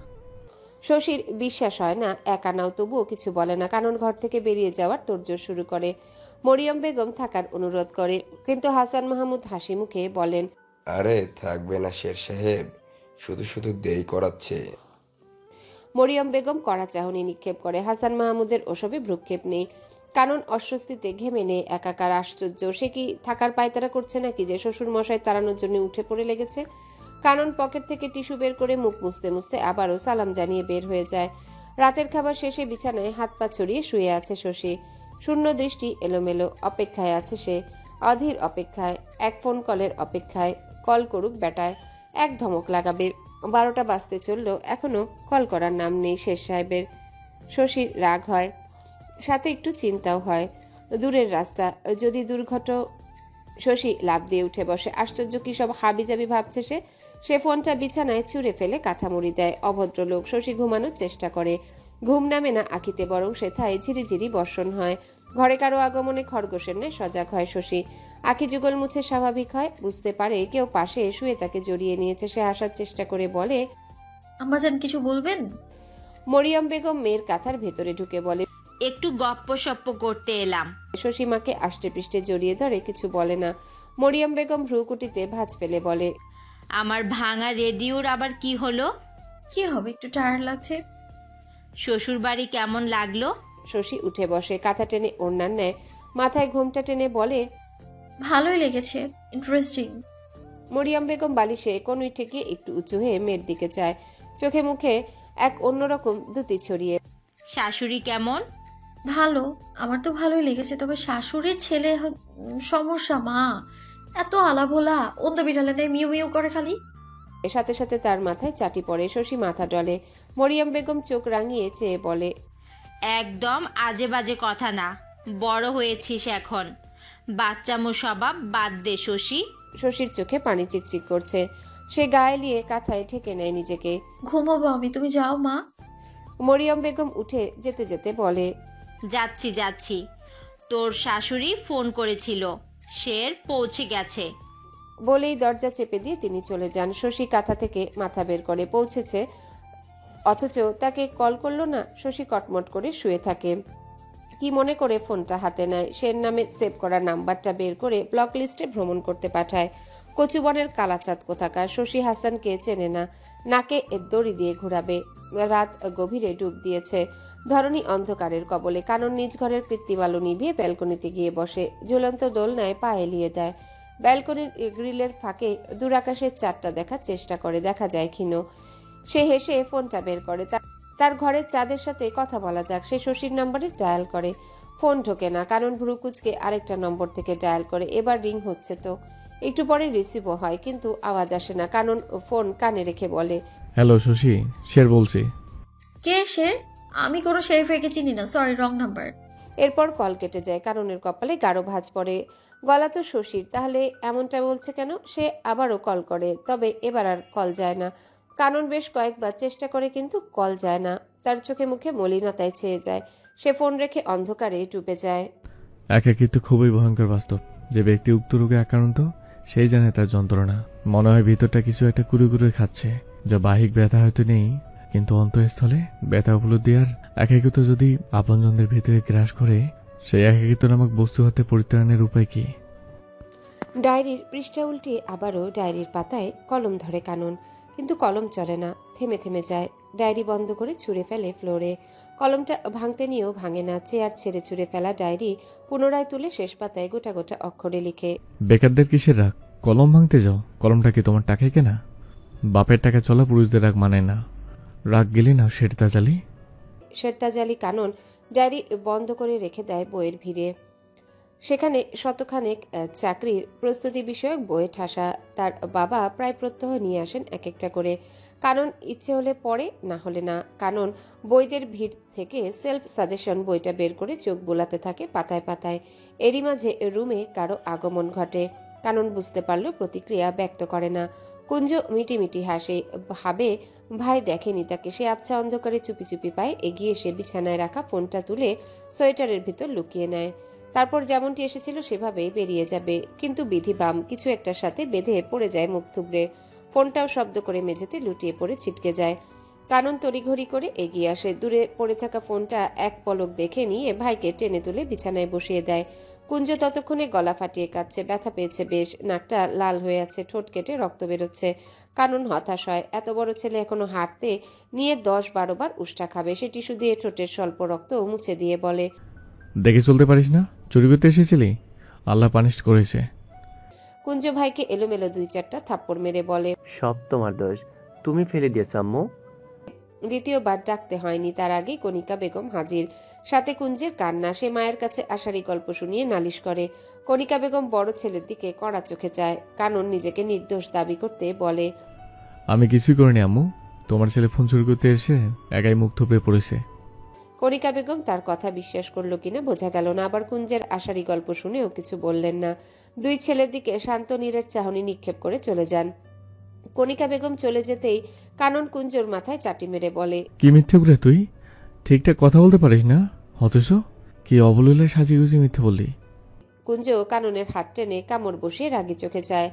শশীর বিশ্বাস হয় না। একা নাও, তবুও কিছু বলে না। কানন ঘর থেকে বেরিয়ে যাওয়ার তোড়জোড় শুরু করে। মরিয়ম বেগম থাকার অনুরোধ করে, কিন্তু হাসান মাহমুদ হাসি মুখে বলেন, আরে থাকবে না শের সাহেব, শুধু শুধু দেরি করাচ্ছে। মরিয়ম বেগম কড়া চাহনি নিক্ষেপ করে। হাসান মাহমুদের ওসবে ভ্রুক্ষেপ নেই। কানন অস্বস্তিতে ঘেমে নেই একাকার। আশ্চর্য, সে কি থাকার পায়তারা করছে নাকি যে শ্বশুর মশাই তাড়ানোর জন্য উঠে পড়ে লেগেছে? কানন পকেট থেকে টিস্যু বের করে মুখ মুছতে মুছতে আবারও সালাম জানিয়ে বের হয়ে যায়। রাতের খাবার শেষে বিছানায় হাত পা ছড়িয়ে শুয়ে আছে শশী। শূন্য দৃষ্টি এলোমেলো। অপেক্ষায় আছে সে, অধীর অপেক্ষায়, এক ফোন কলের অপেক্ষায়। কল করুক বেটায়, এক ধমক লাগাবে। 12টা বাজতে চলল, এখনো কল করার নাম নেই শের সাহেবের। শশীর রাগ হয়, সাথে একটু চিন্তাও হয়। দূরের রাস্তা, যদি দুর্ঘট। শশী লাফ দিয়ে উঠে বসে। আশ্চর্য কি সব হাবিজাবি ভাবছে সে। ফোনটা বিছানায় ছুঁড়ে ফেলে কাঁথা মুড়ি দেয়। অভদ্র লোক। শশী ঘুমানোর চেষ্টা করে। ঘুম নামে না আঁকিতে, বরং সেথায় ঝিরিঝিরি বর্ষণ হয়। ঘরে কারো আগমনে খরগোশের ন্যায় সজাগ হয় শশী। আঁকি যুগল মুছে স্বাভাবিক হয়, বুঝতে পারে কেউ পাশে শুয়ে তাকে জড়িয়ে নিয়েছে। সে হাসার চেষ্টা করে বলে, আম্মাজান কিছু বলবেন? মরিয়ম বেগম মেয়ের কাঁথার ভেতরে ঢুকে বলে, একটু গপ্প সপ্প করতে এলাম। শশী মাকে আষ্টে পৃষ্ঠে জড়িয়ে ধরে কিছু বলে না। মরিয়ম বেগম ভ্রুকুটিতে ভাঁজ ফেলে বলে, আমার ভাঙা রেডিওর আবার কি হলো? কি হবে, একটু টায়ার্ড লাগছে। শ্বশুর বাড়ি কেমন লাগলো? শশী উঠে বসে, কাঁথা টেনে ওড়নার নেয় মাথায় ঘোমটা টেনে বলে, ভালোই লেগেছে, ইন্টারেস্টিং। মরিয়ম বেগম বালিশে কনুই ঠেকে একটু উঁচু হয়ে মেয়ের দিকে চায়, চোখে মুখে এক অন্যরকম দ্যুতি ছড়িয়ে। শাশুড়ি কেমন? ভালো, আমার তো ভালোই লেগেছে, তবে শাশুড়ির ছেলে সমস্যা মা, এত আলাভোলা, অন্য বিড়ালে নেই, মিউ মিউ করে খালি। সাথে সাথে তার মাথায় চাটি পড়ে। শশী মাথা ডলে। মরিয়ম বেগম চোখ রাঙিয়ে চেয়ে বলে, একদম আজে বাজে কথা না, বড় হয়েছিস এখন, বাচ্চামো স্বভাব বাদ দে শশী। শশীর চোখে পানি চিকচিক করছে। সে গায়ে লিয়ে কাঁথায় ঠেকে নেয় নিজেকে। ঘুমাবো আমি, তুমি যাও মা। মরিয়ম বেগম উঠে যেতে যেতে বলে, যাচ্ছি যাচ্ছি, তোর শাশুড়ি ফোন করেছিল, সে পৌঁছে গেছে। বলেই দরজা চেপে দিয়ে তিনি চলে যান। শশী কাঁথা থেকে মাথা বের করে, পৌঁছেছে অথচ তাকে কল করলো না। শশী কটমট করে শুয়ে থাকে। কি মনে করে ফোনটা হাতে নেয়, সের নামে সেভ করা নাম্বারটা বের করে ব্লক লিস্টে ভ্রমণ করতে পাঠায়। কচুবনের কালাচাঁদ কোথাকার। শশী হাসানকে চেনে না, নাকে দড়ি দিয়ে ঘুরাবে। রাত গভীরে ডুব দিয়েছে। ধরনী অন্ধকারের কবলে। কানন নিজ ঘরের কৃত্রিম আলো নিভিয়ে ব্যালকনিতে গিয়ে বসে, ঝুলন্ত দোলনায় পা এলিয়ে দেয়। ব্যালকনির গ্রিলের ফাঁকে দূরাকাশের চাঁদটা দেখার চেষ্টা করে, দেখা যায় ক্ষীণ। সে হেসে ফোনটা বের করে, তার ঘরের চাঁদের সাথে কথা বলা যাক। সে শশীর নম্বরে ডায়াল করে, ফোন ঢোকে না। কারণ ভ্রুকুচকে আরেকটা নম্বর থেকে ডায়াল করে, এবার রিং হচ্ছে তো। একটু পরে রিসিভও হয়, কিন্তু আওয়াজ আসে না। কানন ফোন কানে রেখে বলে, হ্যালো শশী, শের বলছি। কে সে? আমি কোনো শেরিফকে চিনি না, সরি, রং নাম্বার। এরপর কল কেটে যায়। কাননের কপালে গাঢ় ভাঁজ পড়ে। গলা তো শশীর, তাহলে এমনটা বলছে কেন? সে আবারও কল করে, তবে এবার আর কল যায় না। কানন বেশ কয়েকবার চেষ্টা করে, কিন্তু কল যায় না। তার চোখে মুখে মলিনতায় ছেয়ে যায়। সে ফোন রেখে অন্ধকারে ডুবে যায়। একাকিত্ব খুবই ভয়ঙ্কর বাস্তব। যে ব্যক্তি উক্ত রোগে আক্রান্ত, সেই জানে তার যন্ত্রণা। মনে হয় ভিতরটা কিছু একটা কুড়ে খাচ্ছে, যা বাহিক ব্যথা হয়তো নেই, কিন্তু অন্তঃস্থলে ব্যথা উপলব্ধি আর একাকিত্ব যদি আপনজনদের ভিতরে গ্রাস করে, সেই একাকিত্ব নামক বস্তু হতে পরিত্রাণের উপায় কি? ডায়েরির পৃষ্ঠা উল্টে আবারও ডায়েরির পাতায় কলম ধরে কানন, কিন্তু কলম চলে না, থেমে থেমে যায়। ডায়েরি বন্ধ করে ছুঁড়ে ফেলে ফ্লোরে। কলমটা ভাঙতে নিয়েও ভাঙে না। চেয়ার ছেড়ে ছুঁড়ে ফেলা ডায়েরি পুনরায় তুলে শেষ পাতায় গোটা গোটা অক্ষরে লিখে, বেকারদের কিসের রাগ? কলম ভাঙতে যাও। কলমটা কি তোমার টাকায় কেনা? বাপের টাকা চলা পুরুষদের রাগ মানে না। রাগ গেলি না শেরতাজালি। শেরতাজালি কানন ডায়েরি বন্ধ করে রেখে দেয় বইয়ের ভিড়ে। সেখানে শতখানেক চাকরির প্রস্তুতি বিষয়ক বইয়ে ঠাসা। তার বাবা প্রায় প্রত্যহ নিয়ে আসেন এক একটা করে। কানন ইচ্ছে হলে পড়ে, না হলে না। কানন বইদের ভিড় থেকে সেলফ সাজেশন বইটা বের করে চোখ বোলাতে থাকে পাতায় পাতায়। এরই মাঝে রুমে কারো আগমন ঘটে। কানন বুঝতে পারল, প্রতিক্রিয়া ব্যক্ত করে না। কুঞ্জ মিটিমিটি হাসে, ভাবে ভাই দেখেনি তাকে। সে আবছা অন্ধকারে চুপি চুপি পায়ে এগিয়ে এসে বিছানায় রাখা ফোনটা তুলে সোয়েটারের ভিতর লুকিয়ে নেয়। তারপর যেমনটি এসেছিল সেভাবেই বেরিয়ে যাবে, কিন্তু বিধি বাম কিছু একটার সাথে বেঁধে পড়ে যায় মুখ থুবড়ে। ফোনটাও শব্দ করে মেঝেতে লুটিয়ে পড়ে ছিটকে যায়। কানন তড়িঘড়ি করে এগিয়ে আসে। দূরে পড়ে থাকা ফোনটা এক পলক দেখে নিয়ে ভাইকে টেনে তুলে বিছানায় বসিয়ে দেয়। কুঞ্জ ততক্ষণে গলা ফাটিয়ে কাঁদছে, ব্যথা পেয়েছে বেশ, নাকটা লাল হয়ে আছে, ঠোঁট কেটে রক্ত বেরোচ্ছে। কানন হতাশ হয়। এত বড় ছেলে এখনো হাঁটতে নিয়ে 10-12 বার উষ্টা খাবে। সে টিস্যু দিয়ে ঠোঁটের স্বল্প রক্ত মুছে দিয়ে বলে, দেখে চলতে পারিস না? চুরি করতে এসেছিলি? আল্লাহ পানিশ করেছে। কুঞ্জ ভাইকে এলোমেলো 2-4টা থাপ্পড় মেরে বলে, সব তোমার দোষ, তুমি ফেলে দিয়েছো আম্মু। দ্বিতীয়বার ডাকতে হয়নি, তার আগেই কণিকা বেগম হাজির, সাথে কুঞ্জের কান্না। সে মায়ের কাছে আশারি গল্প শুনিয়ে নালিশ করে। কণিকা বেগম বড় ছেলের দিকে কড়া চোখে চায়। কানন নিজেকে নির্দোষ দাবি করতে বলে, আমি কিছুই করিনি আম্মু, তোমার ছেলে ফোন চুরি করতে এসে একাই মুখ থুপড়ে পড়েছে। কণিকা বেগম তার কথা বিশ্বাস করলো কিনা বোঝা গেল না। আবার কুঞ্জের আশারি গল্প শুনেও কিছু বললেন না। দুই ছেলের দিকে শান্ত নীরের চাহনি নিক্ষেপ করে চলে যান। কণিকা বেগম চলে যেতেই কানন কুঞ্জর মাথায় চাটি মেরে বলে, কি মিথ্যে করে তুই? ঠিকঠাক কথা বলতে পারিস না, অথচ কি অবলীলায় সাজিগুজি মিথ্যে বললি। কুঞ্জ কাননের হাত টেনে কামড় বসিয়ে রাগি চোখে যায়।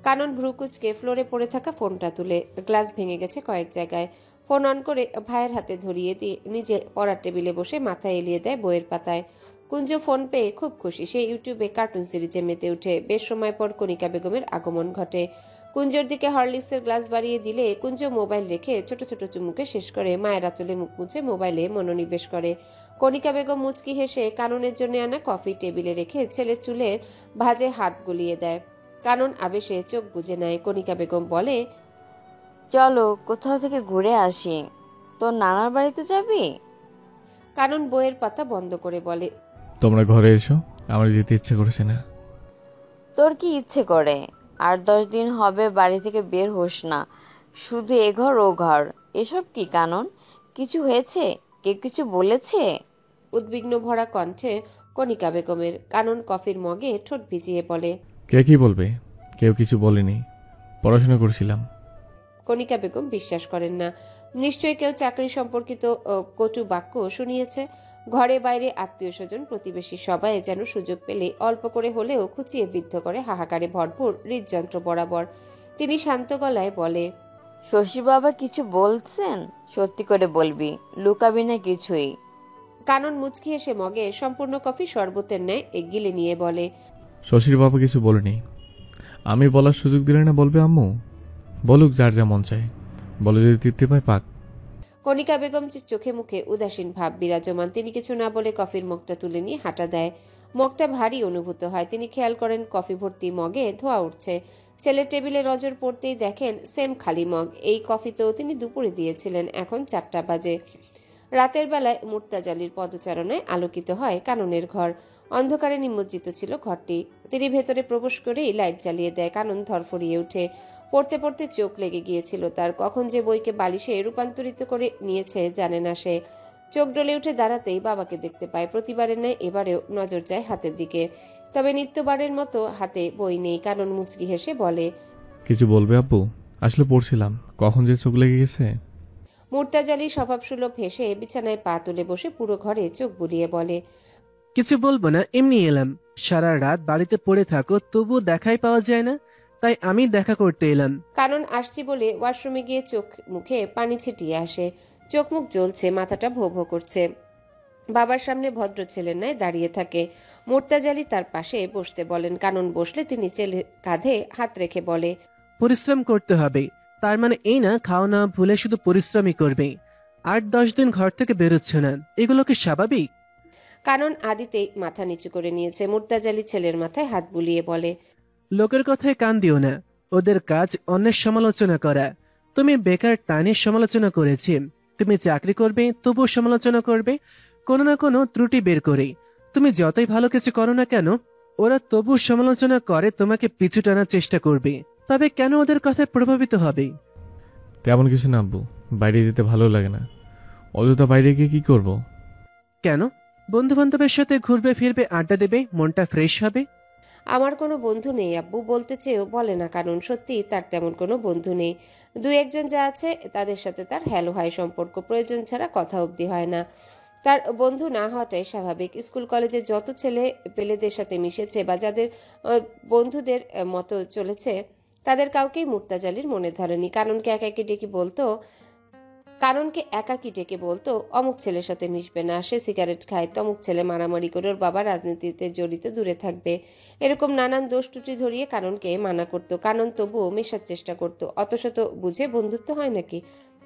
কানন ভ্রুকুচকে ফ্লোরে পড়ে থাকা ফোনটা তুলে, গ্লাস ভেঙে গেছে কয়েক জায়গায়। ফোন অন করে ভাইয়ের হাতে ধরিয়ে দিয়ে নিজে পড়ার টেবিলে বসে মাথা এলিয়ে দেয় বইয়ের পাতায়। কুঞ্জ ফোন পেয়ে খুব খুশি। সে ইউটিউবে কার্টুন সিরিজে মেতে উঠে। বেশ সময় পর কণিকা বেগমের আগমন ঘটে। কুঞ্জর দিকে হরলিক্সের গ্লাস বাড়িয়ে দিলে কুঞ্জ মোবাইল রেখে ছোট ছোট চুমুকে শেষ করে মায়ের আঁচলে মুখ মুছে মোবাইলে মনোনিবেশ করে। কণিকা বেগম মুচকি হেসে কাননের জন্য আনা কফি টেবিলে রেখে ছেলের চুলের ভাঁজে হাত গুলিয়ে দেয়। কানন আবেশে চোখ বুজে নেয়। কণিকা বেগম বলে, চলো কোথাও থেকে ঘুরে আসি। তোর নানার বাড়িতে যাবি? কানন বইয়ের পাতা বন্ধ করে বলে, তোমরা ঘরে এসো, আমার যেতে ইচ্ছে করছে না। তোর কি ইচ্ছে করে? 8-10 দিন হবে বাড়ি থেকে বের হোস না, শুধু এ ঘর ও ঘর। এসব কি কানন? কিছু হয়েছে? কেউ কিছু বলেছে? উদ্বিগ্ন ভরা কণ্ঠে কণিকা বেগমের। কানন কফির মগে ঠোঁট ভিজিয়ে বলে, কে কি বলবে? কেউ কিছু বলেনি, পড়াশোনা করছিলাম। কণিকা বেগম বিশ্বাস করেন না। নিশ্চয়ই কেউ চাকরি সম্পর্কিত কটু বাক্য শুনিয়েছে। ঘরে বাইরে আত্মীয় স্বজন প্রতিবেশী সবাই যেন সুযোগ পেলে অল্প করে হলেও খুঁচিয়ে বিদ্ধ করে হাহাকারে ভরপুর হৃদযন্ত্র বরাবর। তিনি শান্ত গলায় বলে, শশী বাবা কিছু বলছেন? সত্যি করে বলবি, লুকাবি না কিছুই। কানন মুচকি এসে মগে সম্পূর্ণ কফি শরবতের ন্যায় গিলে নিয়ে বলে, শশীর বাবা কিছু বলেনি। আমি বলার সুযোগ দিলে না বলবে আম্মু? বলুক, যার যা মন চায়, বলে যদি তৃপ্তি পায় পাক। কণিকা বেগম চোখে মুখে উদাসীন ভাব বিরাজমান। তিনি কিছু না বলে কফির মগটা তুলে নিয়ে হাঁটা দেয়। মগটা ভারী অনুভূত হয়। তিনি খেয়াল করেন কফি ভর্তি মগে ধোয়া উঠছে। ছেলের টেবিলে নজর পড়তেই দেখেন সেম খালি মগ। এই কফি তো তিনি দুপুরে দিয়েছিলেন। এখন 4টা বাজে। রাতের বেলায় মুর্তাজালির পদচারণায় আলোকিত হয় কাননের ঘর। অন্ধকারে নিমজ্জিত ছিল ঘরটি। তিনি ভেতরে প্রবেশ করেই লাইট জ্বালিয়ে দেয়। কানন ধরফরিয়ে উঠে। পড়তে পড়তে চোখ লেগে গিয়েছিল তার। কখন যে বইকে বালিশে রূপান্তরিত করে নিয়েছে জানে না সে। চোখ ডলে উঠে দাঁড়াতেই বাবাকে দেখতে পায়। প্রতিবারের ন্যায় এবারেও নজর যায় হাতের দিকে। তবে নিত্যবারের মতো হাতে বই নেই। কানন মুচকি হেসে বলে, কিছু বলবে আব্বু? আসলে পড়ছিলাম, কখন যে চোখ লেগে গেছে। মুর্তাজালি স্বভাবসুলভ হেসে বিছানায় পা তুলে বসে পুরো ঘরে চোখ বুলিয়ে বলে, কিছু বলবো না, এমনি এলাম। সারা রাত বাড়িতে পড়ে থাকো, তবু দেখাই পাওয়া যায় না, তাই আমি দেখা করতে এলাম। কানন আসছি বলে ওয়াশরুমে গিয়ে চোখ মুখে পানি ছিটিয়ে আসে। চোখ মুখ জ্বলছে, মাথাটা ভো ভো করছে। বাবার সামনে ভদ্র ছেলের ন্যায় দাঁড়িয়ে থাকে। মুর্তাজালি তার পাশে বসতে বলেন। কানন বসলে তিনি ছেলের কাঁধে হাত রেখে বলে, পরিশ্রম করতে হবে। তার মানে এই না খাওয়া না ভুলে শুধু পরিশ্রমই করবে। 8-10 দিন ঘর থেকে বেরোচ্ছে না, এগুলো কি স্বাভাবিক? কানন আদিতেই মাথা নিচু করে নিয়েছে। মুর্তাজালি ছেলের মাথায় হাত বুলিয়ে বলে, লোকের কথায় কান দিও না, ওদের কাজ অন্যের সমালোচনা করা। তুমি বেকার টানের সমালোচনা করেছি। তুমি চাকরি করবে তবুও সমালোচনা করবে, কোনো না কোনো ত্রুটি বের করে। তুমি যতই ভালো কিছু করো না কেন, ওরা তবু সমালোচনা করে, তোমাকে পিছু টানার চেষ্টা করবে। তবে কেন ওদের কথায় প্রভাবিত হবে? তেমন কিছু না আব্বু, বাইরে যেতে ভালো লাগে না। অযথা বাইরে গিয়ে কি করব? কেন? বন্ধু বান্ধবের সাথে ঘুরবে ফিরবে, আড্ডা দেবে, মনটা ফ্রেশ হবে। আমার কোনো বন্ধু নেই আব্বু। বলতে চেয়েও বলে না কানন। সত্যি তার তেমন কোনো বন্ধু নেই। 2-1 জন যা আছে তাদের সাথে তার হ্যালো হাই সম্পর্ক, প্রয়োজন ছাড়া কথা অবধি হয় না। তার বন্ধু না হওয়াটাই স্বাভাবিক। স্কুল কলেজে যত ছেলে পেলেদের সাথে মিশেছে বা যাদের বন্ধুদের মতো চলেছে, তাদের কাউকেই মুর্তাজালির মনে ধরেনি। কাননকে একাকি ডেকে বলতো অমুক ছেলের সাথে মিশবে না, সে সিগারেট খায়, তমুক ছেলে মারামারি করে, ওর বাবা রাজনীতিতে জড়িত, দূরে থাকবে। এরকম নানান দোষ ত্রুটি ধরিয়ে কাননকে মানা করত। কানন তবুও মেশার চেষ্টা করত। অত শত বুঝে বন্ধুত্ব হয় নাকি?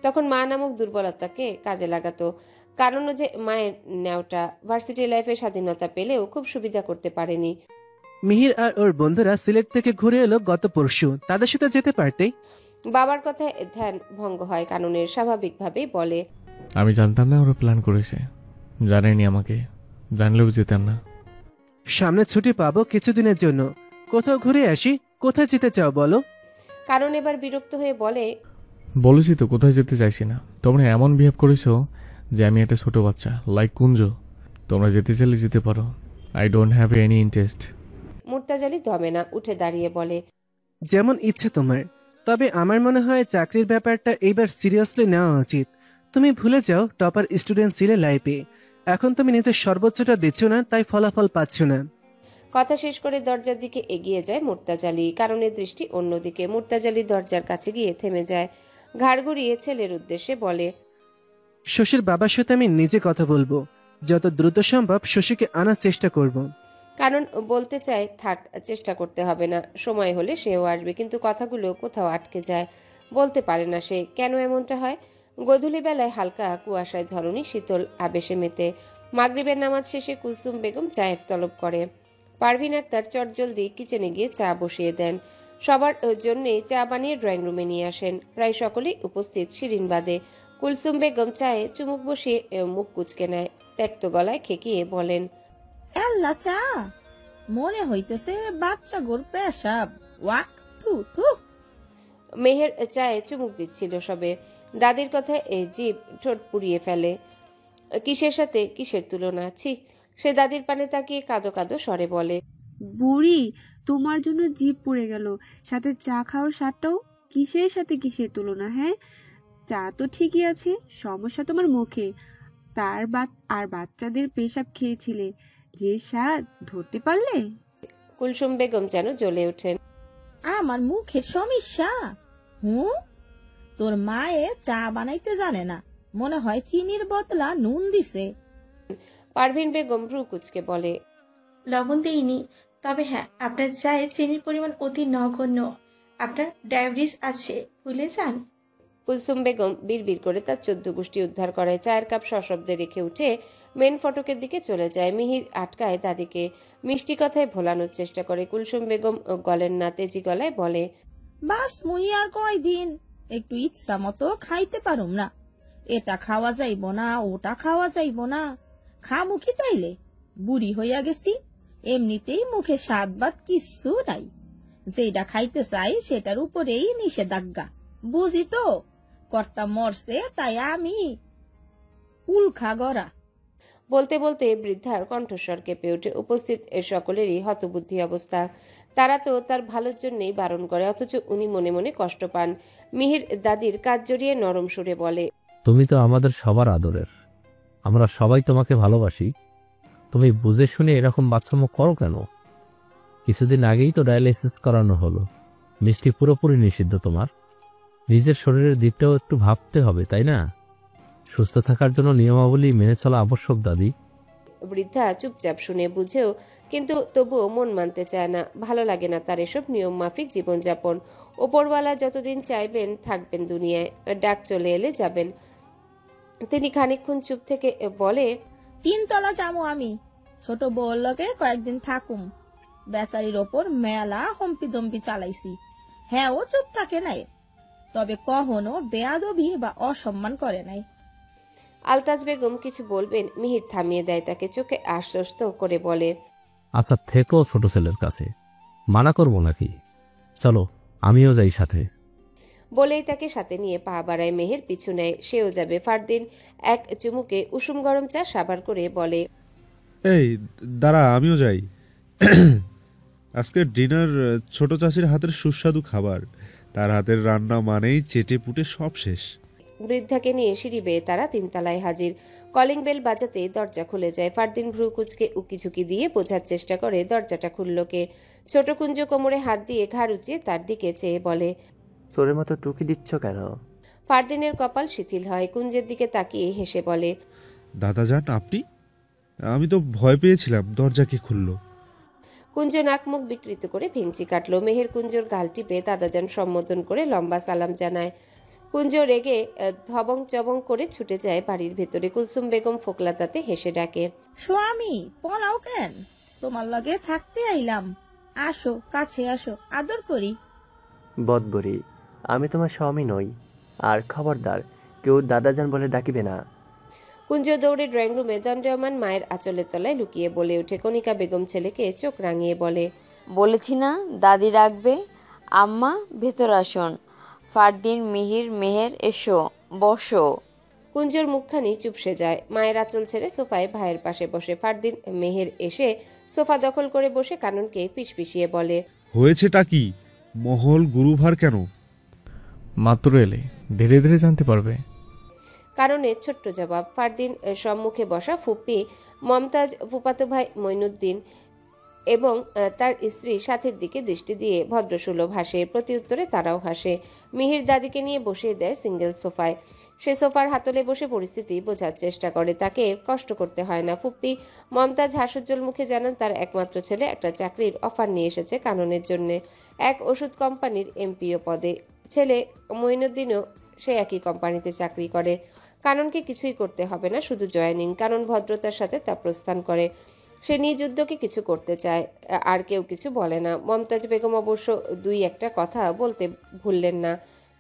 তখন মা নামক দুর্বলতাকে কাজে লাগাতো। কারণও যে মায়ের নেওটা ভার্সিটি লাইফে স্বাধীনতা পেলেও খুব সুবিধা করতে পারেনি। মিহির আর ওর বন্ধুরা সিলেট থেকে ঘুরে এলো গত পরশু, তাদের সাথে যেতে পারতে। বাবার কথায় ধ্যান ভঙ্গ হয় কাননের। স্বাভাবিকভাবেই বলে, আমি জানতাম না ওরা প্ল্যান করেছে, জানায়নি আমাকে, জানলেও যেতাম না। সামনে ছুটি পাবো কিছুদিনের জন্য, কোথাও ঘুরে আসি। কোথায় যেতে চাও বলো? কারণ এবার বিরক্ত হয়ে বলে, বলেছি তো কোথায় যেতে চাইছি না। তোমরা এমন বিহেভ করেছো যে আমি একটা ছোট বাচ্চা, লাইক কুঞ্জ। তোমরা যেতে চাইলে যেতে পারো, I don't have any interest. Murtazali দমে না, উঠে দাঁড়িয়ে বলে, যেমন ইচ্ছে তোমার। তবে আমার মনে হয় চাকরির ব্যাপারটা এইবার সিরিয়াসলি নেওয়া উচিত। তুমি ভুলে যাও টপার স্টুডেন্ট ছিলে লাইফে। এখন তুমি নিজের সর্বোচ্চটা দিচ্ছ না, তাই ফলাফল পাচ্ছ না। কথা শেষ করে দরজার দিকে এগিয়ে যায় মুর্তাজালি। কারণের দৃষ্টি অন্যদিকে। মুর্তাজালি দরজার কাছে গিয়ে থেমে যায়, ঘাড় ঘুরিয়ে ছেলের উদ্দেশ্যে বলে, শশীর বাবার সাথে আমি নিজে কথা বলবো, যত দ্রুত সম্ভব শশীকে আনার চেষ্টা করব। কারণ বলতে চায় থাক, চেষ্টা করতে হবে না, সময় হলে সেও আসবে, কিন্তু কথাগুলো কোথাও আটকে যায়, বলতে পারে না সে কেন এমনটা হয়। গধূলি বেলায় হালকা কুয়াশায় ধরনী শীতল আবেশে মেতে। মাগরিবের নামাজ শেষে কুলসুম বেগম চায়ের তলব করে। পারভিন আক্তার চটজলদি কিচেনে গিয়ে চা বসিয়ে দেন। সবার জন্যে চা বানিয়ে ড্রয়িং রুমে নিয়ে আসেন। প্রায় সকলেই উপস্থিত শিরিন বাদে। কুলসুম বেগম চায়ে চুমুক বসিয়ে মুখ কুচকে নেয়, ত্যক্ত গলায় খেকিয়ে বলেন, আল্লাহ চা, মনে হইতেছে বাচ্চা গোর পেশাব। ওয়াক থু থু। মেহের চায়ে চুমুক দিচ্ছিল সবে। দাদির কথায় জিভ ঠোঁট পুড়িয়ে ফেলে। কিসের সাথে কিসের তুলনা! ছি! সে দাদির পানে তাকিয়ে কাঁদো কাঁদো স্বরে বলে, বুড়ি, তোমার জন্য জিভ পুড়ে গেল, সাথে চা খাওয়ার স্বাদটাও কিসের সাথে কিসের তুলনা! হ্যাঁ, চা তো ঠিকই আছে, সমস্যা তোমার মুখে। আর বাচ্চাদের পেশাব খেয়েছিলে, যে স্বাদ ধরতে পারলে। কুলসুম বেগম যেন জ্বলে ওঠেন। আমার মুখের সমস্যা? তোর মায়ে চা বানাইতে জানে না, মনে হয় চিনির বদলা নুন দিছে। পারভিন বেগম ভ্রু কুচকে বলে, লবণ দিইনি, তবে হ্যাঁ, আপনার চায়ে চিনির পরিমাণ অতি নগণ্য। আপনার ডায়াবেটিস আছে, ভুলে যান। কুলসুম বেগম বিড়বিড় করে তার 14 গোষ্ঠী উদ্ধার করে। চায়ের কাপ সশব্দে রেখে উঠে মেন ফটকের দিকে চলে যায়। মিহির আটকায় দাদিকে, মিষ্টি কথায় ভোলানোর চেষ্টা করে। কুলসুম বেগম গলেন না, তেজি গলায় বলে, বাস মুই আর কয়দিন একটু ইচ্ছা মতো খাইতে পারুম না। এটা খাওয়া যাইব না, ওটা খাওয়া যাইব না, খামু কি তাইলে? বুড়ি হইয়া গেছি, এমনিতেই মুখে স্বাদ বাদ কিচ্ছু নাই। যেটা খাইতে চাই সেটার উপরেই নিষেধাজ্ঞা, বুঝি তো? কর্তা মরছে তাই আমি উল্খা গড়া। বলতে বলতে বৃদ্ধার কণ্ঠস্বর কেঁপে ওঠে। উপস্থিত সকলেরই হতবুদ্ধি অবস্থা। তারা তো তার ভালোর জন্যই বারণ করে, অথচ উনি মনে মনে কষ্ট পান। মিহির দাদির কাজ জড়িয়ে নরম সুরে বলে, তুমি তো আমাদের সবার আদরের, আমরা সবাই তোমাকে ভালোবাসি। তুমি বুঝে শুনে এরকম বাচ্চামো করো কেন? কিছুদিন আগেই তো ডায়ালাইসিস করানো হলো, মিষ্টি পুরোপুরি নিষিদ্ধ। তোমার নিজের শরীরের দিকটাও একটু ভাবতে হবে, তাই না? সুস্থ থাকার জন্য নিয়মাবলী মেনে চলা আবশ্যক দাদি। বৃদ্ধা চুপচাপ শুনে বুঝেও কিন্তু তবুও মন মানতে চায় না। ভালো লাগে না তার এসব নিয়ম মাফিক জীবনযাপন। ওপরওয়ালা যতদিন চাইবেন থাকবেন দুনিয়ায়, ডাক চলে এলে যাবেন। তিনি খানিকক্ষণ চুপ থেকে বলে, 3 তলা যাবো আমি, ছোট বউর লগে কয়েকদিন থাকুম। বেচারির ওপর মেলা হম্পি দম্পি চালাইছি, হ্যাঁ ও চুপ থাকে নাই, তবে কখনো বেয়াদবি বা অসম্মান করে নাই। আলতাজ বেগম কিছু বলবেন, মিহির থামিয়ে দেয় তাকে, চোখে আশ্বস্ত করে বলে, আচ্ছা থেকো ছোট ছেলের কাছে, মানা করবো নাকি? চলো আমিও যাই সাথে। বলেই তাকে সাথে নিয়ে পা বাড়ায়। মেহের পিছু নেয়, সেও যাবে। ফারদিন এক চুমুকে উষুম গরম চা সাবার করে বলে, এই দাঁড়া, আমিও যাই। আজকের ডিনার ছোট চাষির হাতের সুস্বাদু খাবার, তার হাতের রান্না মানেই চেটে পুটে সব শেষ। বৃদ্ধাকে নিয়ে সিঁড়ি বেয়ে তারা 3 তলায় হাজির। কলিং বেল বাজাতে দরজা খুলে যায়। ফারদিন ভ্রু কুচকে উকিঝুঁকি দিয়ে বোঝার চেষ্টা করে দরজাটা খুলল কে। ছোট কুঞ্জ কোমরে হাত দিয়ে ঘাড় উঁচিয়ে তার দিকে চেয়ে বলে, চোরের মতো টুকি দিচ্ছ কেন? ফারদিনের কপাল শিথিল হয়। কুঞ্জের দিকে তাকিয়ে হেসে বলে, দাদাজান আপনি? আমি তো ভয় পেয়েছিলাম, দরজা কে খুললো? কুঞ্জ নাক মুখ বিকৃত করে ভেঙচি কাটলো। মেহের কুঞ্জর গাল টিপে দাদাজান সম্বোধন করে লম্বা সালাম জানায়। কুঞ্জ রেগে ধবং চবং করে ছুটে যায় বাড়ির ভেতরে। কুলসুম বেগম ফোকলাতাতে হেসে ডাকে, স্বামী পলাও কেন? তোমার লগে থাকতে আইলাম, আসো কাছে আসো, আদর করি। বদবরি, আমি তোমার স্বামী নই, আর খবরদার কেউ দাদাজান বলে ডাকিবে না। কুঞ্জ দৌড়ে ড্রয়িং রুমে দণ্ডায়মান মায়ের আঁচলের তলায় লুকিয়ে বলে ওঠে। কণিকা বেগম ছেলেকে চোখ রাঙিয়ে বলে, বলেছি না দাদি রাখবে। আম্মা ভেতর আসুন। ফারদিন, মিহির, মেহের এসো, বসো। কুঞ্জর মুখখানি চুপসে যায়। মায়ের আঁচল ছেড়ে সোফায় ভাইয়ের পাশে বসে। ফারদিন মেহের এসে সোফা দখল করে বসে কাননকে ফিসফিসিয়ে বলে, হয়েছেটা কি? মহল গুরুভার কেন? মাত্র এলে, ধীরে ধীরে জানতে পারবে। কারণে ছোট্ট জবাব। ফারদিন সম্মুখে বসা ফুপ্পি মমতাজ, ফুফাতো ভাই মইনুদ্দিন এবং তার স্ত্রী সাথের দিকে দৃষ্টি দিয়ে ভদ্রসুলভ হাসে। প্রতি উত্তরে তারাও হাসে। মিহির দাদিকে নিয়ে বসিয়ে দেয় সিঙ্গেল সোফায়। সে সোফার হাতলে বসে পরিস্থিতি বোঝার চেষ্টা করে। তাকে কষ্ট করতে হয় না। ফুপ্পি মমতাজ হাস্যোজ্জ্বল মুখে জানান তার একমাত্র ছেলে একটা চাকরির অফার নিয়ে এসেছে কাননের জন্য, এক ওষুধ কোম্পানির এমপিও পদে। ছেলে মইনুদ্দিনও সে একই কোম্পানিতে চাকরি করে। কাননকে কিছুই করতে হবে না, শুধু জয়েনিং। কানন ভদ্রতার সাথে তা প্রস্থান করে। সে নিজ উদ্যোগে কিছু করতে চায়, আর কেউ কিছু বলে না। মমতাজ বেগম অবশ্য দুই একটা কথা বলতে ভুললেন না,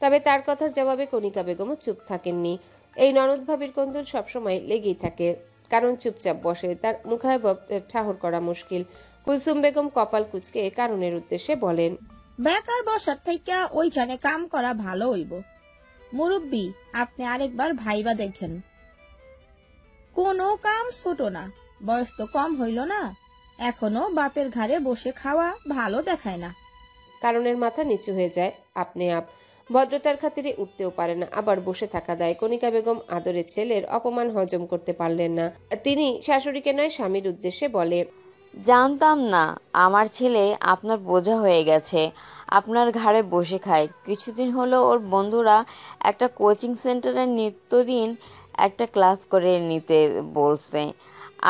তবে তার কথার জবাবে কণিকা বেগমও চুপ থাকেননি। এই ননদ ভাবির কোন্দল সবসময় লেগেই থাকে। কারণ চুপচাপ বসে, তার মুখায়ব ঠাহর করা মুশকিল। কুলসুম বেগম কপাল কুচকে কারণের উদ্দেশ্যে বলেন, বেকার বসার থেকে ওইখানে কাম করা ভালো হইব। মুরব্বী, আপনি আরেকবার ভাইবা দেখেন। কোনো কাম ছোট না, বয়স তো কম হইল না, এখনো বাপের ঘাড়ে বসে খাওয়া ভালো দেখায় না। কারণের মাথা নিচু হয়ে যায় আপনি আপ। ভদ্রতার খাতিরে উঠতেও পারে না, আবার বসে থাকা দেয়। কণিকা বেগম আদরের ছেলের অপমান হজম করতে পারলেন না। তিনি শাশুড়িকে নয় স্বামীর উদ্দেশ্যে বলে, জানতাম না আমার ছেলে আপনার বোঝা হয়ে গেছে, আপনার ঘাড়ে বসে খায়। কিছুদিন হলো ওর বন্ধুরা একটা কোচিং সেন্টারে নিত্যদিন একটা ক্লাস করে নিতে বলছে।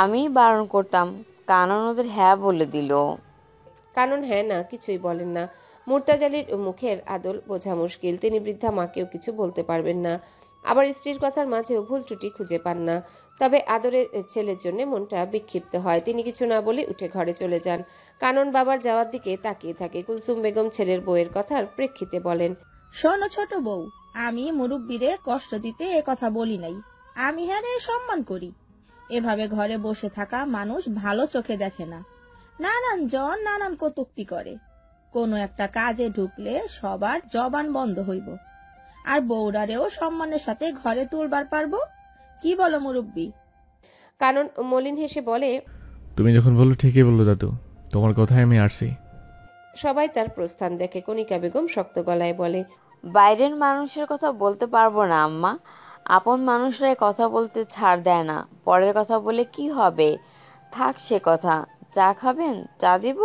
আমি বারণ করতাম, কানন ওদের হ্যাঁ বলে দিল। কানন হ্যাঁ না কিছুই বলেন না। মুর্তাজালির মুখের আদল বোঝা মুশকিল। তিনি বৃদ্ধা মাকেও কিছু বলতে পারবেন না, আবার স্ত্রীর কথার মাঝেও ভুল ত্রুটি খুঁজে পান না। তবে আদরের ছেলের জন্য মনটা বিক্ষিপ্ত হয়। তিনি কিছু না বলে উঠে ঘরে চলে যান। কানন বাবার যাওয়ার দিকে তাকিয়ে থাকে। কুলসুম বেগম ছেলের বউয়ের কথার প্রেক্ষিতে বলেন, শোনো ছোট বউ, আমি মুরব্বীরে কষ্ট দিতে এ কথা বলি নাই। আমি হ্যাঁ সম্মান করি। এভাবে ঘরে বসে থাকা মানুষ ভালো চোখে দেখে না। নানান জন নানান কটূক্তি করে। কোনো একটা কাজে ঢুকলে সবার জবান বন্ধ হইব, আর বউরারেও সম্মানের সাথে ঘরে তুলবার পারবো। কি বলো মুরব্বী? কানন মলিন হেসে বলে, তুমি যখন বললো ঠিকই বললো দাদু, তোমার কথায় আমি আসছি। সবাই তার প্রস্থান দেখে। কণিকা বেগম শক্ত গলায় বলে, বাইরের মানুষের কথা বলতে পারবো না আম্মা, আপন মানুষরাই কথা বলতে ছাড় দেয় না। পরের কথা বলে কি হবে, থাক সে কথা। চা খাবেন? চা দিব?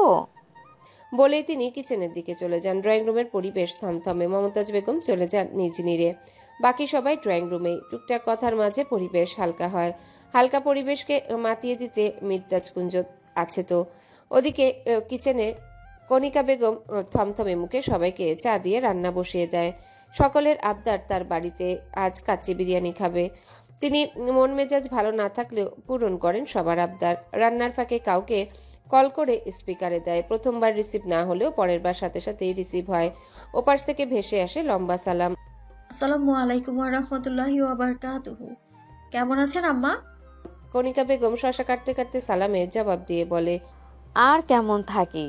বলেই তিনি কিচেনের দিকে চলে যান। ড্রয়িং রুমের পরিবেশ থমথমে। মমতাজ বেগম চলে যান নিজ নিরে। বাকি সবাই ড্রয়িং রুমেই। টুকটাক কথার মাঝে পরিবেশ হালকা হয়। হালকা পরিবেশকে মাতিয়ে দিতে মির্তাজ কুঞ্জ আছে তো। ওদিকে কিচেনে কণিকা বেগম থমথমে মুখে সবাইকে চা দিয়ে রান্না বসিয়ে দেয়। সকলের আবদার তার বাড়িতে আজ কাচ্চি বিরিয়ানি খাবে। তিনি মন মেজাজ ভালো না থাকলেও পূরণ করেন সবার আবদার। রান্নার ফাঁকে কাউকে কল করে স্পিকারে দেয়। প্রথমবার রিসিভ না হলেও পরের বার সাথে সাথেই রিসিভ হয়। ওপাশ থেকে ভেসে আসে লম্বা সালাম। আসসালামু আলাইকুম ওয়া রাহমাতুল্লাহি ওয়া বারাকাতুহু। কেমন আছেন আম্মা? কণিকা বেগম শশা কাটতে কাটতে সালামে জবাব দিয়ে বলে, আর কেমন থাকি,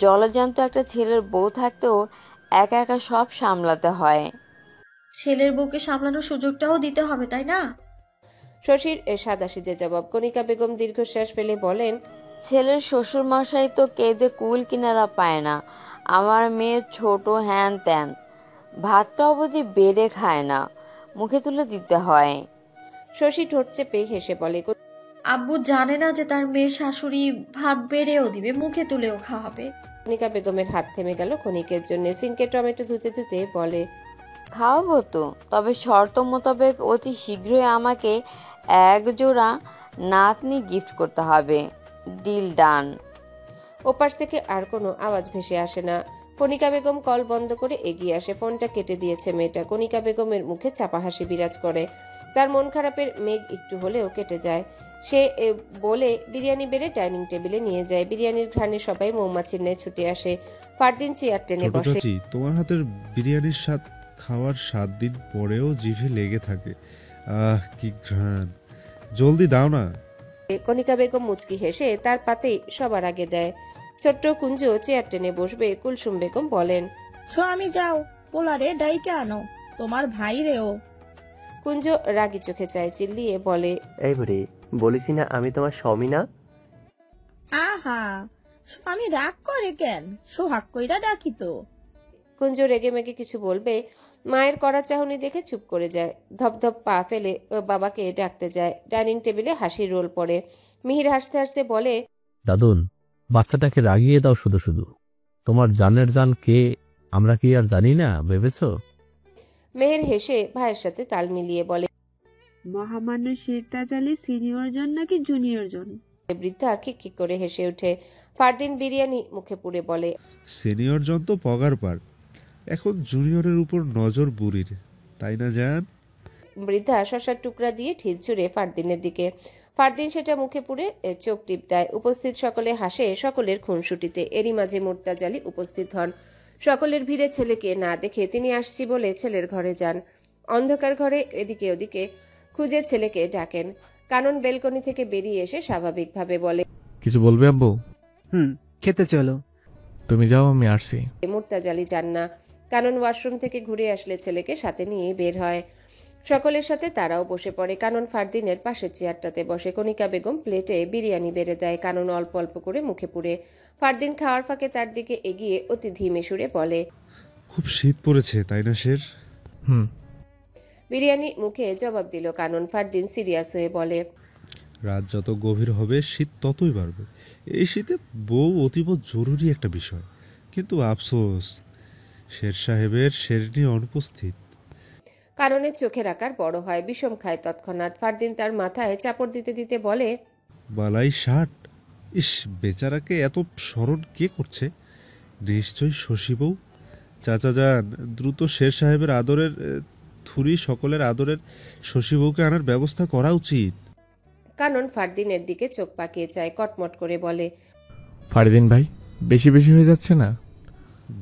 জলজান্ত একটা ছেলের বউ থাকতেও একা একা সব সামলাতে হয়। ছেলের বউকে সামলানোর সুযোগটাও দিতে হবে, তাই না? শশীর সাদাসিধে জবাব। কণিকা বেগম দীর্ঘশ্বাস ফেলে বলেন, ছেলের শ্বশুর মশাই তো কেঁদে কুল কিনারা পায় না। আমার মেয়ে ছোট, হ্যান ত্যান, ভাতটা অবধি বেড়ে খায় না, মুখে তুলে দিতে হয়। শশী ঠোঁট চেপে হেসে বলে, আব্বু জানে না যে তার মেয়ের শাশুড়ি ভাত বেড়েও দিবে, মুখে তুলেও খাওয়াবে। কণিকা বেগমের হাত থেমে গেল ক্ষণিকের জন্য। সিনকে টমেটো ধুতে ধুতে বলে, খাওয়াবো তো, তবে শর্ত মোতাবেক অতি শীঘ্রই আমাকে এক জোড়া নাতনি গিফট করতে হবে। Deal done. ওপাশ থেকে আর কোনো আওয়াজ ভেসে আসে না। কণিকা বেগম কল বন্ধ করে এগিয়ে আসে। ফোনটা কেটে দিয়েছে মেয়েটা। কণিকা বেগমের মুখে চাপা হাসি বিরাজ করে। তার মন খারাপের মেঘ একটু হলেও কেটে যায়। সে বলে বিরিয়ানি বেড়ে ডাইনিং টেবিলে নিয়ে যায়। বিরিয়ানির ঘ্রাণে সবাই মৌমাছির ন্যায় ছুটে আসে। ফারদিন চেয়ার টেনে বসে। তোমার হাতের বিরিয়ানির স্বাদ খাওয়ার 7 দিন পরেও জিভে লেগে থাকে। কি ঘ্রাণ, জলদি দাও না। কণিকা বেগম মুচকি হেসে তার পাতেই সবার আগে দেয়। ছোট্ট কুঞ্জ চেয়ার টেনে বসবে। কুলসুম বেগম বলেন, স্বামী যাও, পোলারে ডাইকে আনো, তোমার ভাই রেও। কুঞ্জ রাগি চোখে চায়, চিল্লিয়ে বলে, এই বুড়ি, বলেছি না আমি তোমার স্বামী না। আহা, স্বামী রাগ করে কেন? সোহাগ কইরা ডাকি তো। কুঞ্জ রেগে মেগে কিছু বলবে, মায়ের কড়া চাহনি দেখে চুপ করে যায়। ধপধপ পা ফেলে বাবাকে ডাকতে যায়। ডাইনিং টেবিলে হাসির রোল পড়ে। মিহির হাসতে হাসতে বলে, দাদুন, বাচ্চাটাকে রাগিয়ে দাও শুধু শুধু। তোমার জানের জান কে আমরা কি আর জানি না ভেবেছ? মেহের হেসে ভাইয়ের সাথে তাল মিলিয়ে বলে, মহামান্য শেরতাজ আলী সিনিয়র জন নাকি জুনিয়র জন? বৃদ্ধা খিক করে হেসে ওঠে। ফারদিন বিরিয়ানি মুখে পুড়ে বলে, সিনিয়র জন তো পগার পার, এখন জুনিয়রের উপর নজর বুড়ির, তাই না জান? বৃদ্ধা শশার টুকরা দিয়ে ঢিল ছুঁড়ে ফারদিনের দিকে। ফারদিন সেটা মুখে পুড়ে চোখ টিপ দেয়। উপস্থিত সকলে হাসে সকলের খুনসুটিতে। এরই মাঝে মুর্তাজ আলী উপস্থিত হন। সকলের ভিড়ে ছেলেকে না দেখে তিনি আসছি বলে ছেলের ঘরে যান। অন্ধকার ঘরে এদিকে ওদিকে খুঁজে ছেলেকে ডাকেন। কানন বেলকনি থেকে বেরিয়ে এসে স্বাভাবিকভাবে বলে, কিছু বলবে আব্বু? খেতে চলো। তুমি যাও, আমি আসছি। মুর্তাজ আলী যান না। কানন ওয়াশরুম থেকে ঘুরে আসলে ছেলেকে সাথে নিয়ে বের হয়। সকলের সাথে তারাও বসে পড়ে। কানন ফারদিনের পাশের চেয়ারটাতে বসে। কণিকা বেগম প্লেটে বিরিয়ানি বেড়ে দেয়। কানন অল্প অল্প করে মুখে পুড়ে। ফারদিন খাওয়ার ফাঁকে তার দিকে এগিয়ে অতি ধীমে সুরে বলে, খুব শীত পড়েছে তাই না শের? বিরিয়ানি মুখে জবাব দিল কানন। ফারদিন সিরিয়াস হয়ে বলে, রাত যত গভীর হবে শীত ততই বাড়বে। এই শীতে বউ অতীব জরুরি একটা বিষয়, কিন্তু আফসোস শের সাহেবের শেরনি অনুপস্থিত। কারণের চোখের আকার বড় হয়, বিষম খায় তৎক্ষণাৎ। ফারদিন তার মাথায় চাপড় দিতে দিতে বলে, বালাই ষাট। ইস, বেচারাকে এত স্মরণ কে করছে? নিশ্চয়ই শশী বউ। চাচা যান, দ্রুত শের সাহেবের আদরের থুরি সকলের আদরের শশী বউকে আনার ব্যবস্থা করা উচিত। কানন ফারদিনের দিকে চোখ পাকিয়ে চায়, কটমট করে বলে, ফারদিন ভাই, বেশি বেশি হয়ে যাচ্ছে না?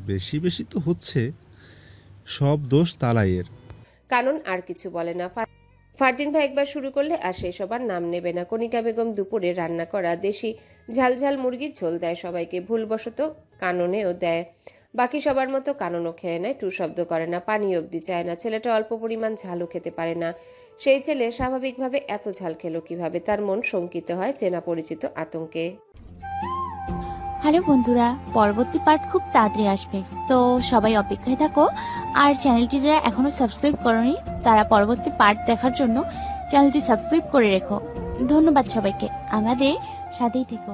বেশি বেশি তো হচ্ছে, সব দোষ তালাইয়ের। কানন আর কিছু বলে না। ফারদিন ভাই একবার শুরু করলে আর শেষ হবার নাম নেবে না। কণিকা বেগম দুপুরে রান্না করা দেশি ঝালঝাল মুরগির ঝোল দেয় সবাইকে। ভুলবশত কাননেও দেয়। বাকি সবার মতো কাননও খেয়ে নেয়, টু শব্দ করে না, পানি অবধি চায় না। ছেলেটা অল্প পরিমাণ ঝালও খেতে পারে না। সেই ছেলে স্বাভাবিকভাবে এত ঝাল খেলো কিভাবে? তার মন শঙ্কিত হয় চেনা পরিচিত আতঙ্কে। হ্যালো বন্ধুরা, পরবর্তী পার্ট খুব তাড়াতাড়ি আসবে, তো সবাই অপেক্ষায় থাকো। আর চ্যানেলটি যারা এখনো সাবস্ক্রাইব করোনি তারা পরবর্তী পার্ট দেখার জন্য চ্যানেলটি সাবস্ক্রাইব করে রেখো। ধন্যবাদ সবাইকে, আমাদের সাথেই থেকো।